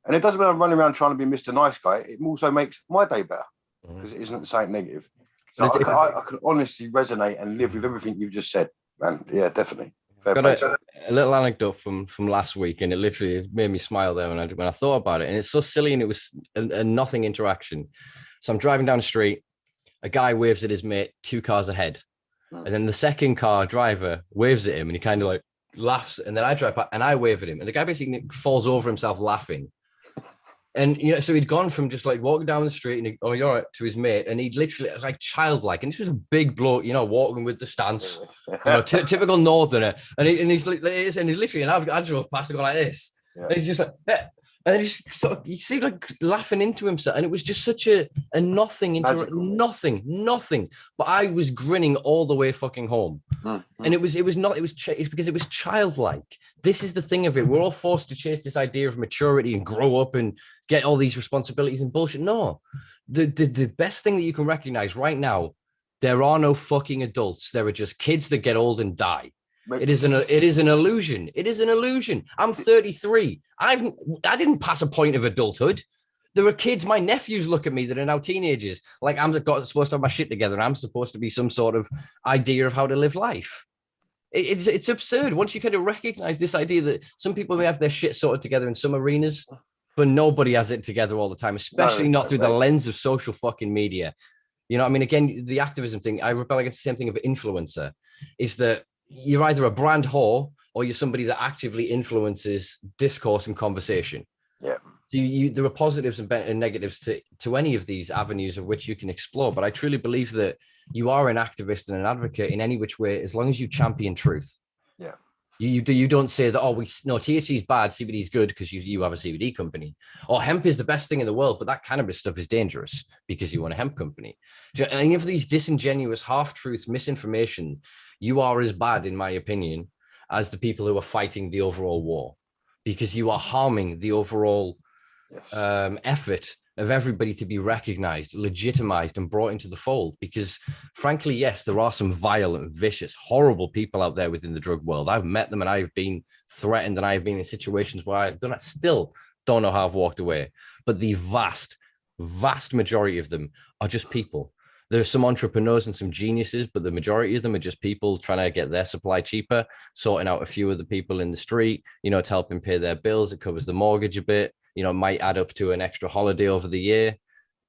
And it doesn't mean I'm running around trying to be Mr. Nice Guy. It also makes my day better, because it isn't something negative. So I can honestly resonate and live with everything you've just said, man. Yeah, definitely. Got a little anecdote from last week, and it made me smile there when I thought about it. And it's so silly, and it was a nothing interaction. So I'm driving down the street. A guy waves at his mate 2 cars ahead. And then the second car driver waves at him, and he kind of like laughs. And then I drive back and I wave at him. And the guy basically falls over himself laughing. And, you know, so he'd gone from just like walking down the street and oh, you're right, to his mate. And he'd literally, it was like childlike. And this was a big bloke, you know, walking with the stance, you know, typical Northerner. And he's literally, and I drove past and go like this. Yeah. And he's just like, eh. And then he seemed like laughing into himself, and it was just such a nothing, nothing. But I was grinning all the way fucking home, and it's because it was childlike. This is the thing of it. We're all forced to chase this idea of maturity and grow up and get all these responsibilities and bullshit. No, the best thing that you can recognize right now, there are no fucking adults. There are just kids that get old and die. It is an illusion. It is an illusion. I'm 33. I didn't pass a point of adulthood. There are kids, my nephews look at me that are now teenagers, like I'm supposed to have my shit together, and I'm supposed to be some sort of idea of how to live life. It's absurd. Once you kind of recognize this idea that some people may have their shit sorted together in some arenas, but nobody has it together all the time, especially not through the lens of social fucking media. You know what I mean? Again, the activism thing, I rebel against the same thing of an influencer, is that you're either a brand whore or you're somebody that actively influences discourse and conversation. Yeah. There are positives and negatives to any of these avenues of which you can explore. But I truly believe that you are an activist and an advocate in any which way, as long as you champion truth. Yeah. You don't say that, THC is bad, CBD is good because you have a CBD company, or hemp is the best thing in the world, but that cannabis stuff is dangerous because you want a hemp company. Any of these disingenuous half-truths, misinformation, you are as bad, in my opinion, as the people who are fighting the overall war, because you are harming the overall effort of everybody to be recognized, legitimized, and brought into the fold. Because frankly, yes, there are some violent, vicious, horrible people out there within the drug world. I've met them, and I've been threatened, and I've been in situations where I still don't know how I've walked away. But the vast majority of them are just people. There's some entrepreneurs and some geniuses, but the majority of them are just people trying to get their supply cheaper, sorting out a few of the people in the street, you know, to help them pay their bills. It covers the mortgage a bit, you know, it might add up to an extra holiday over the year.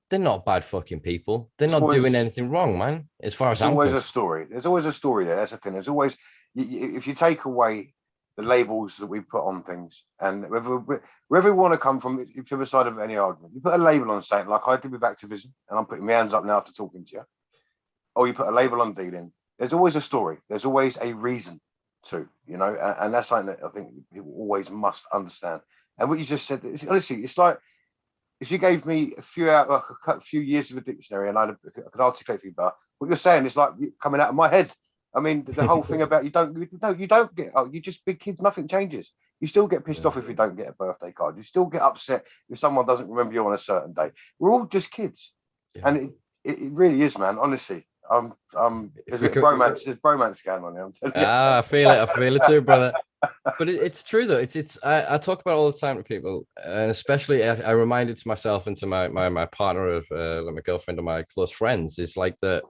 They're not bad fucking people. They're not doing anything wrong, man, as far as I'm concerned. There's always a story there. That's the thing. There's always, if you take away the labels that we put on things, and wherever we want to come from, whichever side of any argument, you put a label on something, like I did with activism, and I'm putting my hands up now after talking to you, or you put a label on dealing. There's always a story. There's always a reason to, you know, and that's something that I think people always must understand. And what you just said, honestly, it's like if you gave me a few years of a dictionary and I could articulate for you, but what you're saying is like coming out of my head. I mean, the whole thing about you don't get, you just big kids, nothing changes. You still get pissed off if you don't get a birthday card. You still get upset if someone doesn't remember you on a certain day. We're all just kids. Yeah. And it really is, man, honestly. There's bromance going on here. I feel it too, brother. But it's true though. I talk about it all the time to people, and especially I remind it to myself and to my partner of my girlfriend and my close friends. It's like that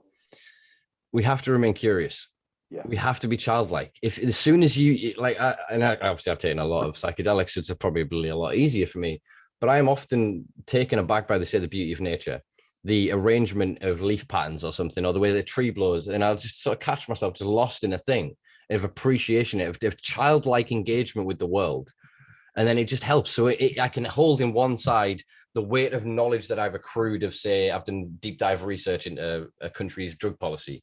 we have to remain curious. Yeah. We have to be childlike. If as soon as you obviously I've taken a lot of psychedelics, so it's probably a lot easier for me. But I am often taken aback by the beauty of nature, the arrangement of leaf patterns or something, or the way the tree blows, and I'll just sort of catch myself just lost in a thing of appreciation, of childlike engagement with the world. And then it just helps. So I can hold in one side the weight of knowledge that I've accrued of, say, I've done deep dive research into a country's drug policy.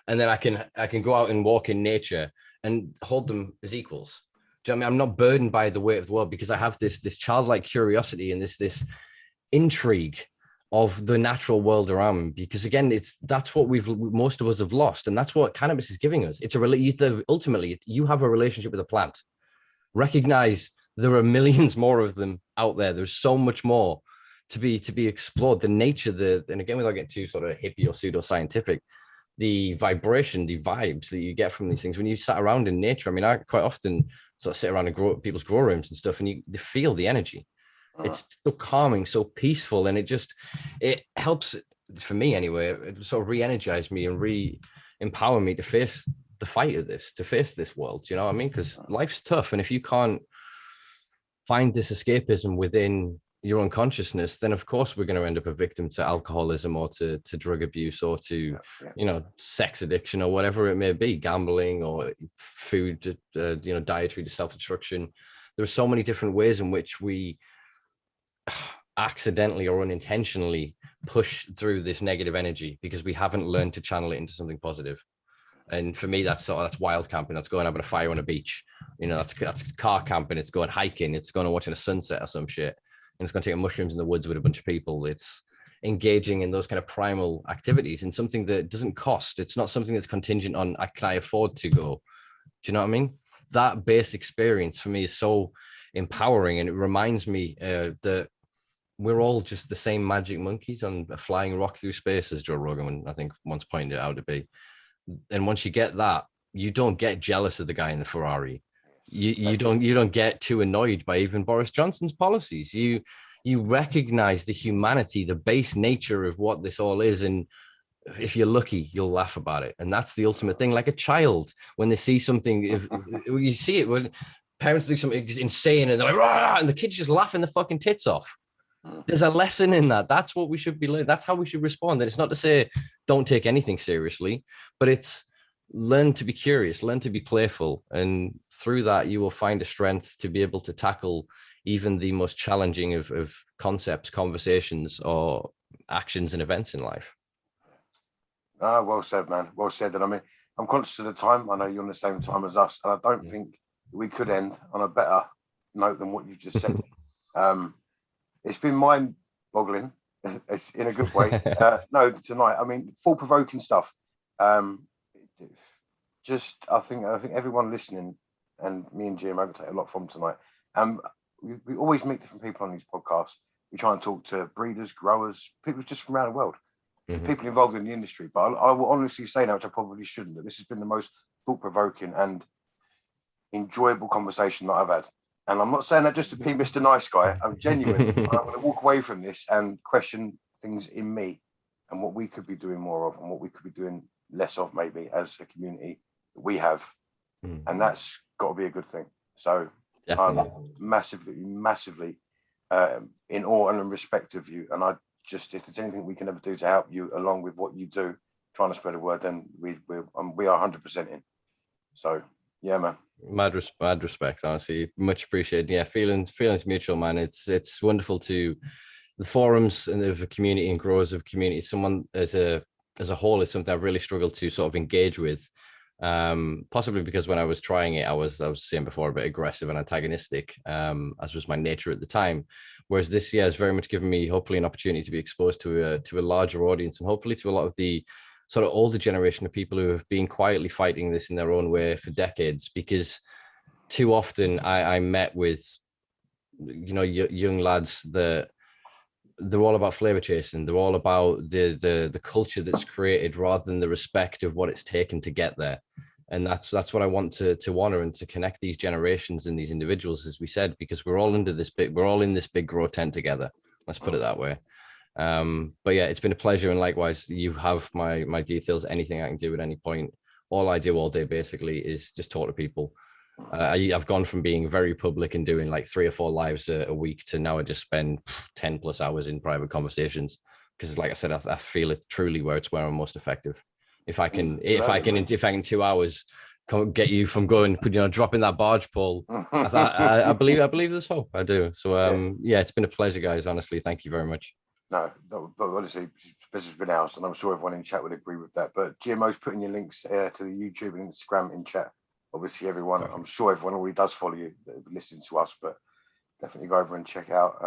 And then I can go out and walk in nature and hold them as equals. Do you know what I mean? I'm not burdened by the weight of the world because I have this childlike curiosity and this intrigue of the natural world around me, because again, that's what most of us have lost, and that's what cannabis is giving us. It's ultimately you have a relationship with a plant. Recognize there are millions more of them out there. There's so much more to be explored. The nature, and again, without getting too sort of hippie or pseudoscientific, the vibration, the vibes that you get from these things when you sat around in nature. I mean, I quite often sort of sit around in people's grow rooms and stuff, and you feel the energy. It's so calming, so peaceful, and it helps, for me anyway, it sort of re-energize me and re-empower me to face the fight of this, to face this world. You know what I mean? Because life's tough, and if you can't find this escapism within your own consciousness, then of course we're going to end up a victim to alcoholism or to drug abuse or to sex addiction or whatever it may be, gambling or food, dietary self-destruction. There are so many different ways in which we accidentally or unintentionally push through this negative energy because we haven't learned to channel it into something positive. And for me, that's wild camping. That's going having a fire on a beach. That's car camping. It's going hiking. It's going and watching a sunset or some shit. And it's going to take mushrooms in the woods with a bunch of people. It's engaging in those kind of primal activities and something that doesn't cost. It's not something that's contingent on, can I afford to go? Do you know what I mean? That base experience for me is so empowering, and it reminds me that we're all just the same magic monkeys on a flying rock through space, as Joe Rogan, I think, once pointed out to be. And once you get that, you don't get jealous of the guy in the Ferrari. You don't get too annoyed by even Boris Johnson's policies. You recognize the humanity, the base nature of what this all is, and if you're lucky, you'll laugh about it. And that's the ultimate thing. Like a child, when they see something, if you see it when parents do something insane and they're like, rah, and the kids just laughing the fucking tits off. There's a lesson in that. That's what we should be learning. That's how we should respond. And it's not to say don't take anything seriously, but it's learn to be curious, learn to be playful. And through that, you will find a strength to be able to tackle even the most challenging of concepts, conversations, or actions and events in life. Well said, man. Well said. And I mean, I'm conscious of the time. I know you're on the same time as us. And I don't think we could end on a better note than what you just said. It's been mind-boggling. It's in a good way. No, tonight. I mean, thought-provoking stuff. I think everyone listening, and me and Jim, I take a lot from tonight. We always meet different people on these podcasts. We try and talk to breeders, growers, people just from around the world, people involved in the industry. But I will honestly say now, which I probably shouldn't, that this has been the most thought-provoking and enjoyable conversation that I've had. And I'm not saying that just to be Mr. Nice Guy. I'm genuine. I'm going to walk away from this and question things in me and what we could be doing more of and what we could be doing less of, maybe, as a community that we have. And that's got to be a good thing. So definitely. I'm massively in awe and in respect of you. And if there's anything we can ever do to help you along with what you do, trying to spread the word, then we are 100% in. So, yeah, man. Mad respect, honestly, much appreciated. Yeah, feelings mutual, man. It's wonderful to the forums and of a community and growers of community. Someone as a whole is something I've really struggled to sort of engage with Possibly because when I was trying it, I was saying before, a bit aggressive and antagonistic, as was my nature at the time. Whereas this year has very much given me hopefully an opportunity to be exposed to a larger audience, and hopefully to a lot of the sort of older generation of people who have been quietly fighting this in their own way for decades. Because too often I met with, young lads that they're all about flavor chasing. They're all about the culture that's created rather than the respect of what it's taken to get there. And that's what I want to honor and to connect these generations and these individuals, as we said, because we're all in this big grow tent together. Let's put it that way. But yeah, it's been a pleasure. And likewise, you have my details, anything I can do at any point. All I do all day basically is just talk to people. I've gone from being very public and doing like 3 or 4 lives a week to now I just spend 10 plus hours in private conversations, because like I said, I feel it truly where I'm most effective. If I can in 2 hours get you from going, dropping that barge pole, I believe there's hope. I do. So yeah, it's been a pleasure, guys. Honestly, thank you very much. No, but honestly, this has been ours, and I'm sure everyone in chat would agree with that. But GMO's putting your links to the YouTube and Instagram in chat. Obviously, everyone, perfect. I'm sure everyone already does follow you, listening to us, but definitely go over and check out.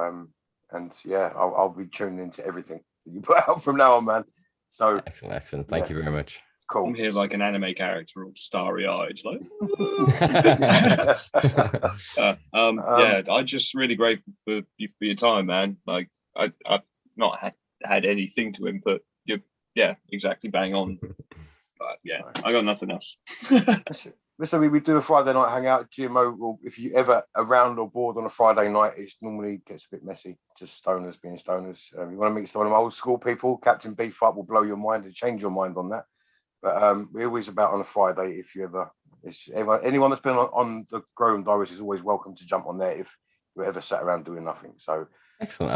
And yeah, I'll be tuning into everything that you put out from now on, man. So excellent. Thank you very much. Cool. I'm here like an anime character, all starry-eyed, like. Yeah, I'm just really grateful for your time, man. Like, I've not had anything to input. Yeah, exactly, bang on. But yeah, I got nothing else. Listen, we do a Friday night hangout. GMO will, if you ever around or bored on a Friday night, it normally gets a bit messy. Just stoners being stoners. You want to meet some of them old school people, Captain Beef Up will blow your mind and change your mind on that. But we're always about on a Friday. If you ever, anyone that's been on the Growroom Diaries is always welcome to jump on there if you're ever sat around doing nothing. So excellent.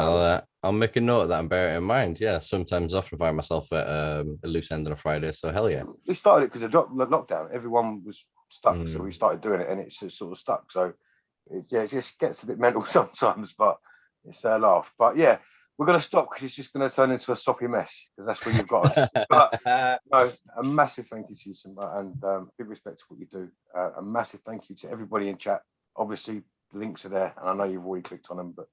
I'll make a note of that and bear it in mind. Yeah, sometimes I often find myself at a loose end on a Friday. So hell yeah. We started it because of the lockdown. Everyone was stuck, so we started doing it, and it's just sort of stuck. So it just gets a bit mental sometimes, but it's a laugh. But yeah, we're going to stop because it's just going to turn into a soppy mess, because that's where you've got us. But no, a massive thank you to you, Simba, and big respect to what you do. A massive thank you to everybody in chat. Obviously, the links are there, and I know you've already clicked on them, but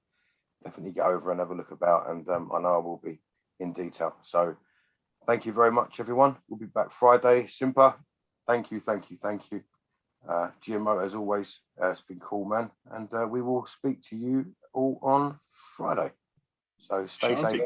definitely get over and have a look about. And I know I will be in detail. So thank you very much, everyone. We'll be back Friday. Simpa, thank you. GMO, as always, it's been cool, man. And we will speak to you all on Friday. So stay safe.